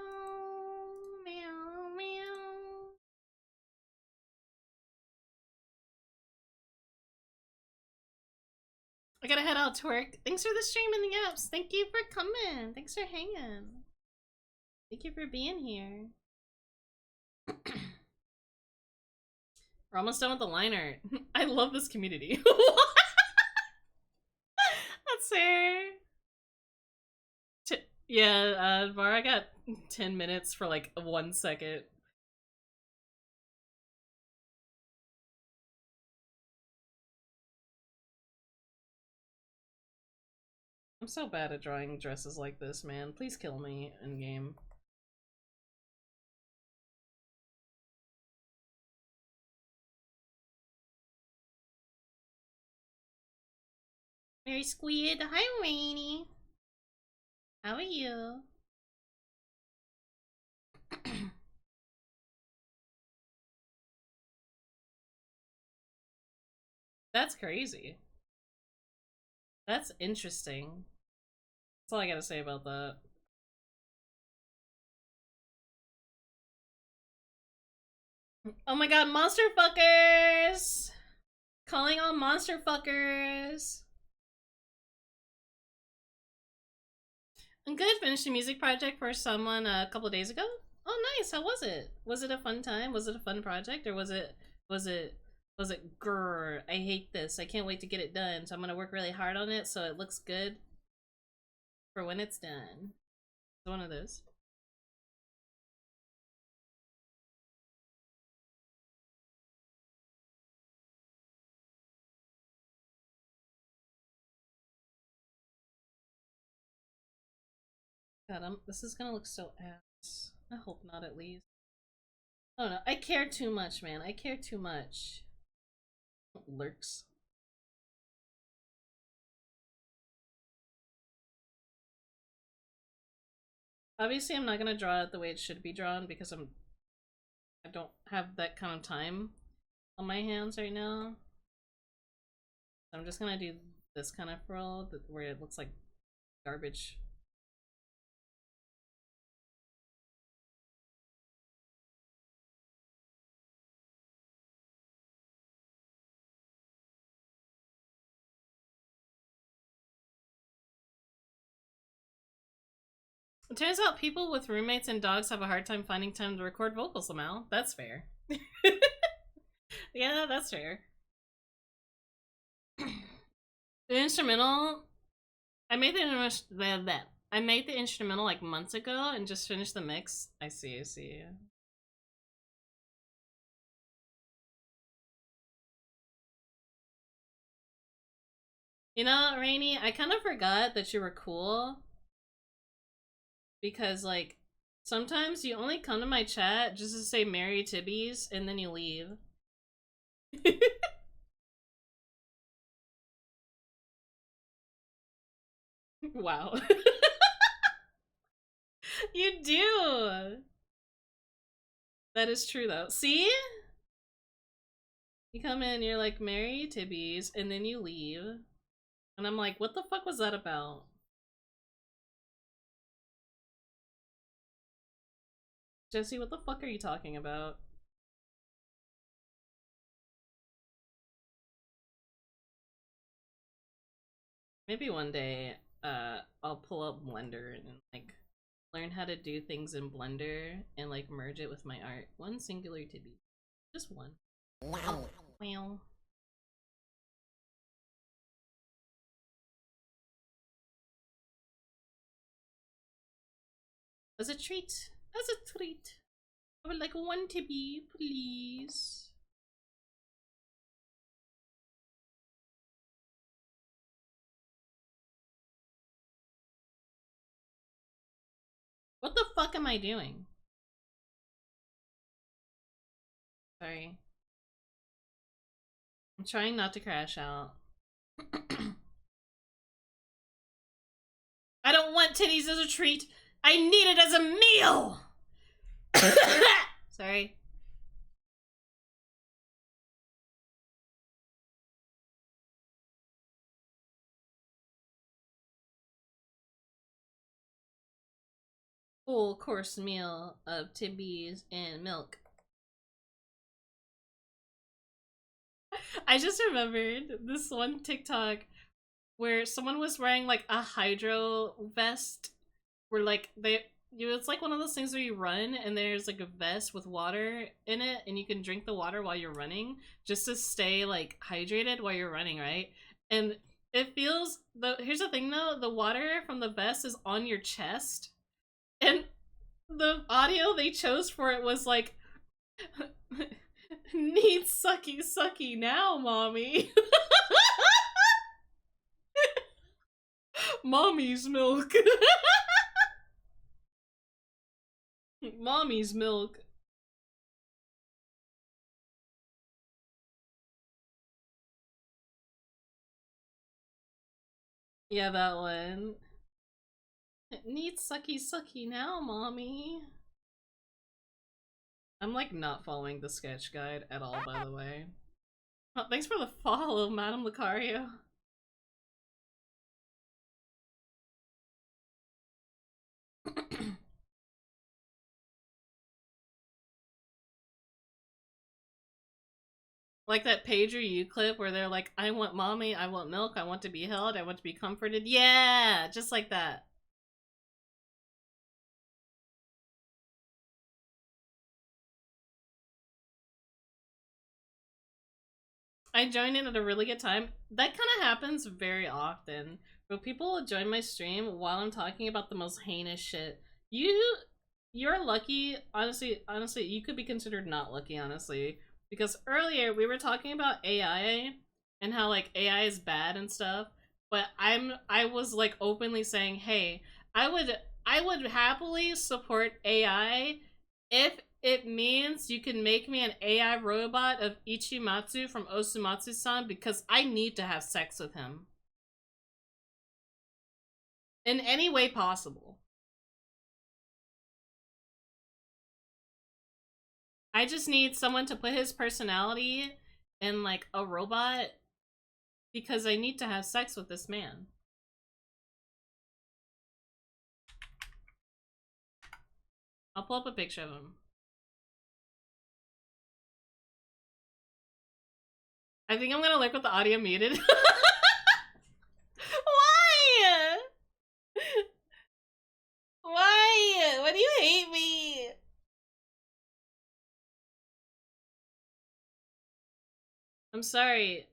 meow meow. I gotta head out to work. Thanks for the stream and the apps. Thank you for coming. Thanks for hanging. Thank you for being here. We're almost done with the line art. I love this community. That's fair. Yeah, Vara got 10 minutes for like 1 second. I'm so bad at drawing dresses like this, man. Please kill me in game. Hey, Squid. Hi, Rainy. How are you? That's crazy. That's interesting. That's all I gotta say about that. Oh my god, monster fuckers! Calling all monster fuckers! I'm good. Finished a music project for someone a couple days ago. Oh, nice. How was it? Was it a fun time? Was it a fun project, or was it grrr? I hate this. I can't wait to get it done. So I'm gonna work really hard on it so it looks good for when it's done. It's one of those. God, this is gonna look so ass. I hope not, at least. I don't know. I care too much, man. I care too much. Lurks. Obviously, I'm not gonna draw it the way it should be drawn because I don't have that kind of time on my hands right now. So I'm just gonna do this kind of frill where it looks like garbage. It turns out people with roommates and dogs have a hard time finding time to record vocals somehow. That's fair. Yeah, that's fair. The instrumental, I made I made the instrumental like months ago and just finished the mix. I see, I see. You know, Rainy, I kind of forgot that you were cool because like sometimes you only come to my chat just to say Merry Tibbies and then you leave. Wow. You do. That is true though. See? You come in, you're like Merry Tibbies, and then you leave. And I'm like, what the fuck was that about? Jesse, what the fuck are you talking about? Maybe one day, I'll pull up Blender and like learn how to do things in Blender and like merge it with my art. One singular tibby. Just one. Wow. Wow. As a treat. As a treat. I would like one tibby, please. What the fuck am I doing? Sorry. I'm trying not to crash out. I don't want titties as a treat. I need it as a meal! Sorry. Full course meal of tibbies and milk. I just remembered this one TikTok where someone was wearing like a hydro vest where like it's like one of those things where you run and there's like a vest with water in it and you can drink the water while you're running just to stay like hydrated while you're running, right? And it feels here's the thing though, the water from the vest is on your chest and the audio they chose for it was like need sucky sucky now, mommy. Mommy's milk. Mommy's milk. Yeah, that one. It needs sucky sucky now, mommy. I'm like not following the sketch guide at all, by the way. Oh, thanks for the follow, Madame Lucario. Like that Pager You clip where they're like, I want mommy, I want milk, I want to be held, I want to be comforted. Yeah, just like that. I joined in at a really good time. That kind of happens very often. But people will join my stream while I'm talking about the most heinous shit. You're lucky. Honestly, you could be considered not lucky, honestly. Because earlier we were talking about AI and how like AI is bad and stuff. But I was like openly saying, hey, I would happily support AI if it means you can make me an AI robot of Ichimatsu from Osumatsu-san because I need to have sex with him. In any way possible. I just need someone to put his personality in like a robot because I need to have sex with this man. I'll pull up a picture of him. I think I'm gonna look with the audio muted. Why? Why? Why do you hate me? I'm sorry.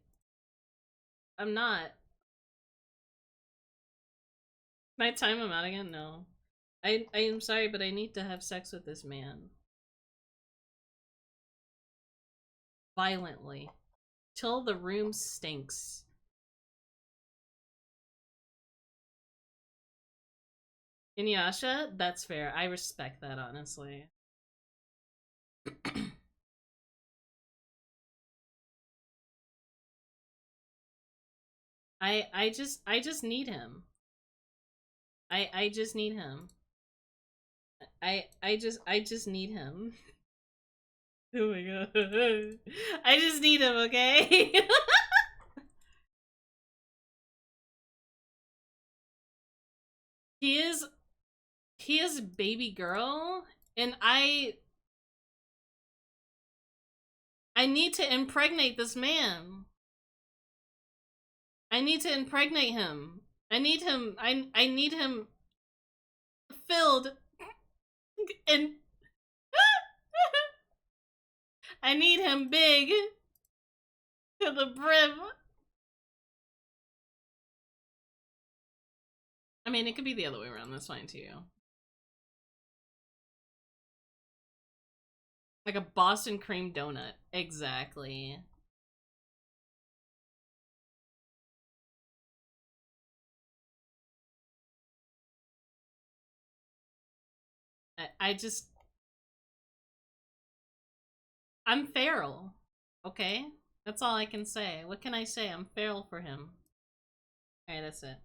I'm not. Can I time him out again? No. I am sorry, but I need to have sex with this man. Violently. Till the room stinks. Inuyasha? That's fair. I respect that, honestly. I just need him. I just need him. I just need him. Oh my god. I just need him, okay? he is he is baby girl and I need to impregnate this man. I need to impregnate him. I need him filled and I need him big to the brim. I mean, it could be the other way around. That's fine too. Like a Boston cream donut. Exactly. I just I'm feral. Okay? That's all I can say. What can I say? I'm feral for him. Alright, that's it.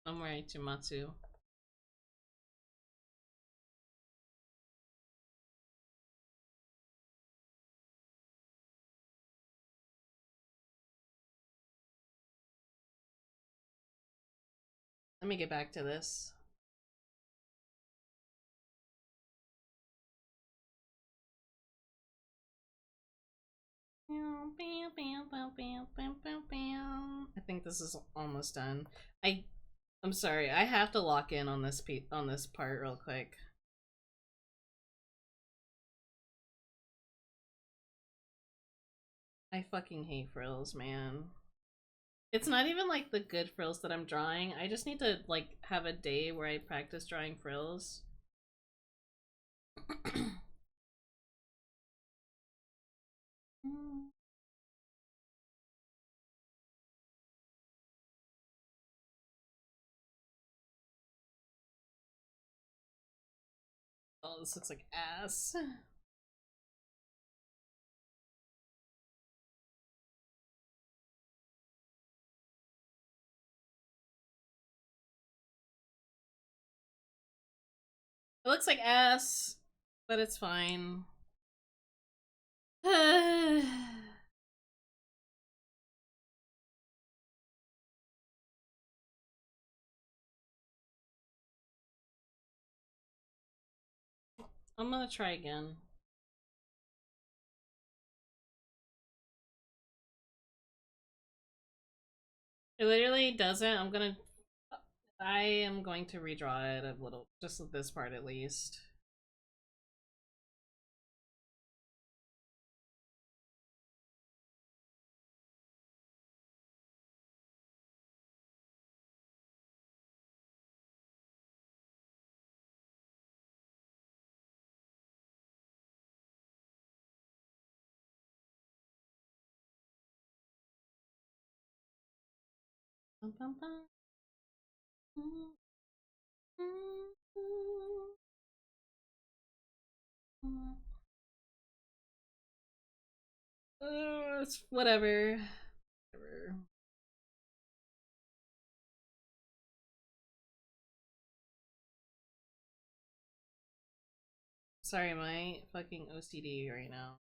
I'm wearing Chimatsu. Let me get back to this. I think this is almost done. I'm sorry. I have to lock in on this part real quick. I fucking hate frills, man. It's not even like the good frills that I'm drawing. I just need to like have a day where I practice drawing frills. Oh, this looks like ass. It looks like ass, but it's fine. I'm gonna try again. It literally doesn't. I am going to redraw it a little, just this part at least. Bum, bum, bum. It's whatever. Whatever. Sorry, my fucking OCD right now.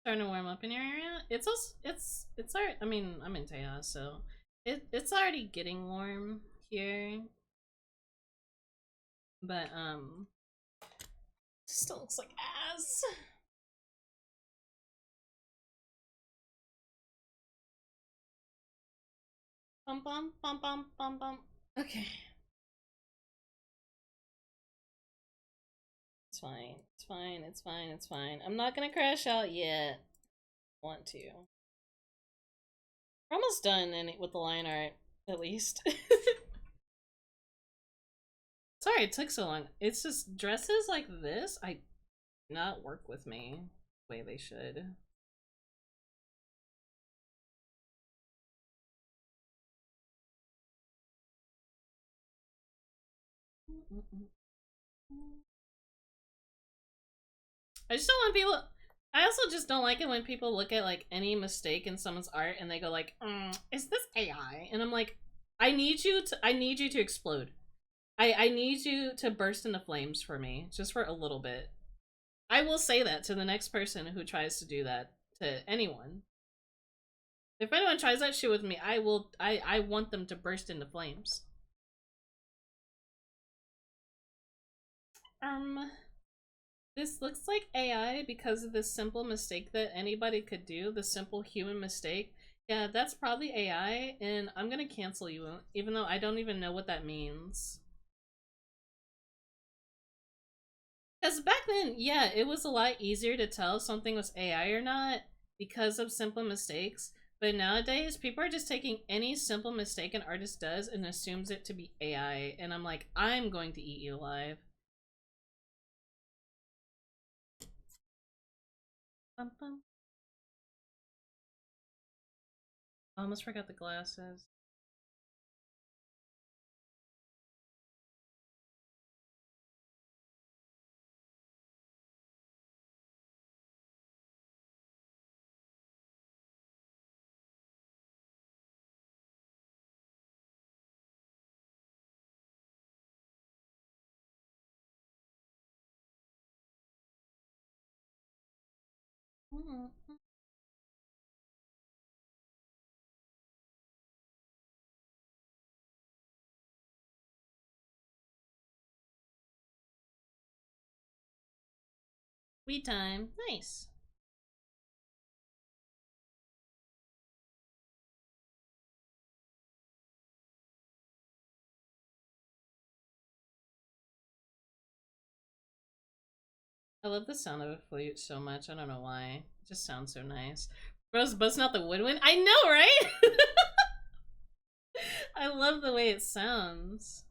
Starting to warm up in your area. It's also it's already. I mean, I'm in Tejas, so it's already getting warm here. But still looks like ass. Bum bum bum bum bum bum. Okay. It's fine. It's fine. It's fine. It's fine. I'm not gonna crash out yet. Want to. We're almost done with the line art, at least. Sorry it took so long. It's just dresses like this, I not work with me the way they should. I just don't want people. I also just don't like it when people look at like any mistake in someone's art and they go like, "Is this AI?" And I'm like, I need you to explode. I need you to burst into flames for me, just for a little bit. I will say that to the next person who tries to do that to anyone. If anyone tries that shit with me, I will. I want them to burst into flames. This looks like AI because of this simple mistake that anybody could do, the simple human mistake. Yeah, that's probably AI, and I'm gonna cancel you, even though I don't even know what that means. Because back then, yeah, it was a lot easier to tell if something was AI or not because of simple mistakes. But nowadays, people are just taking any simple mistake an artist does and assumes it to be AI, and I'm like, I'm going to eat you alive. Bum, bum. I almost forgot the glasses. Weed time. Nice. I love the sound of a flute so much. I don't know why. It just sounds so nice. Bro's busting out the woodwind. I know, right? I love the way it sounds.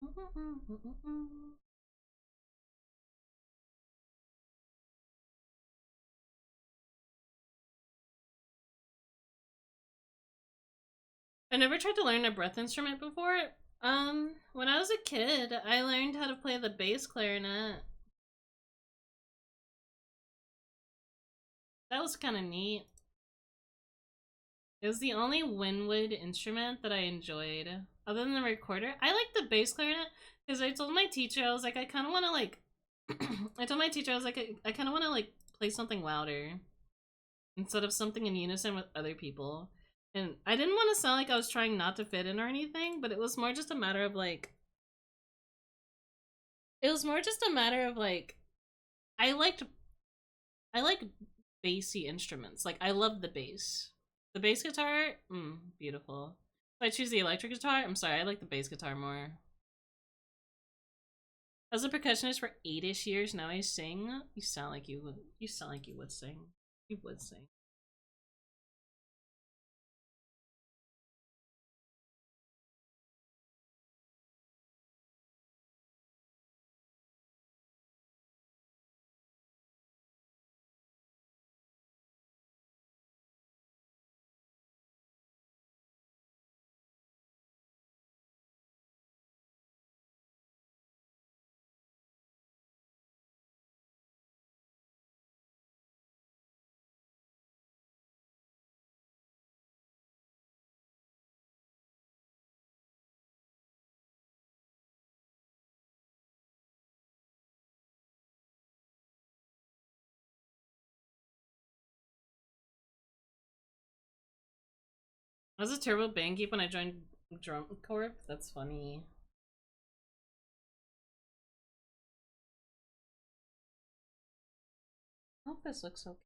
I never tried to learn a breath instrument before. When I was a kid, I learned how to play the bass clarinet. That was kind of neat. It was the only Winwood instrument that I enjoyed. Other than the recorder, I like the bass clarinet because I told my teacher, I was like, I kind of want to like, I told my teacher, I was like, I kind of want to like play something louder instead of something in unison with other people. And I didn't want to sound like I was trying not to fit in or anything, but it was more just a matter of like, it was more just a matter of like, I liked, I like bassy instruments. Like, I love the bass. The bass guitar, beautiful. If I choose the electric guitar, I'm sorry, I like the bass guitar more. I was a percussionist for 8-ish years. Now I sing. You sound like you would. You sound like you would sing. You would sing. I was a turbo band geek when I joined Drum Corp. That's funny. I hope this looks okay.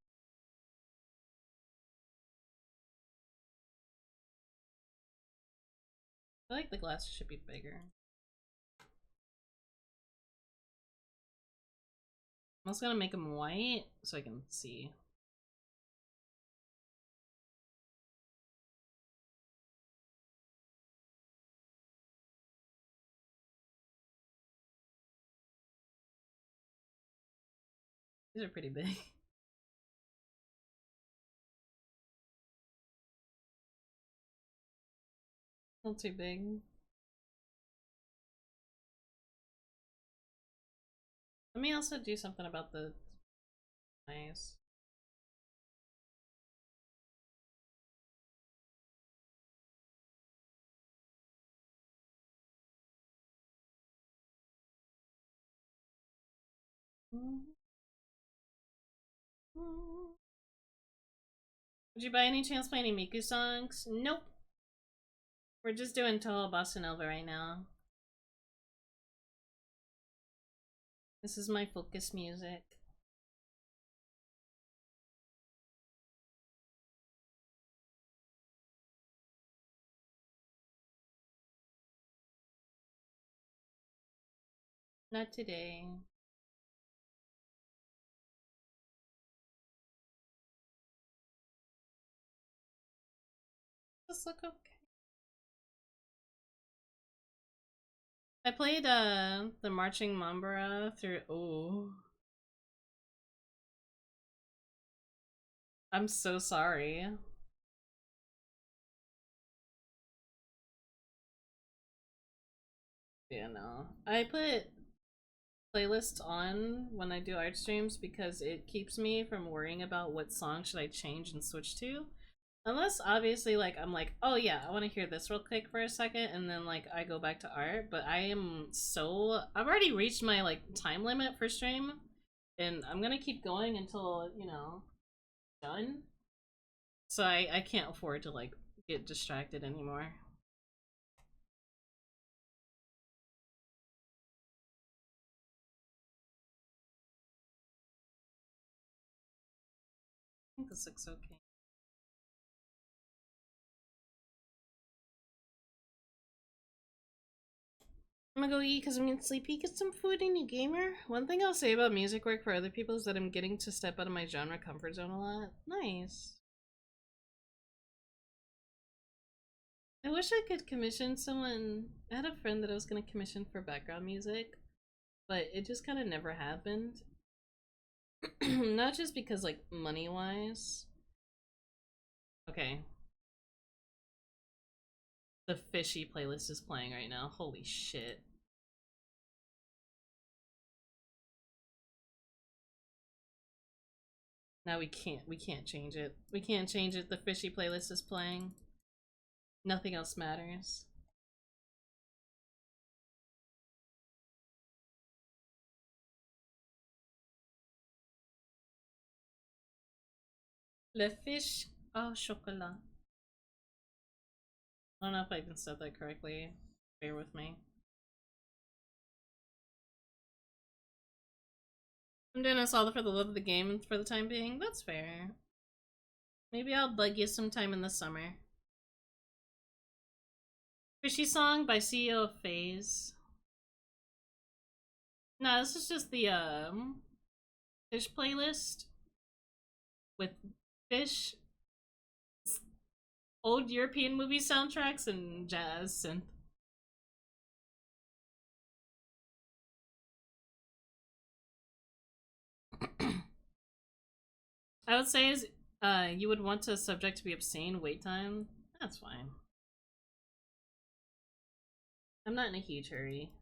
I feel like the glasses should be bigger. I'm also gonna make them white so I can see. These are pretty big. A little too big. Let me also do something about the eyes. Would you by any chance play any Miku songs? Nope. We're just doing Toho Bossa Nova right now. This is my focus music. Not today. This look okay. I played the Marching Mambara through. Oh, I'm so sorry. Yeah, no. I put playlists on when I do art streams because it keeps me from worrying about what song should I change and switch to. Unless obviously like I'm like, oh yeah, I want to hear this real quick for a second and then like I go back to art, but I've already reached my like time limit for stream and I'm gonna keep going until, done. So I can't afford to like get distracted anymore. I think this looks okay. I'm gonna go eat because I'm getting sleepy. Get some food in, you gamer. One thing I'll say about music work for other people is that I'm getting to step out of my genre comfort zone a lot. Nice. I wish I could commission someone. I had a friend that I was gonna commission for background music, but it just kind of never happened. Not just because, like, money wise. Okay. The fishy playlist is playing right now. Holy shit. Now we can't change it. We can't change it. The fishy playlist is playing. Nothing else matters. Le fish au chocolat. I don't know if I even said that correctly. Bear with me. I'm doing this all for the love of the game for the time being. That's fair. Maybe I'll bug you sometime in the summer. Fishy Song by CEO of FaZe. No, this is just the fish playlist with fish, old European movie soundtracks, and jazz synth. I would say is you would want a subject to be obscene, wait time. That's fine. I'm not in a huge hurry.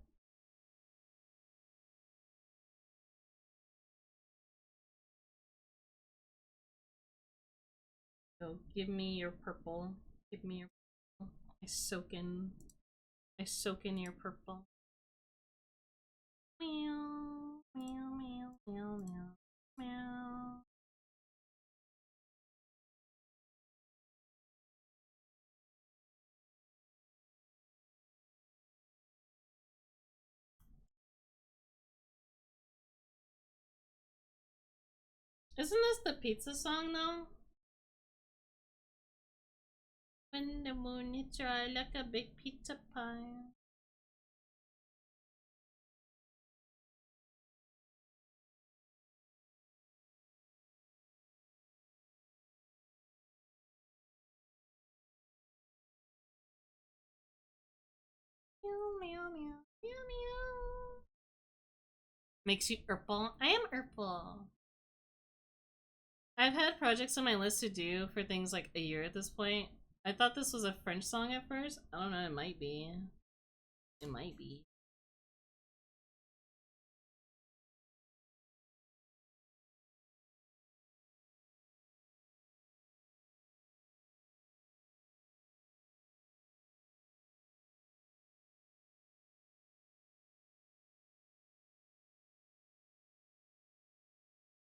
So give me your purple. Give me your purple. I soak in your purple. Meow, meow, meow, meow, meow, meow. Isn't this the pizza song though? When the moon hits your eye like a big pizza pie. Meow, meow, meow, meow, meow. Makes you purple. I am purple. I've had projects on my list to do for things like a year at this point. I thought this was a French song at first. I don't know, it might be. It might be.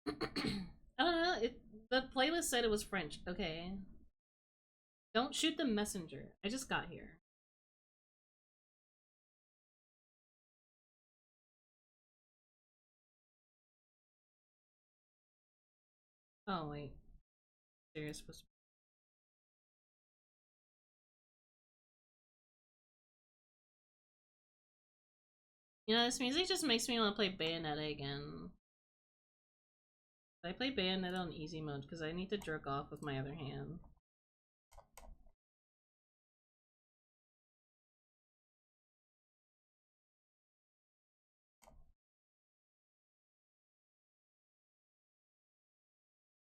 I don't know. The playlist said it was French. Okay. Don't shoot the messenger. I just got here. Oh wait. Serious whisper. You know, this music just makes me want to play Bayonetta again. I play Bayonetta on easy mode because I need to jerk off with my other hand.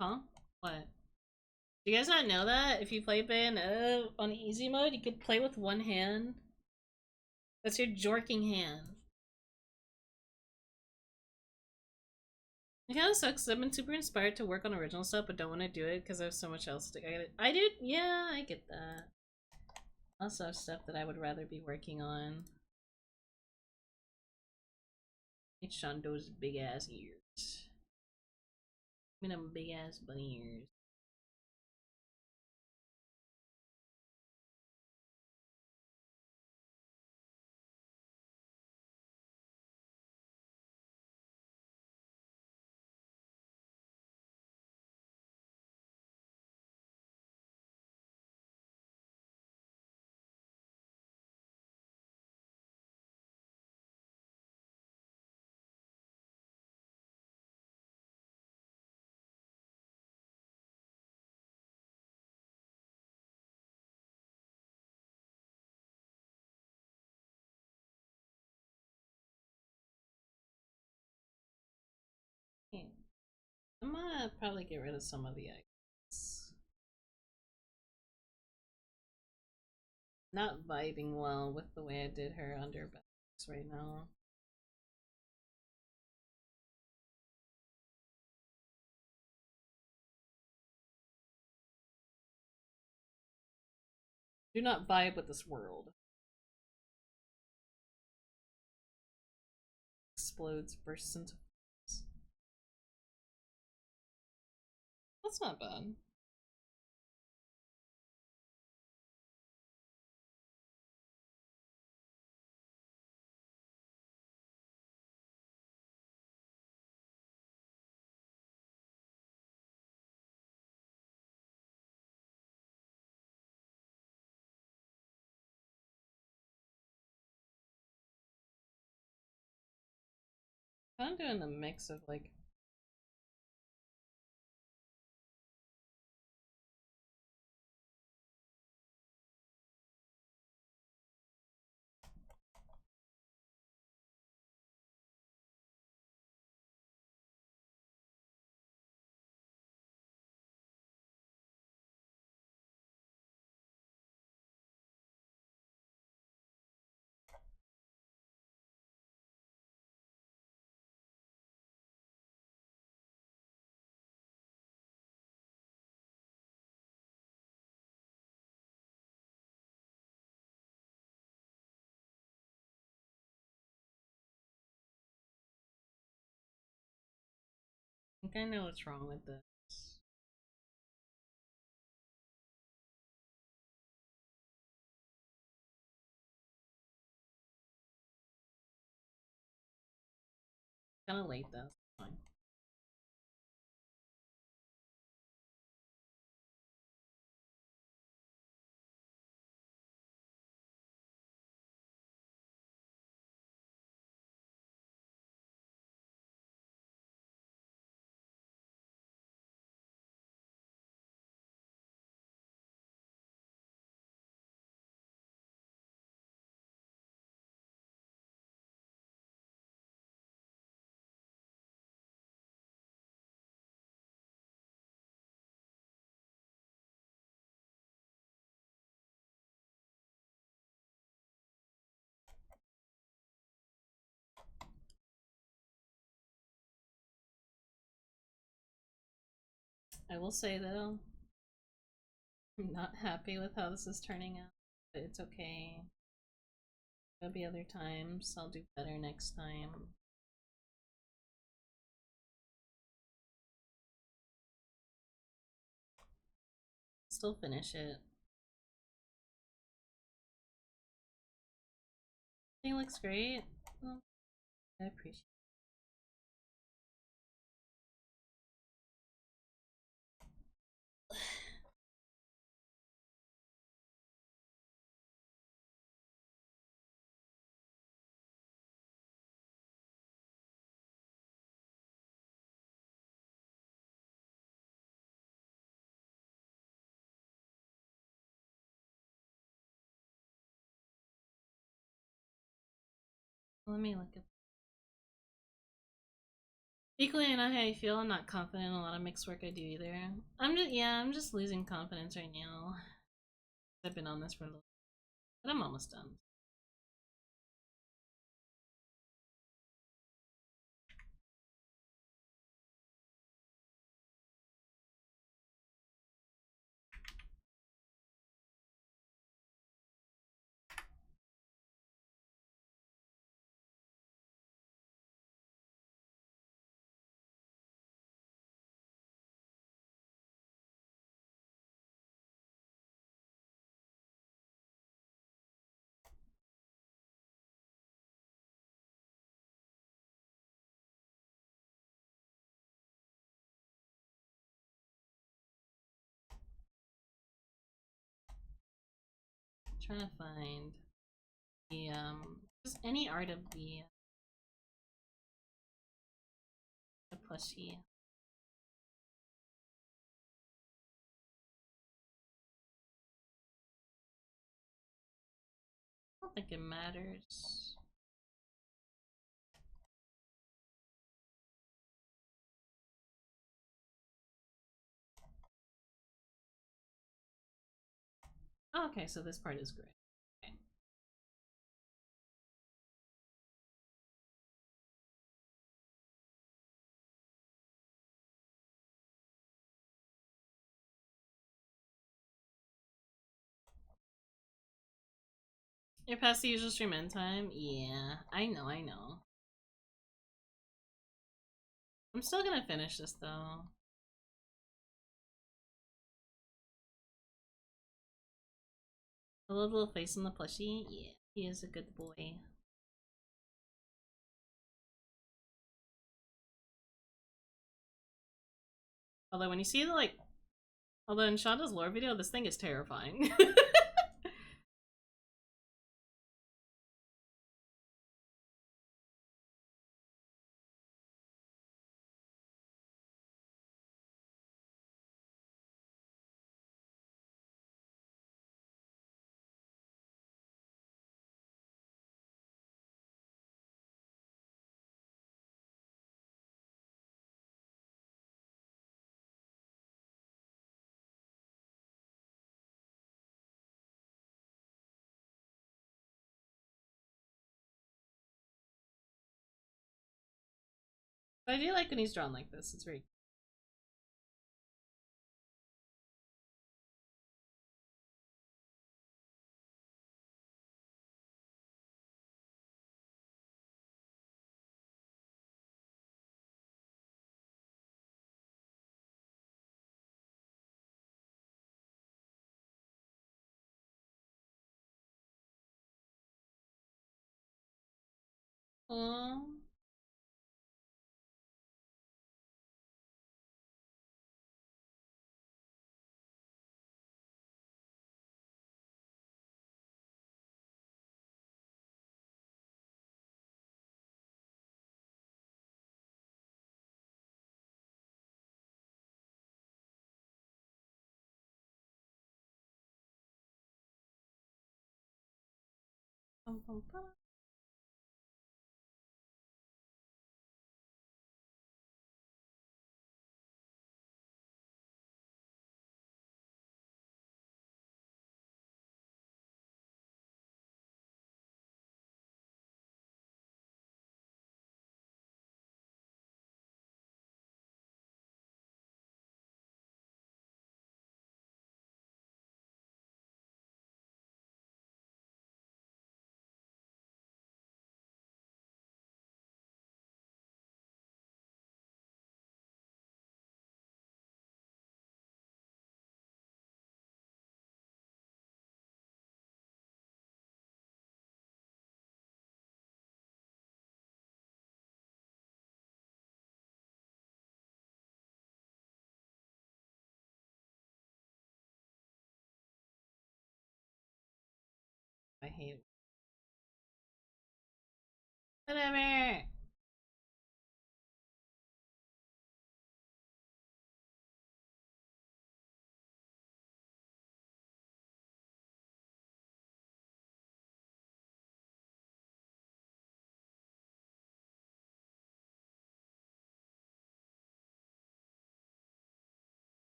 Huh? What? Do you guys not know that? If you play Bayonetta on easy mode, you could play with one hand. That's your jorking hand. It kind of sucks. I've been super inspired to work on original stuff, but don't want to do it because I have so much else to. I do. Yeah, I get that. Also have stuff that I would rather be working on. It's Shondo's big ass ears. I mean, them big ass bunny ears. gonna probably get rid of some of the eggs. Not vibing well with the way I did her under backs right now. Do not vibe with this world. Explodes, bursts into flames. That's not bad. I'm doing a mix of like I think I know what's wrong with this. Kinda late though. Fine. I will say though, I'm not happy with how this is turning out, but it's okay. There'll be other times. I'll do better next time. Still finish it. I think it looks great. Well, I appreciate it. Let me look at. Equally not how I feel. I'm not confident in a lot of mixed work I do either. I'm just losing confidence right now. I've been on this for a little, but I'm almost done. I'm trying to find the just any art of the plushie. I don't think it matters. Oh, okay, so this part is gray. Okay. You're past the usual stream end time? Yeah, I know, I know. I'm still gonna finish this though. The little face on the plushie? Yeah, he is a good boy. Although when you see the although in Shonda's lore video, this thing is terrifying. But I do like when he's drawn like this. It's very Aww. Bum, bum, bum. I hate it. Whatever.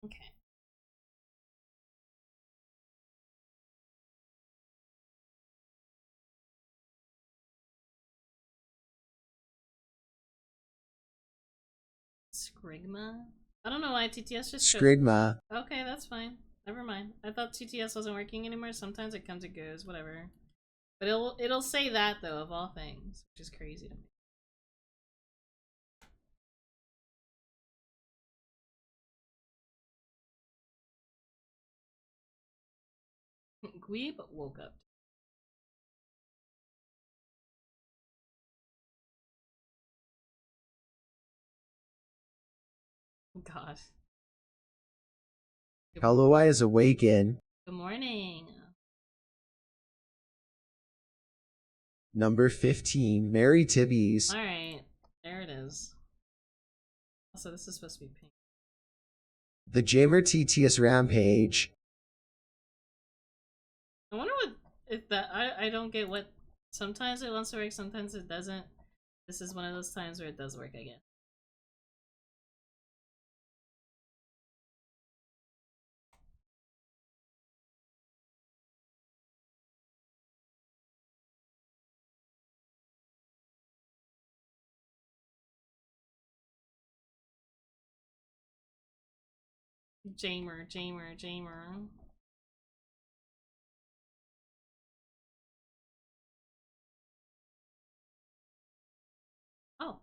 Okay. Scrigma? I don't know why TTS just Scrigma. Okay, that's fine. Never mind. I thought TTS wasn't working anymore. Sometimes it comes and goes, whatever. But it'll say that though, of all things, which is crazy to me. Gweeb woke up. God. Kalawai is awakened. Good morning. Number 15, Mary Tibbies. Alright, there it is. Also, this is supposed to be pink. The Jamer TTS Rampage. I wonder what if that I don't get what sometimes it wants to work, sometimes it doesn't. This is one of those times where it does work again. Jamer. Oh.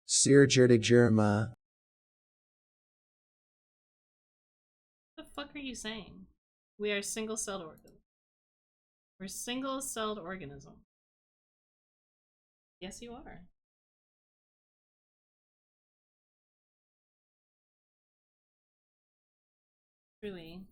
Sirjurdig Jerma. What the fuck are you saying? We are single-celled organism. We're single-celled organism. Yes, you are. Truly.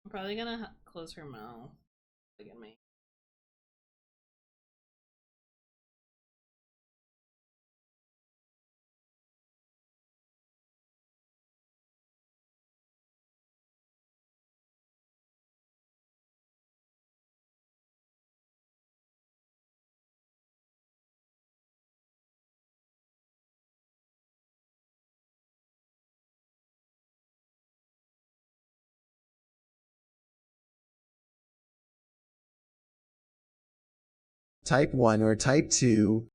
I'm probably gonna close her mouth. Look at me. Type 1 or Type 2.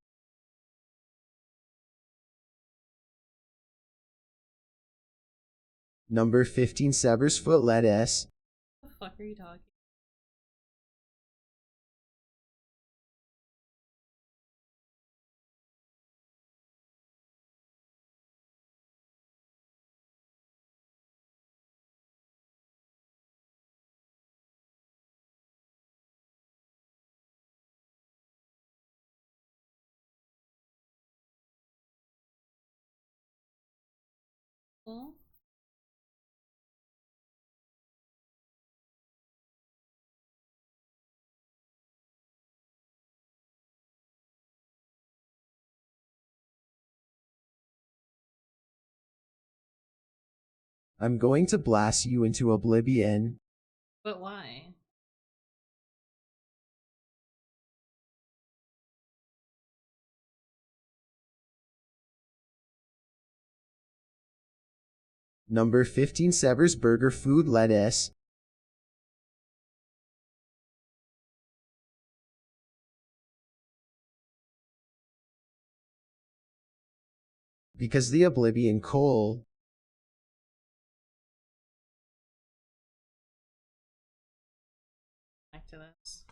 Number 15, Sever's Foot Lettuce. What the fuck are you talking? Well, I'm going to blast you into oblivion. but why? Number 15, Sever's Burger Food Lettuce. Because the oblivion coal. Back to this.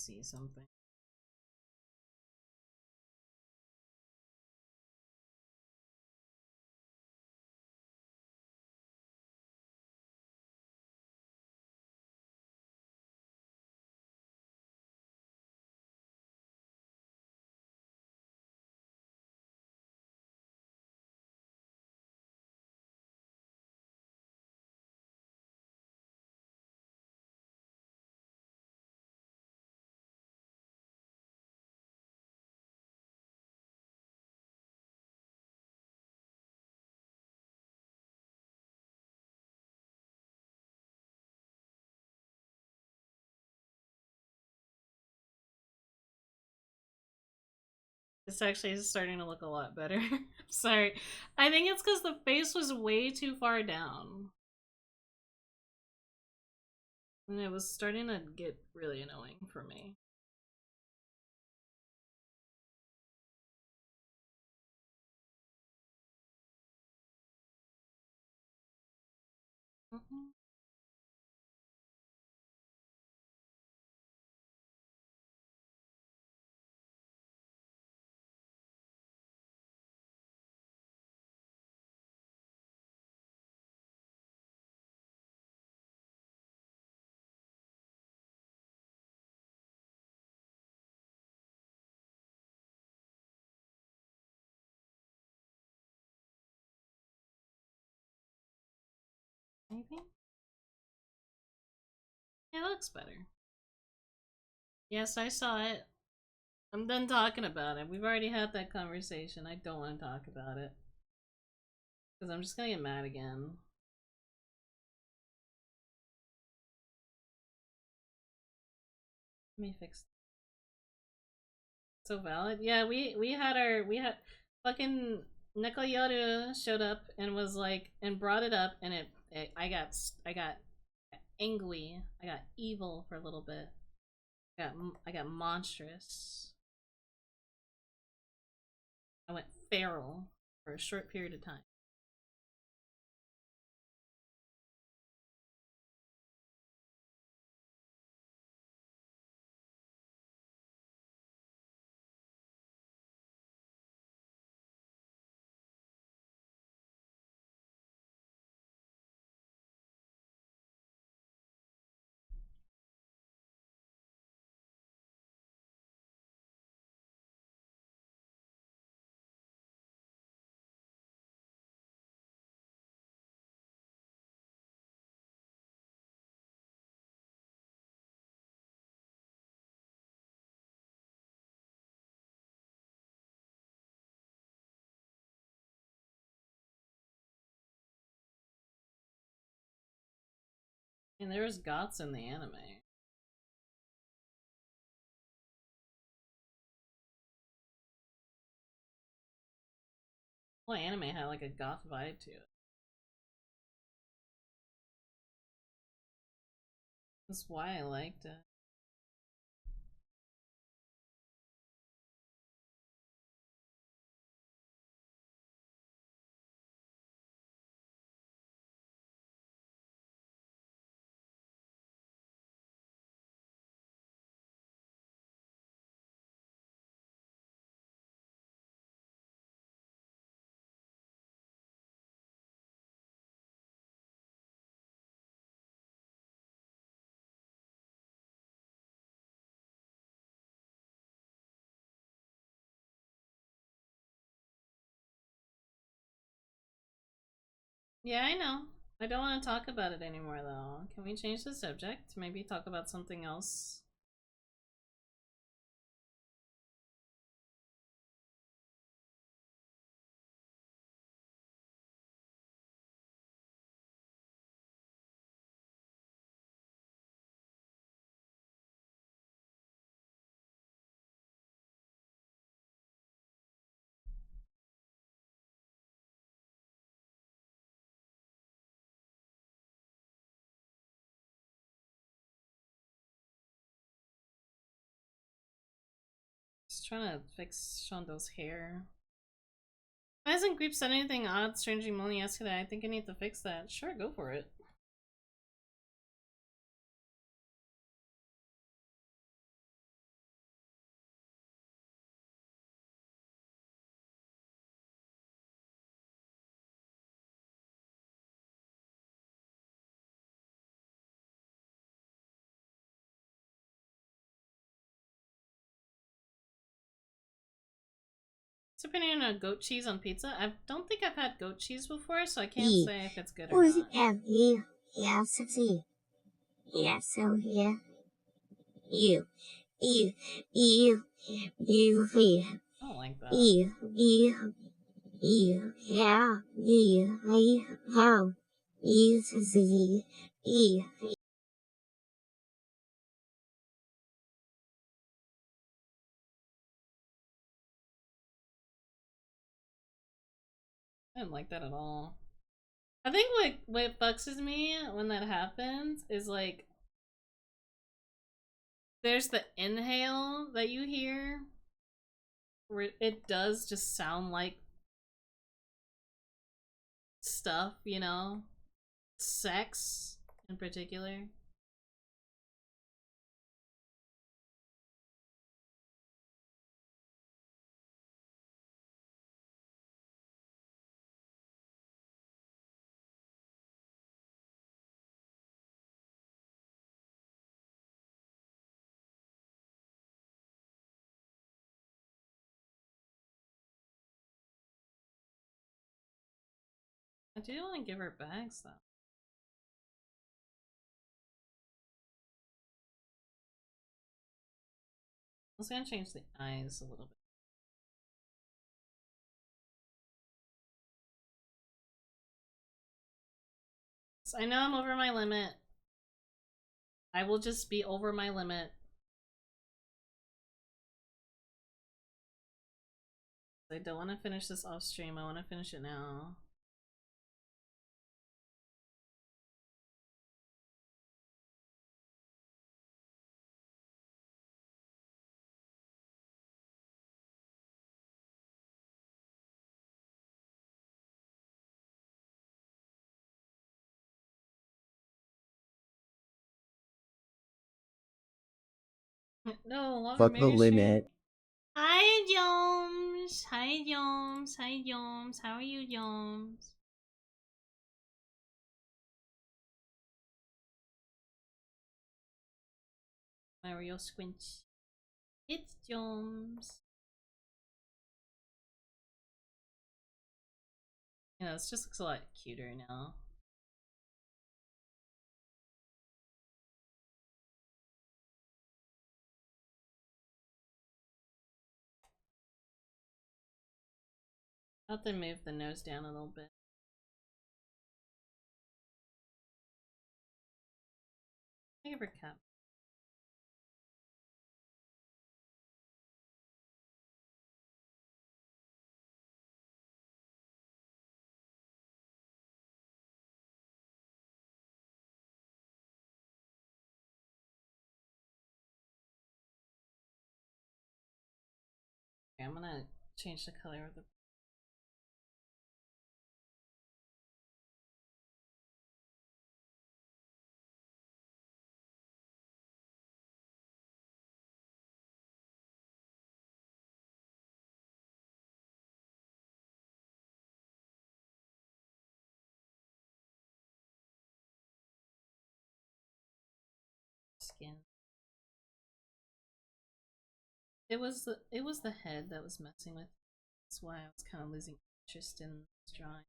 see something. It's actually starting to look a lot better. Sorry. I think it's because the face was way too far down. And it was starting to get really annoying for me. Maybe? It looks better. Yes, I saw it. I'm done talking about it. We've already had that conversation. I don't want to talk about it. Because I'm just gonna get mad again. Let me fix that. So valid. Yeah, we had fucking Nekoyoru showed up and was like and brought it up and I got angry. I got evil for a little bit. I got monstrous. I went feral for a short period of time. And there was goths in the anime. Well, anime had like a goth vibe to it. That's why I liked it. Yeah, I know. I don't want to talk about it anymore though. Can we change the subject? Maybe talk about something else? Just trying to fix Shondo's hair. Why hasn't Creep said anything odd, strangely moaning yesterday? I think I need to fix that. Sure, go for it. opinion on goat cheese on pizza? I don't think I've had goat cheese before, so I can't say if it's good or not. I don't like that. I didn't like that at all. I think what bugs me when that happens is like there's the inhale that you hear where it does just sound like stuff, you know? Sex in particular. I do want to give her bags though. I was gonna change the eyes a little bit. So I know I'm over my limit. I will just be over my limit. I don't want to finish this off stream. I want to finish it now. No, longer Fuck the limit. Hi, Jones. Hi, Jones. Hi, Jones. How are you, Jones? Mario Squinch. It's Jones. Yeah, this just looks a lot cuter now. I'll have to move the nose down a little bit. I give her cap. Okay, I'm gonna change the color of the skin. It was the head that was messing with. That's why I was kind of losing interest in this drawing.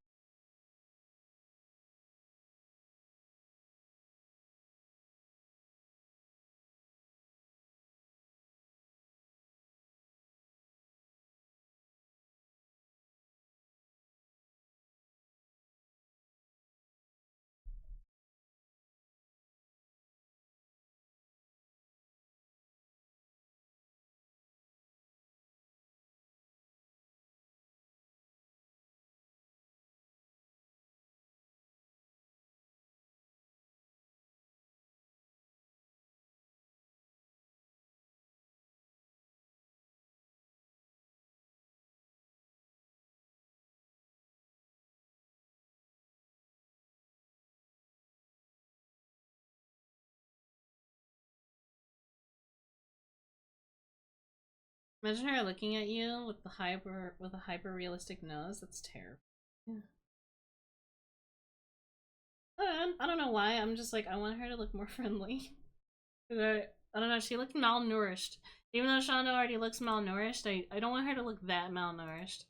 Imagine her looking at you with a hyper realistic nose. That's terrible. Yeah. I don't know why. I'm just like I want her to look more friendly. I don't know. She looked malnourished. Even though Shondo already looks malnourished, I don't want her to look that malnourished.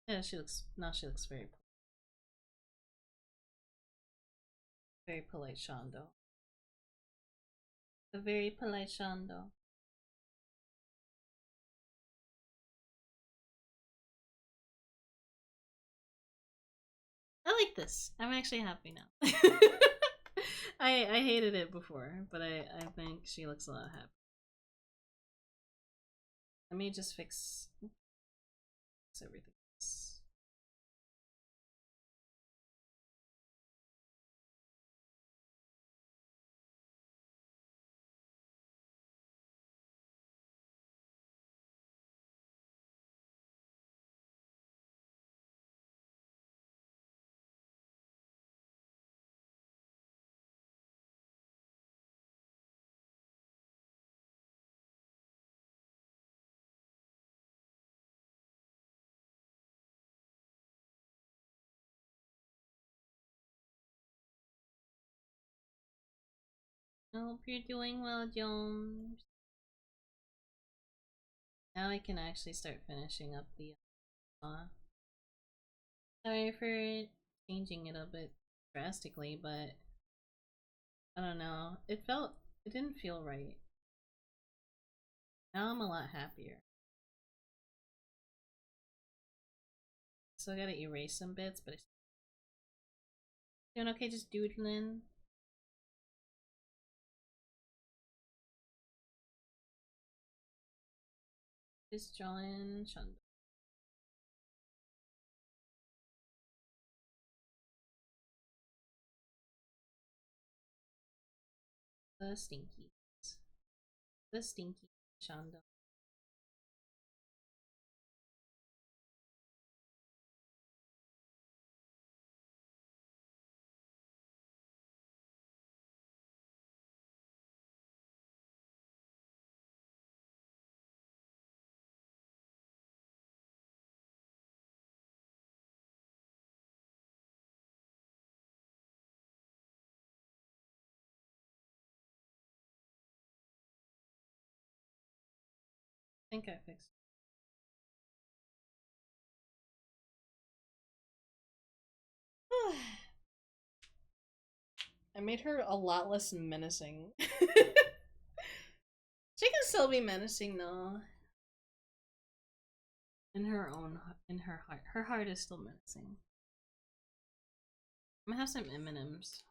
Yeah, she looks very polite Shondo. A very polite Shondo. I like this. I'm actually happy now. I hated it before, but I think she looks a lot happier. Let me just fix everything else. I hope you're doing well, Jones. Now I can actually start finishing up the sorry for changing it a bit drastically, but I don't know. It didn't feel right. Now I'm a lot happier. Still gotta erase some bits, but it's doing okay just doodling. Just drawing Shondo. The stinkies. The stinky Shondo. I think I fixed it. I made her a lot less menacing. She can still be menacing though. In her heart. Her heart is still menacing. I'm gonna have some M&Ms.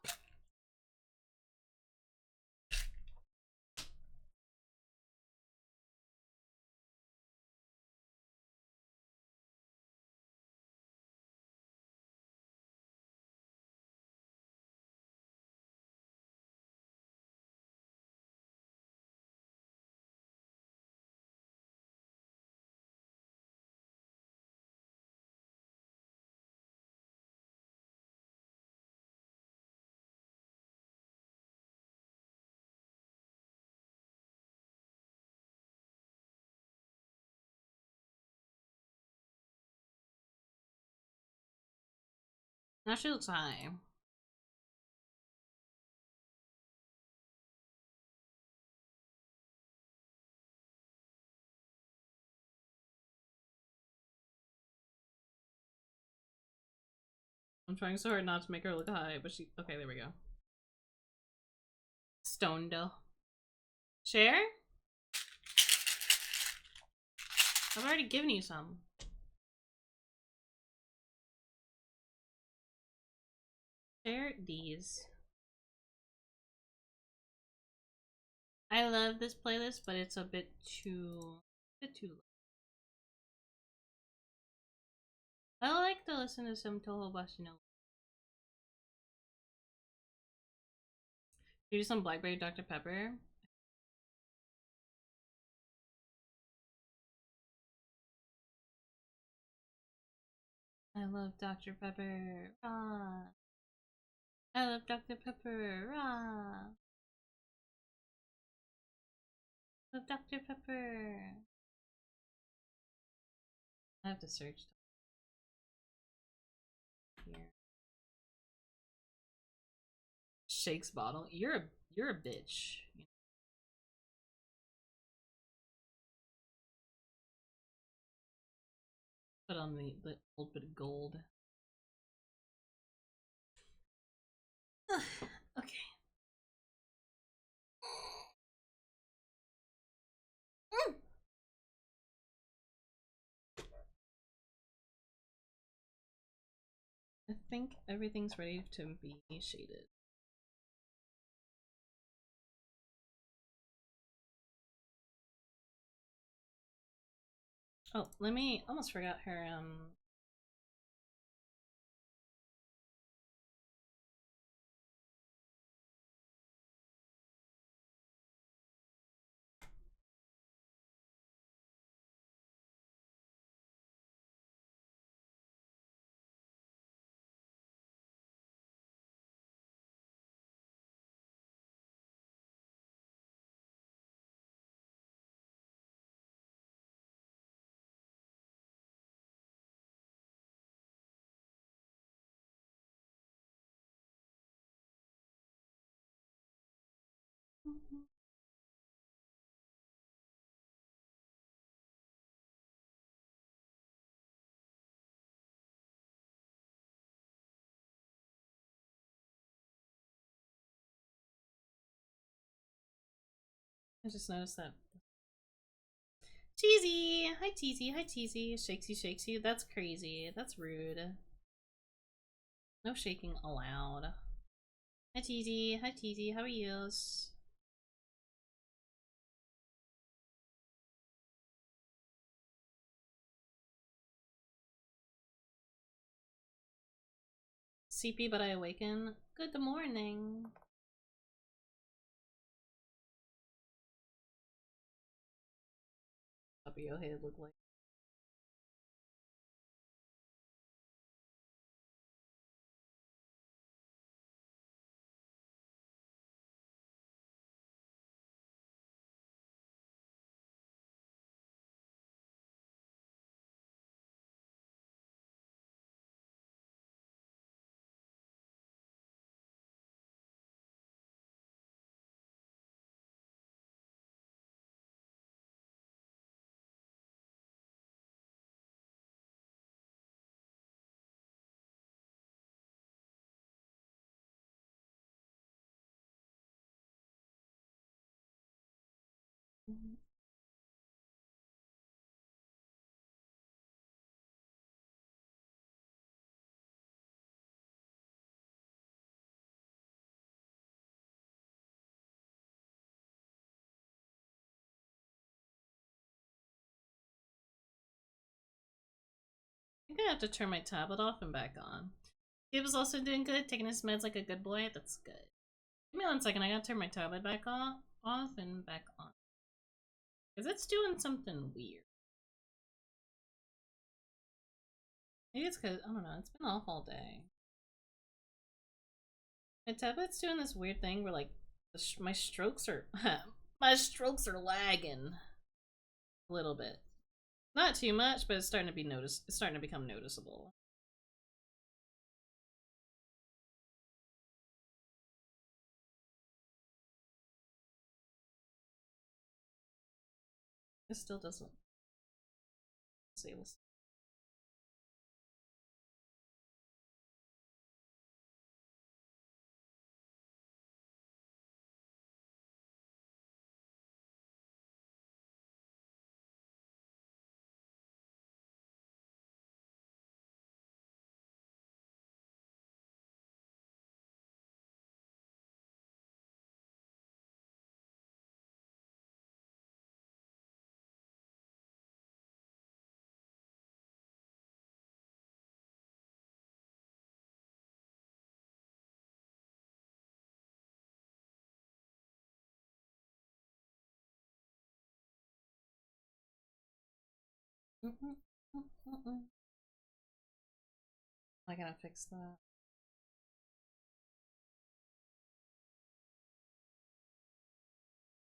Now she looks high. I'm trying so hard not to make her look high, but she. Okay, there we go. Stoned. Share? I've already given you some. Share these. I love this playlist, but it's a bit too long. I like to listen to some Toho Bashino. Do some Blackberry Dr. Pepper. I love Dr. Pepper. Rah. I love Dr. Pepper. Rah. I love Dr. Pepper. I have to search here. Shakes bottle. You're a bitch. Put on the old bit of gold. Okay. I think everything's ready to be shaded. Oh, almost forgot her, I just noticed that. Cheesy! Hi Cheesy, hi Cheesy. Shakesy, you. That's crazy. That's rude. No shaking allowed. Hi Cheesy, how are you? Sleepy but I awaken. Good morning. What your head look like? I'm gonna have to turn my tablet off and back on. He was also doing good, taking his meds like a good boy. That's good. Give me 1 second. I gotta turn my tablet back off and back on. Because it's doing something weird. Maybe it's because, I don't know, it's been off all day. My tablet's doing this weird thing where, like, my strokes are... my strokes are lagging. A little bit. Not too much, but it's starting to be it's starting to become noticeable. It still doesn't. Let's see, we'll see. I gotta fix that.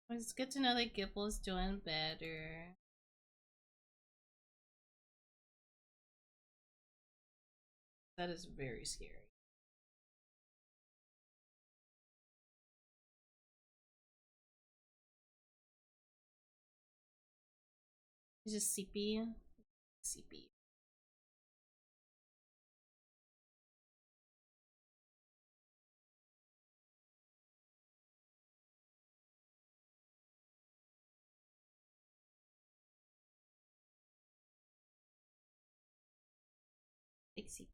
It's good to know that Gipple's doing better. That is very scary. He's just sleepy. Sleepy. Big sleep.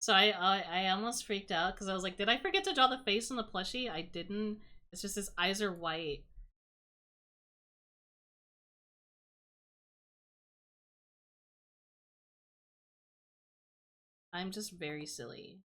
So I almost freaked out because I was like, did I forget to draw the face on the plushie? I didn't. It's just his eyes are white. I'm just very silly.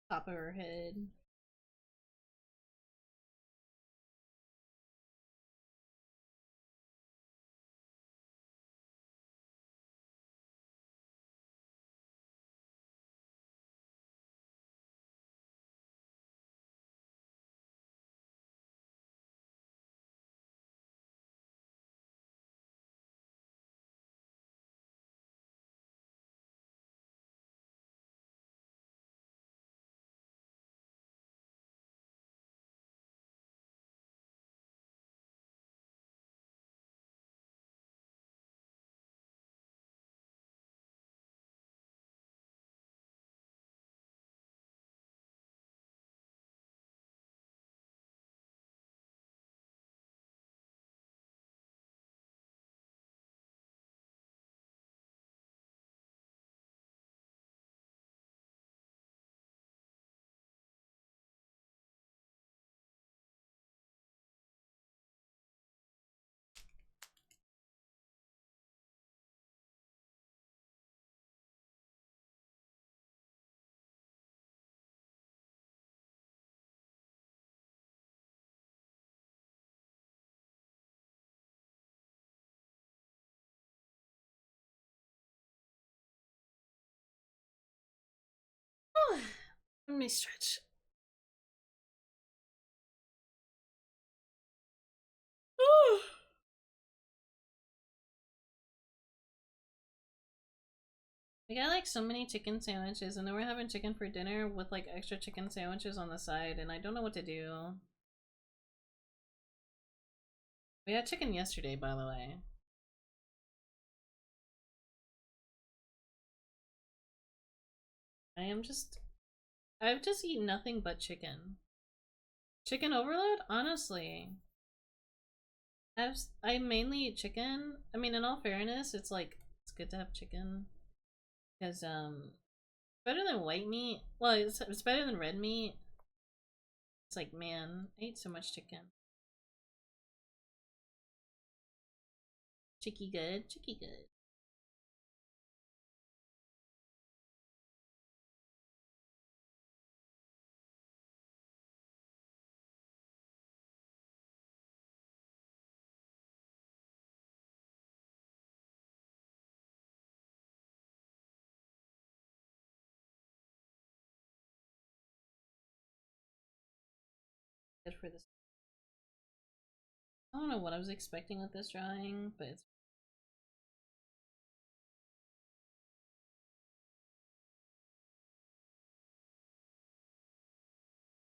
Top of her head. Let me stretch. We got like so many chicken sandwiches, and then we're having chicken for dinner with like extra chicken sandwiches on the side, and I don't know what to do. We had chicken yesterday, by the way. I've just eaten nothing but chicken. Chicken overload? Honestly. I mainly eat chicken. I mean, in all fairness, it's like, it's good to have chicken. Because, better than white meat. Well, it's better than red meat. It's like, man, I eat so much chicken. Chicky good, chicky good. Good for this. I don't know what I was expecting with this drawing, but it's okay.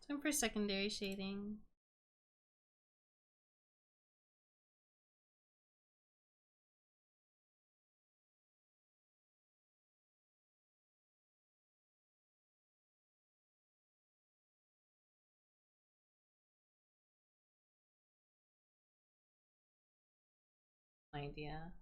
Time for secondary shading. Idea.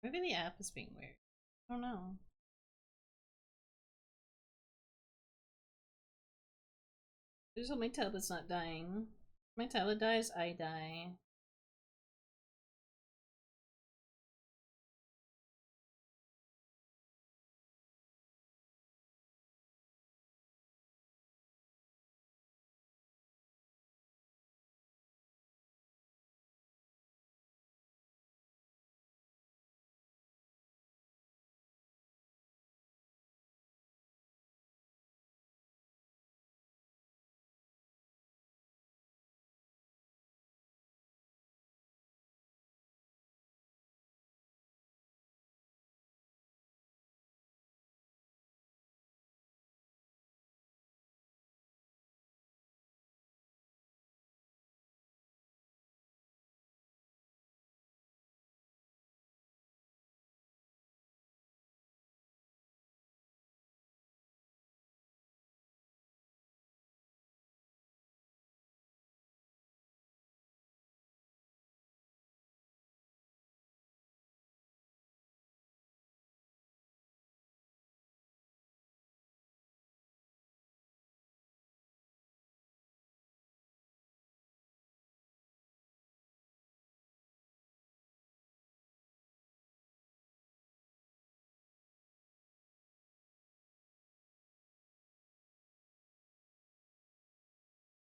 Maybe the app is being weird. I don't know. I just hope my tablet's not dying. If my tablet dies, I die.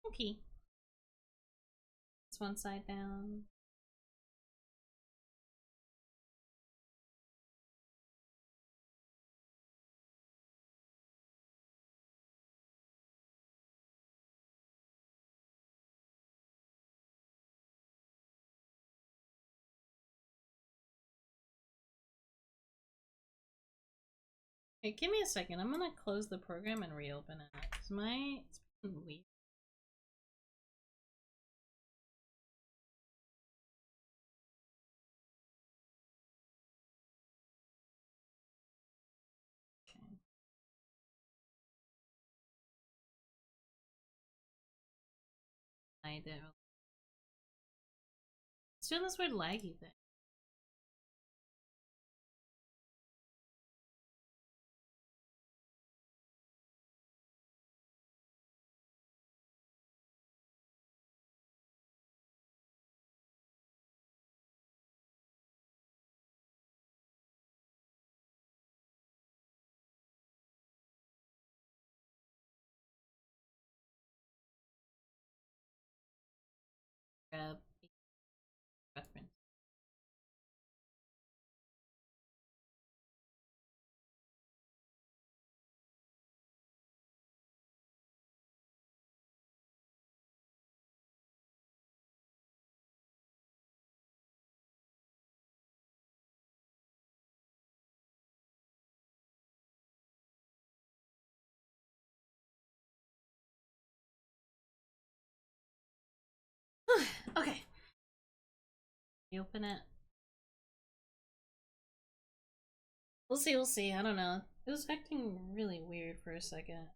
Okay. It's one side down. Hey, give me a second. I'm gonna close the program and reopen it. It's been weird. Okay. I do. It's doing this weird laggy thing. Grab reference. Okay. Open it. We'll see, we'll see. I don't know. It was acting really weird for a second.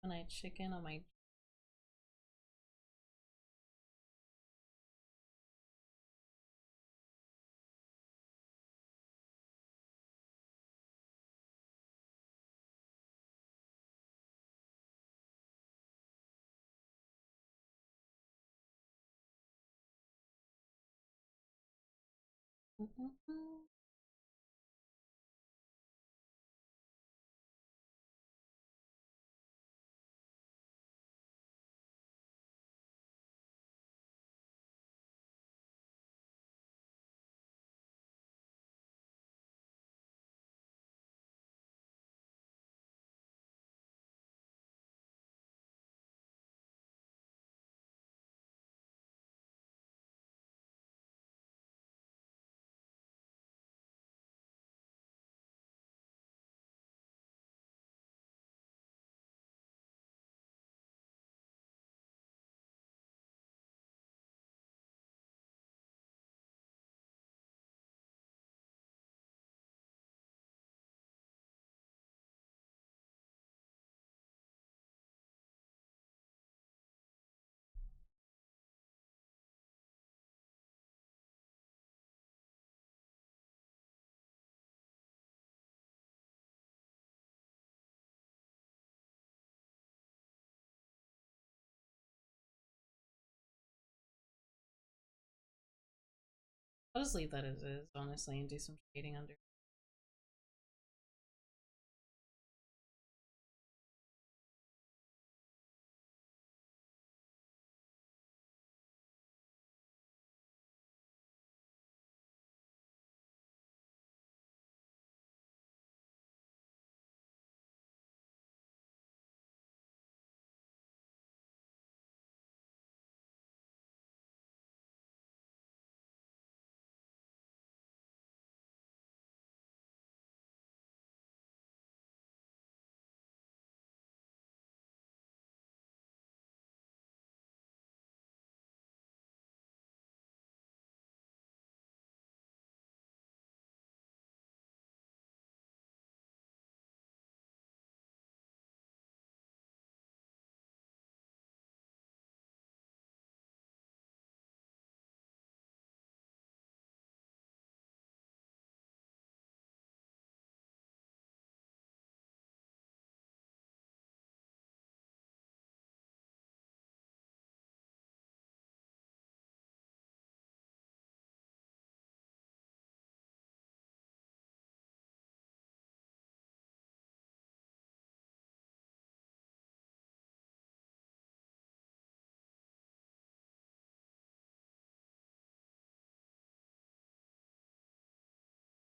When I chicken on my I'll just leave that as is, honestly, and do some shading under.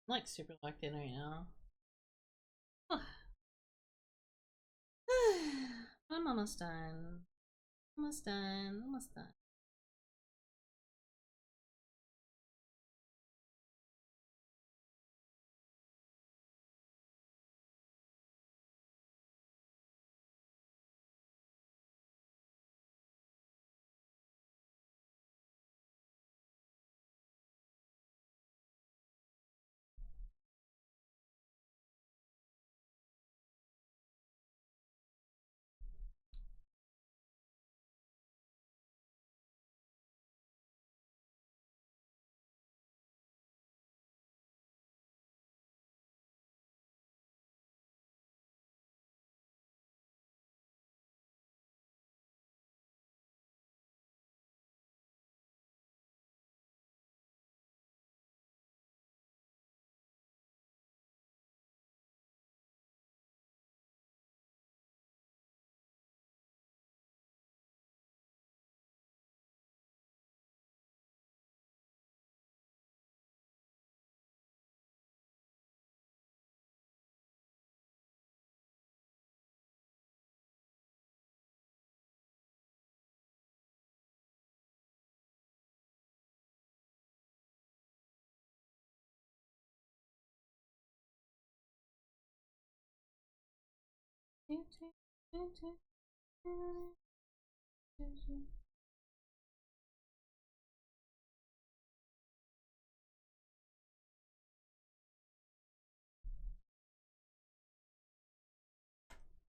like super locked in right now. I'm almost done. Almost done. Almost done.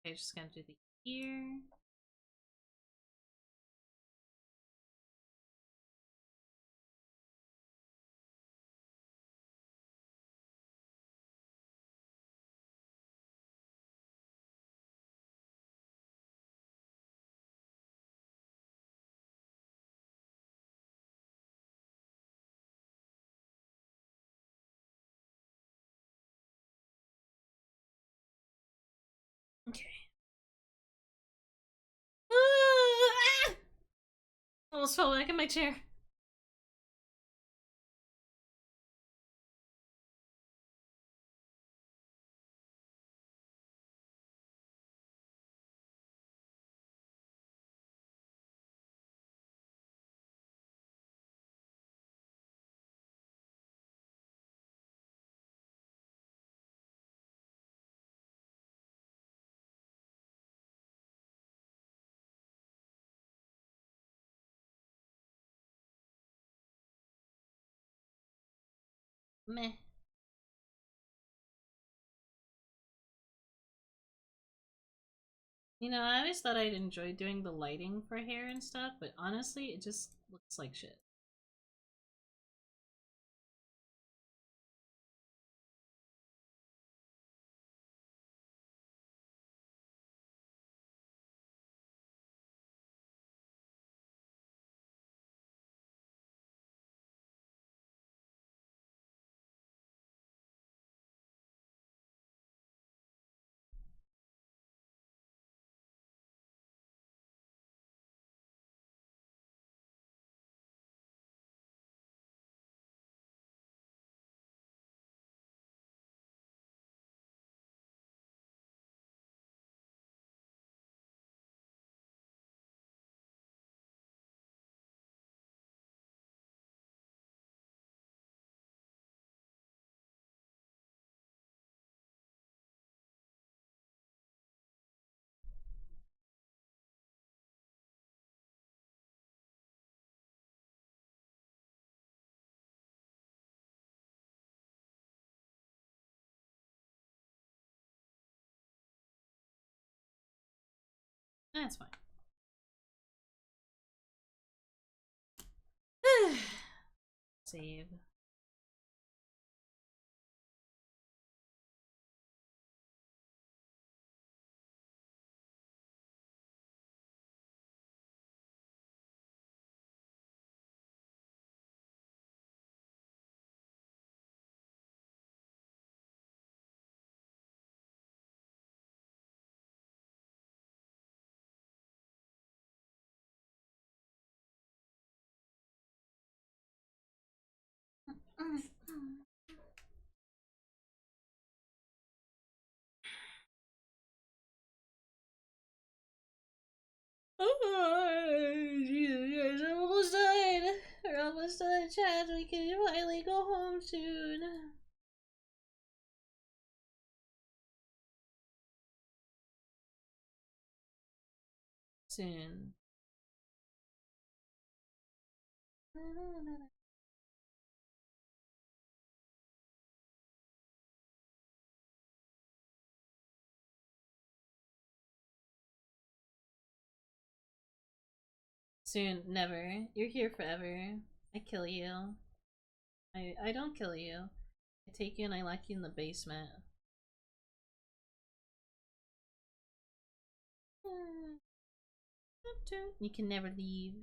Okay, just gonna do the ear. Okay. Ah! Almost fell back in my chair. Meh. You know, I always thought I'd enjoy doing the lighting for hair and stuff, but honestly, it just looks like shit. That's fine. Save. Oh, Jesus, I'm almost done. We're almost done, Chad. We can finally go home soon. Soon. Soon, never. You're here forever. I kill you. I don't kill you. I take you and I lock you in the basement. You can never leave.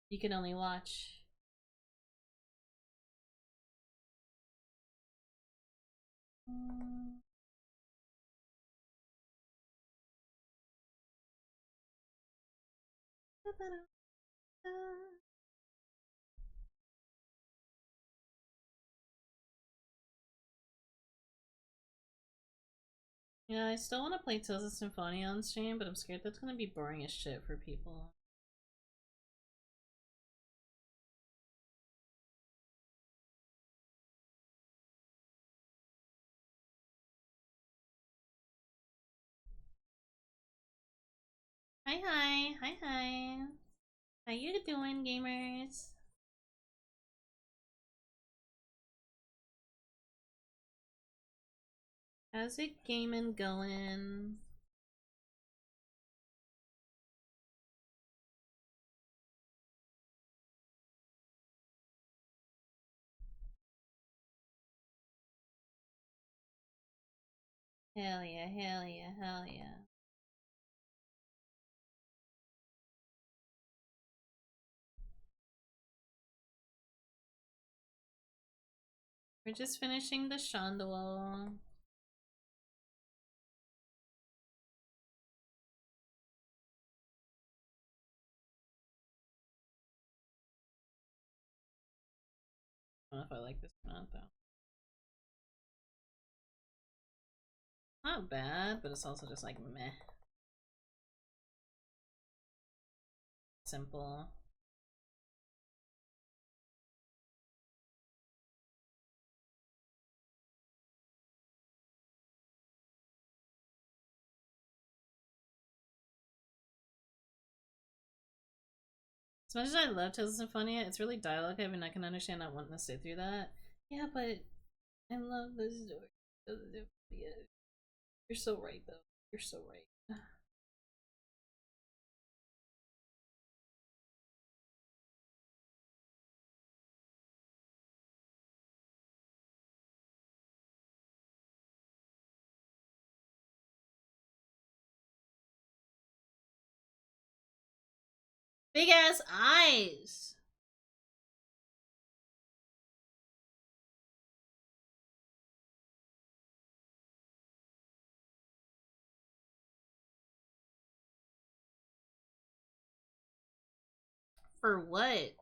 You can only watch. Yeah, I still want to play Tales of Symphonia on stream, but I'm scared that's gonna be boring as shit for people. Hi. How you doing, gamers? How's it gaming going? Hell yeah, hell yeah, hell yeah. We're just finishing the Shondowowowowowo. I don't know if I like this or not, though. Not bad, but it's also just like meh. Simple. As much as I love Tales of Symphonia, it's really dialogue heavy and I can understand not wanting to sit through that. Yeah, but I love this story. You're so right, though. You're so right. Big ass eyes! For what?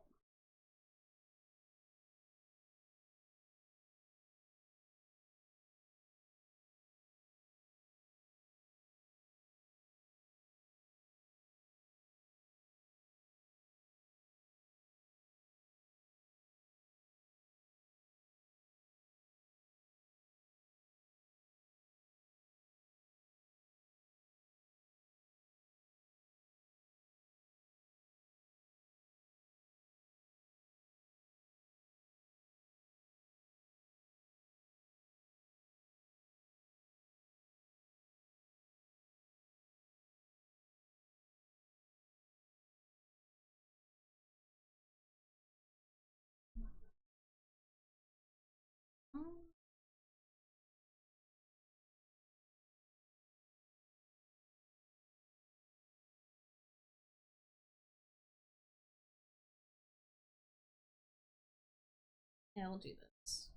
Yeah, we'll do this.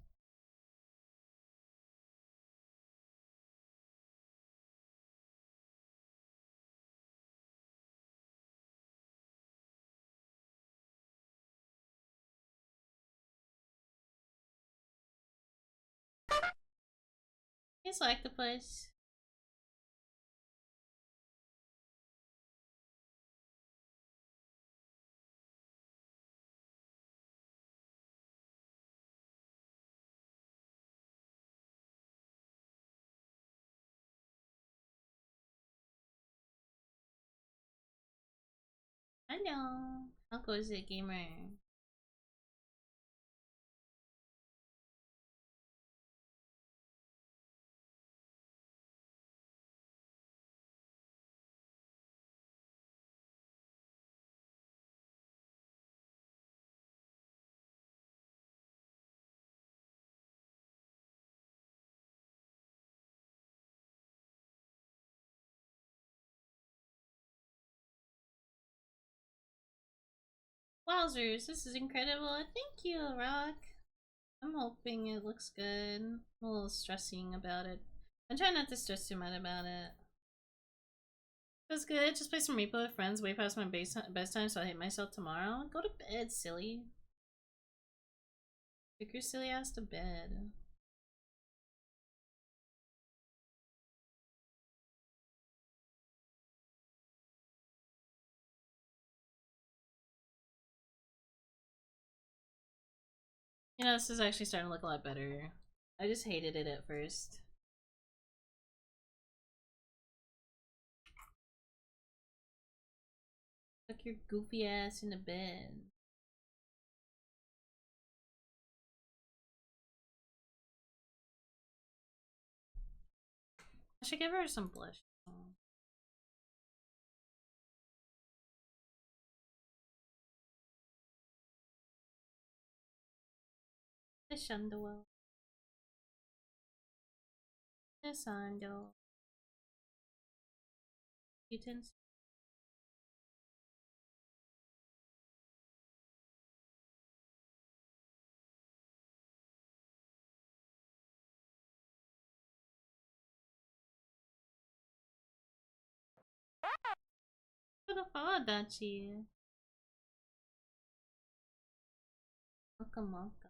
It's like the place. Hello. How goes it, gamer? Wowzers, this is incredible. Thank you, Rock. I'm hoping it looks good. I'm a little stressing about it. I'm trying not to stress too much about it. That's good. Just play some Repo with friends way past my best time, so I hate myself tomorrow. Go to bed, silly. Take your silly ass to bed. You know, this is actually starting to look a lot better. I just hated it at first. Tuck your goofy ass into bed. I should give her some blush. The Shondowowowowowo. The Shondo. Mutants. What the Dachi? Mocha mocha.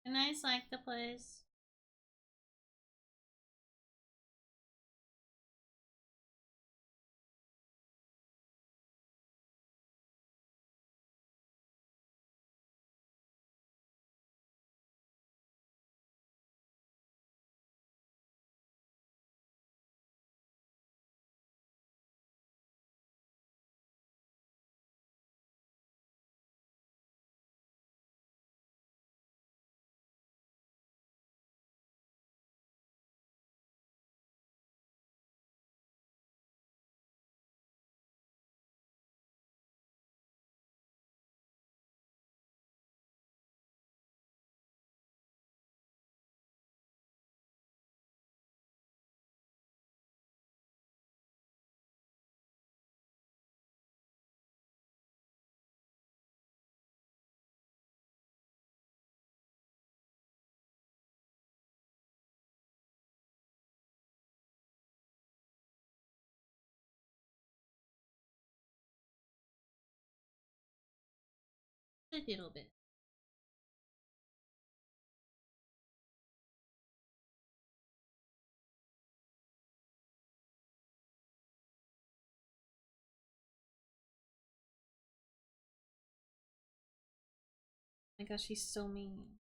And I just like the place. A little bit. Oh my gosh, she's so mean.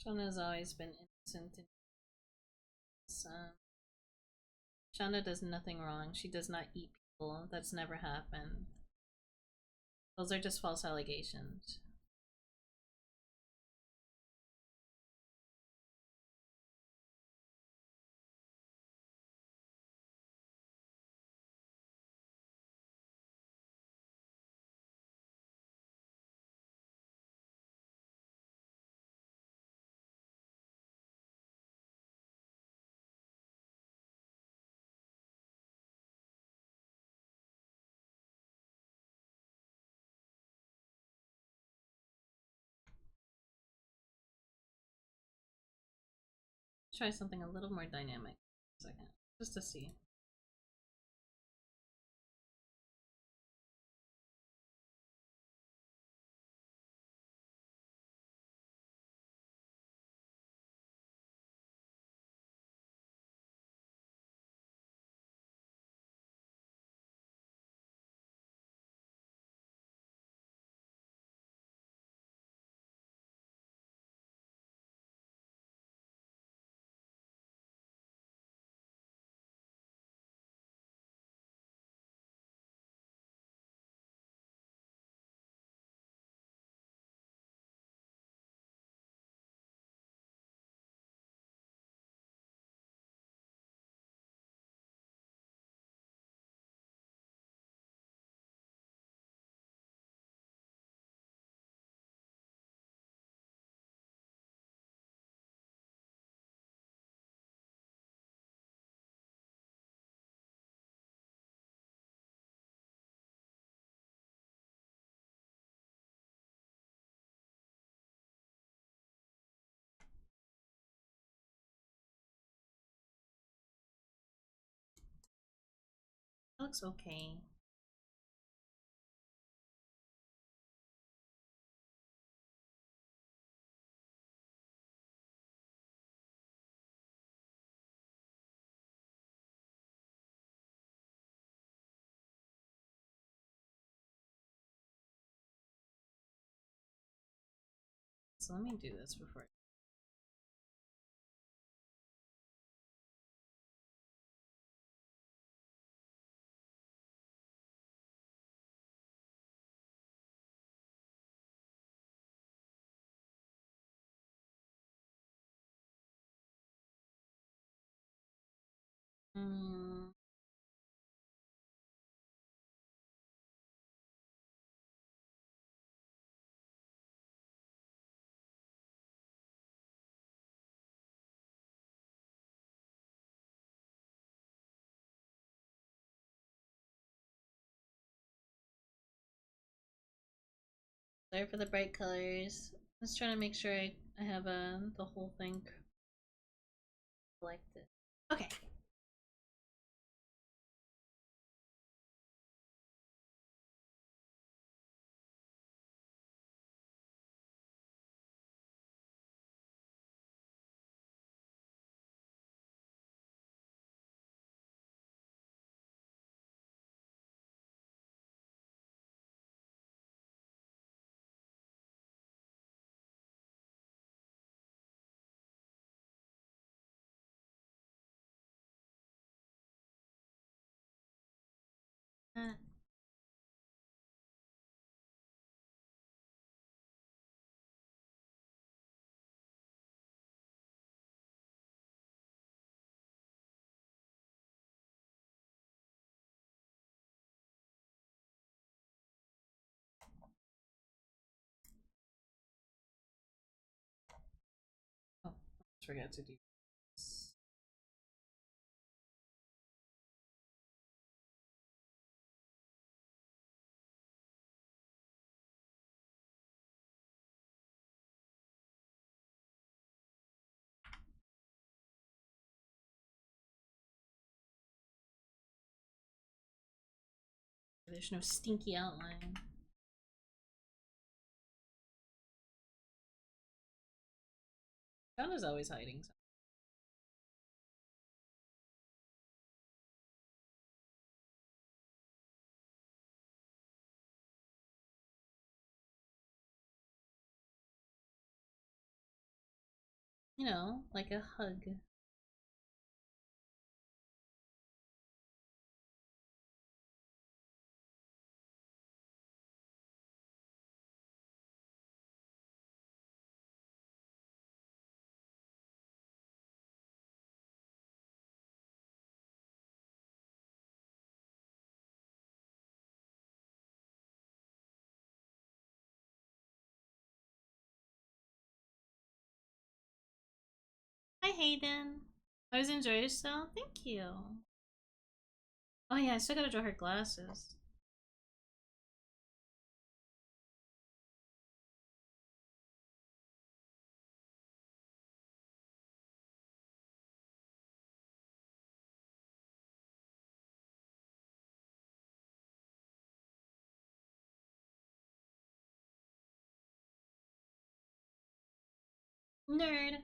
Shonda's always been innocent. Shonda does nothing wrong. She does not eat people. That's never happened. Those are just false allegations. Try something a little more dynamic for a second, just to see. That looks okay. So let me do this before. Mm. Sorry for the bright colors. Just trying to make sure I have the whole thing collected. Okay. Uh, oh, I forgot to do this. There's no stinky outline. John is always hiding. You know, like a hug. Hi, Hayden. I was enjoying yourself. Thank you. Oh yeah, I still gotta draw her glasses. Nerd.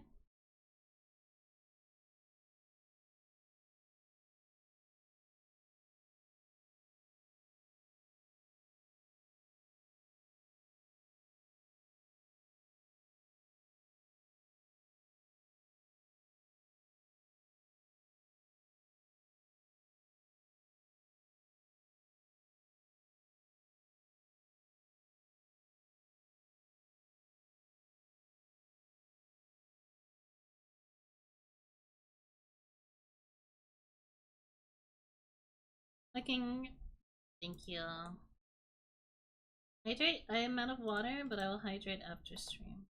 Looking. Thank you. Hydrate. I am out of water, but I will hydrate after stream.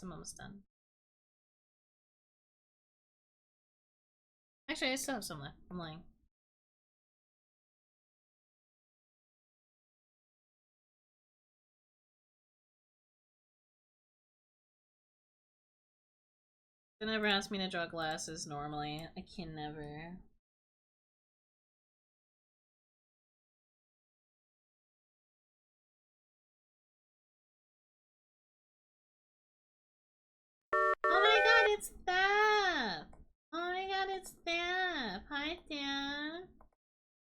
I'm almost done. Actually, I still have some left. I'm lying. They never ask me to draw glasses normally. I can never. Oh my god, it's Thap! Oh my god, it's Thap! Hi, Thap!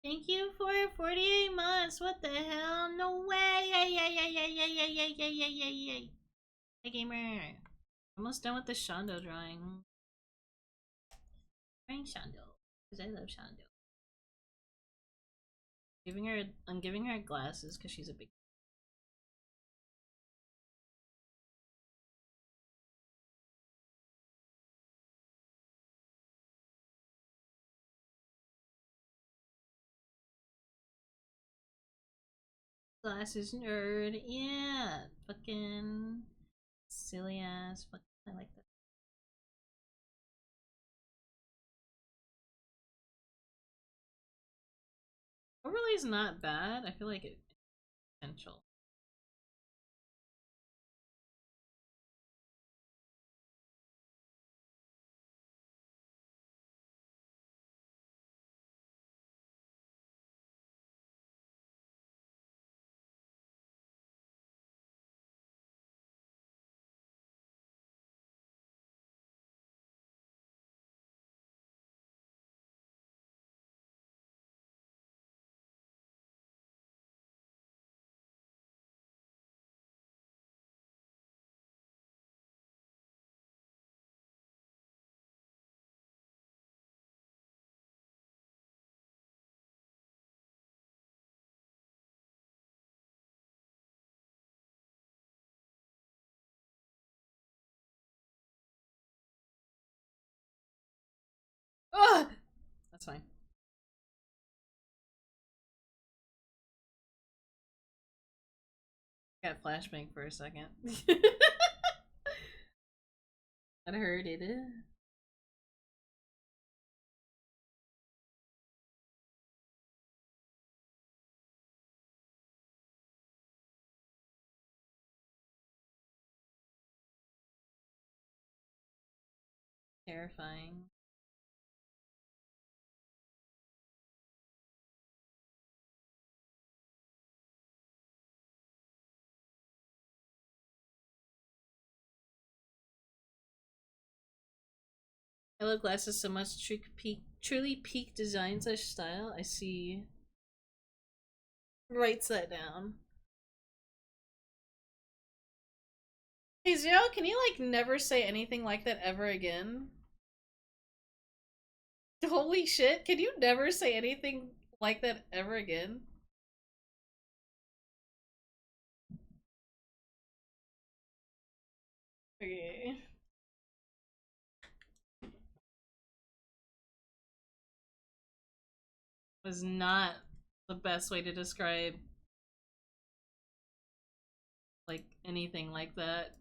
Thank you for 48 months. What the hell? No way! Yay, yay, yay, yay, yay, yay, yay, yay, yay, yay, yay. Hey, gamer. Almost done with the Shondo drawing. Drawing Shondo. Because I love Shondo. I'm giving her glasses because she's a big. Glasses nerd. Yeah. Fucking silly ass. Fucking, I like that. Overlay's not bad. I feel like it potential. Ugh! That's fine. Got flashbang for a second. That hurted. Terrifying. I love glasses so much. Truly peak design slash style. I see. Writes that down. Hey Zero, can you like never say anything like that ever again? Holy shit, can you never say anything like that ever again? Okay. Was not the best way to describe like anything like that.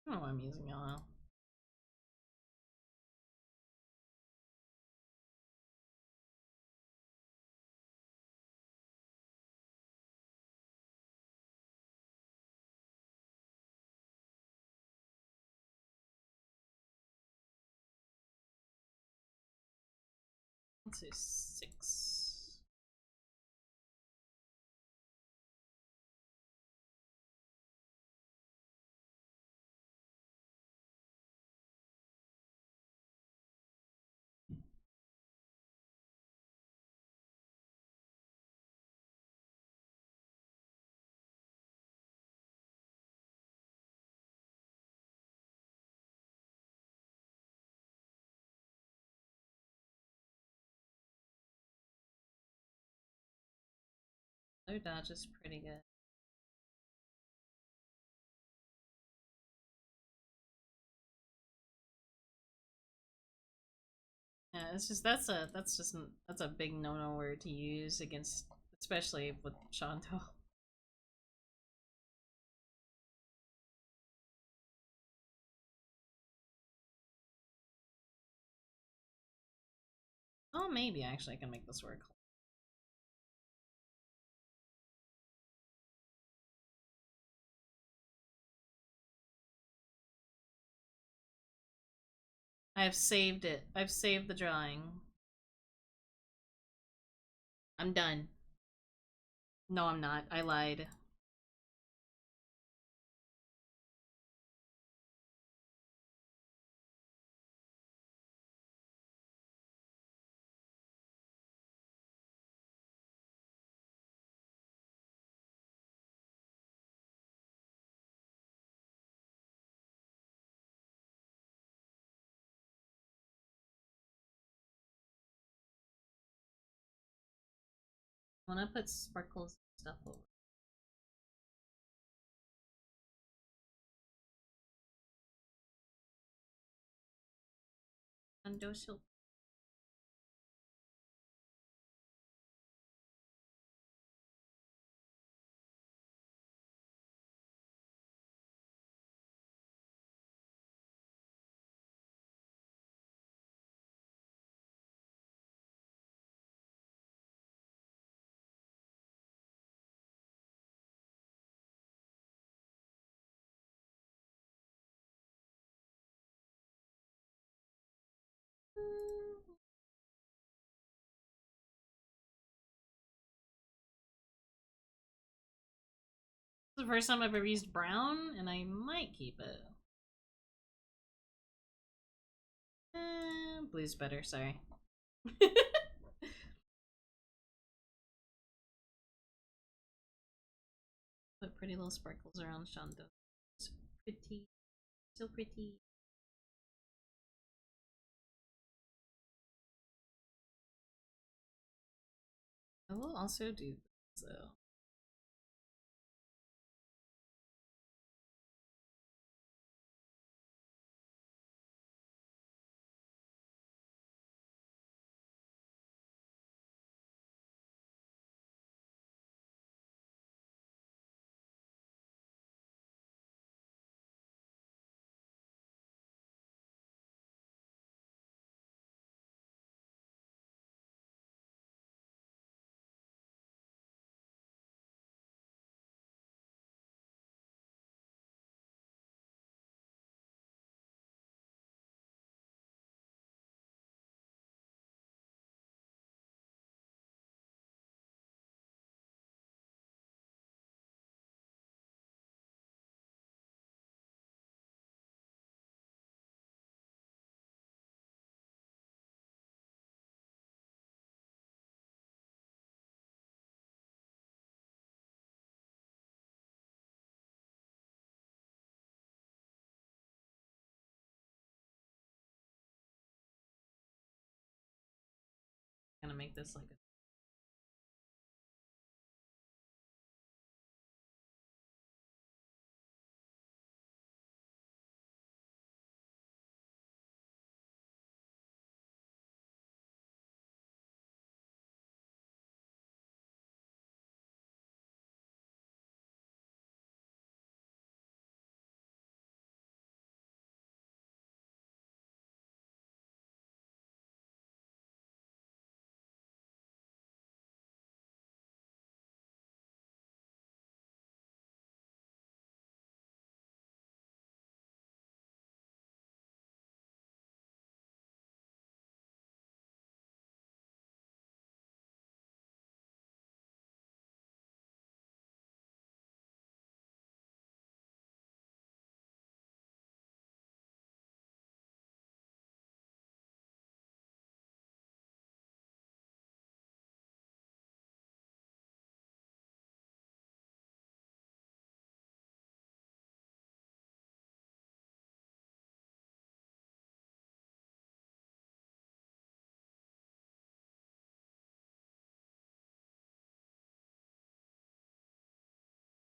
I don't know why I'm using yellow. Let's say 6. Their dodge is pretty good. Yeah, it's just that's a big no-no word to use against, especially with Shondo. Oh, maybe actually I can make this work. I have saved it. I've saved the drawing. I'm done. No, I'm not. I lied. I wanna put sparkles and stuff over. Shondo. This is the first time I've ever used brown, and I might keep it. Blue's better, sorry. Put pretty little sparkles around Shondo. So pretty. So pretty. I will also do this, though. I'm gonna make this like a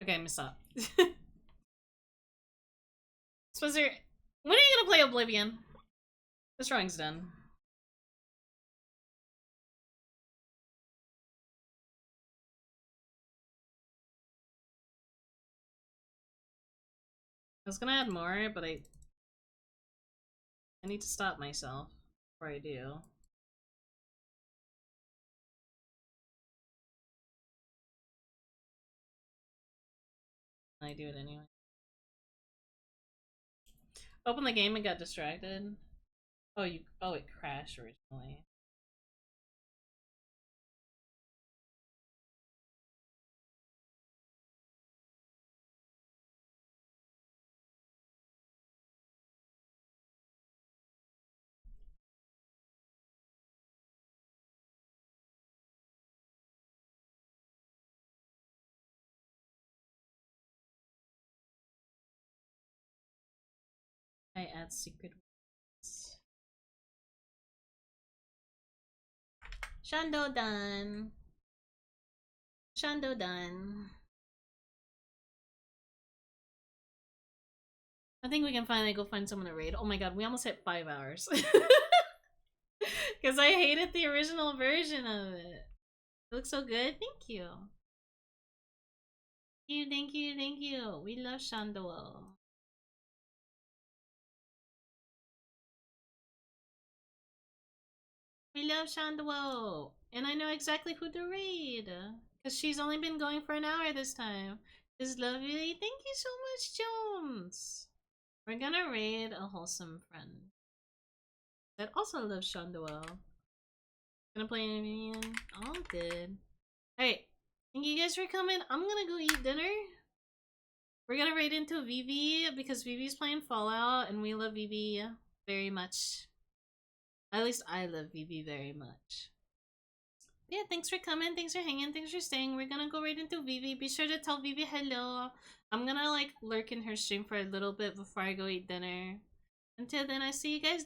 Okay, miss up. Spencer, when are you gonna play Oblivion? This drawing's done. I was gonna add more, but I need to stop myself before I do. I do it anyway. Open the game and got distracted. Oh, it crashed originally. I add secret words. Shondo done. Shondo done. I think we can finally go find someone to raid. Oh my god, we almost hit 5 hours. Because I hated the original version of it. It looks so good. Thank you. Thank you, thank you. We love Shondowo. We love Shondowo. And I know exactly who to raid. Because she's only been going for an hour this time. Is lovely. Thank you so much, Jones. We're gonna raid a wholesome friend that also loves Shondowo. Gonna play Indian. All good. Alright. Thank you guys for coming. I'm gonna go eat dinner. We're gonna raid into Vivi because Vivi's playing Fallout and we love Vivi very much. At least I love Vivi very much. Yeah, thanks for coming, thanks for hanging, thanks for staying. We're gonna go right into Vivi. Be sure to tell Vivi hello. I'm gonna like lurk in her stream for a little bit before I go eat dinner. Until then, I see you guys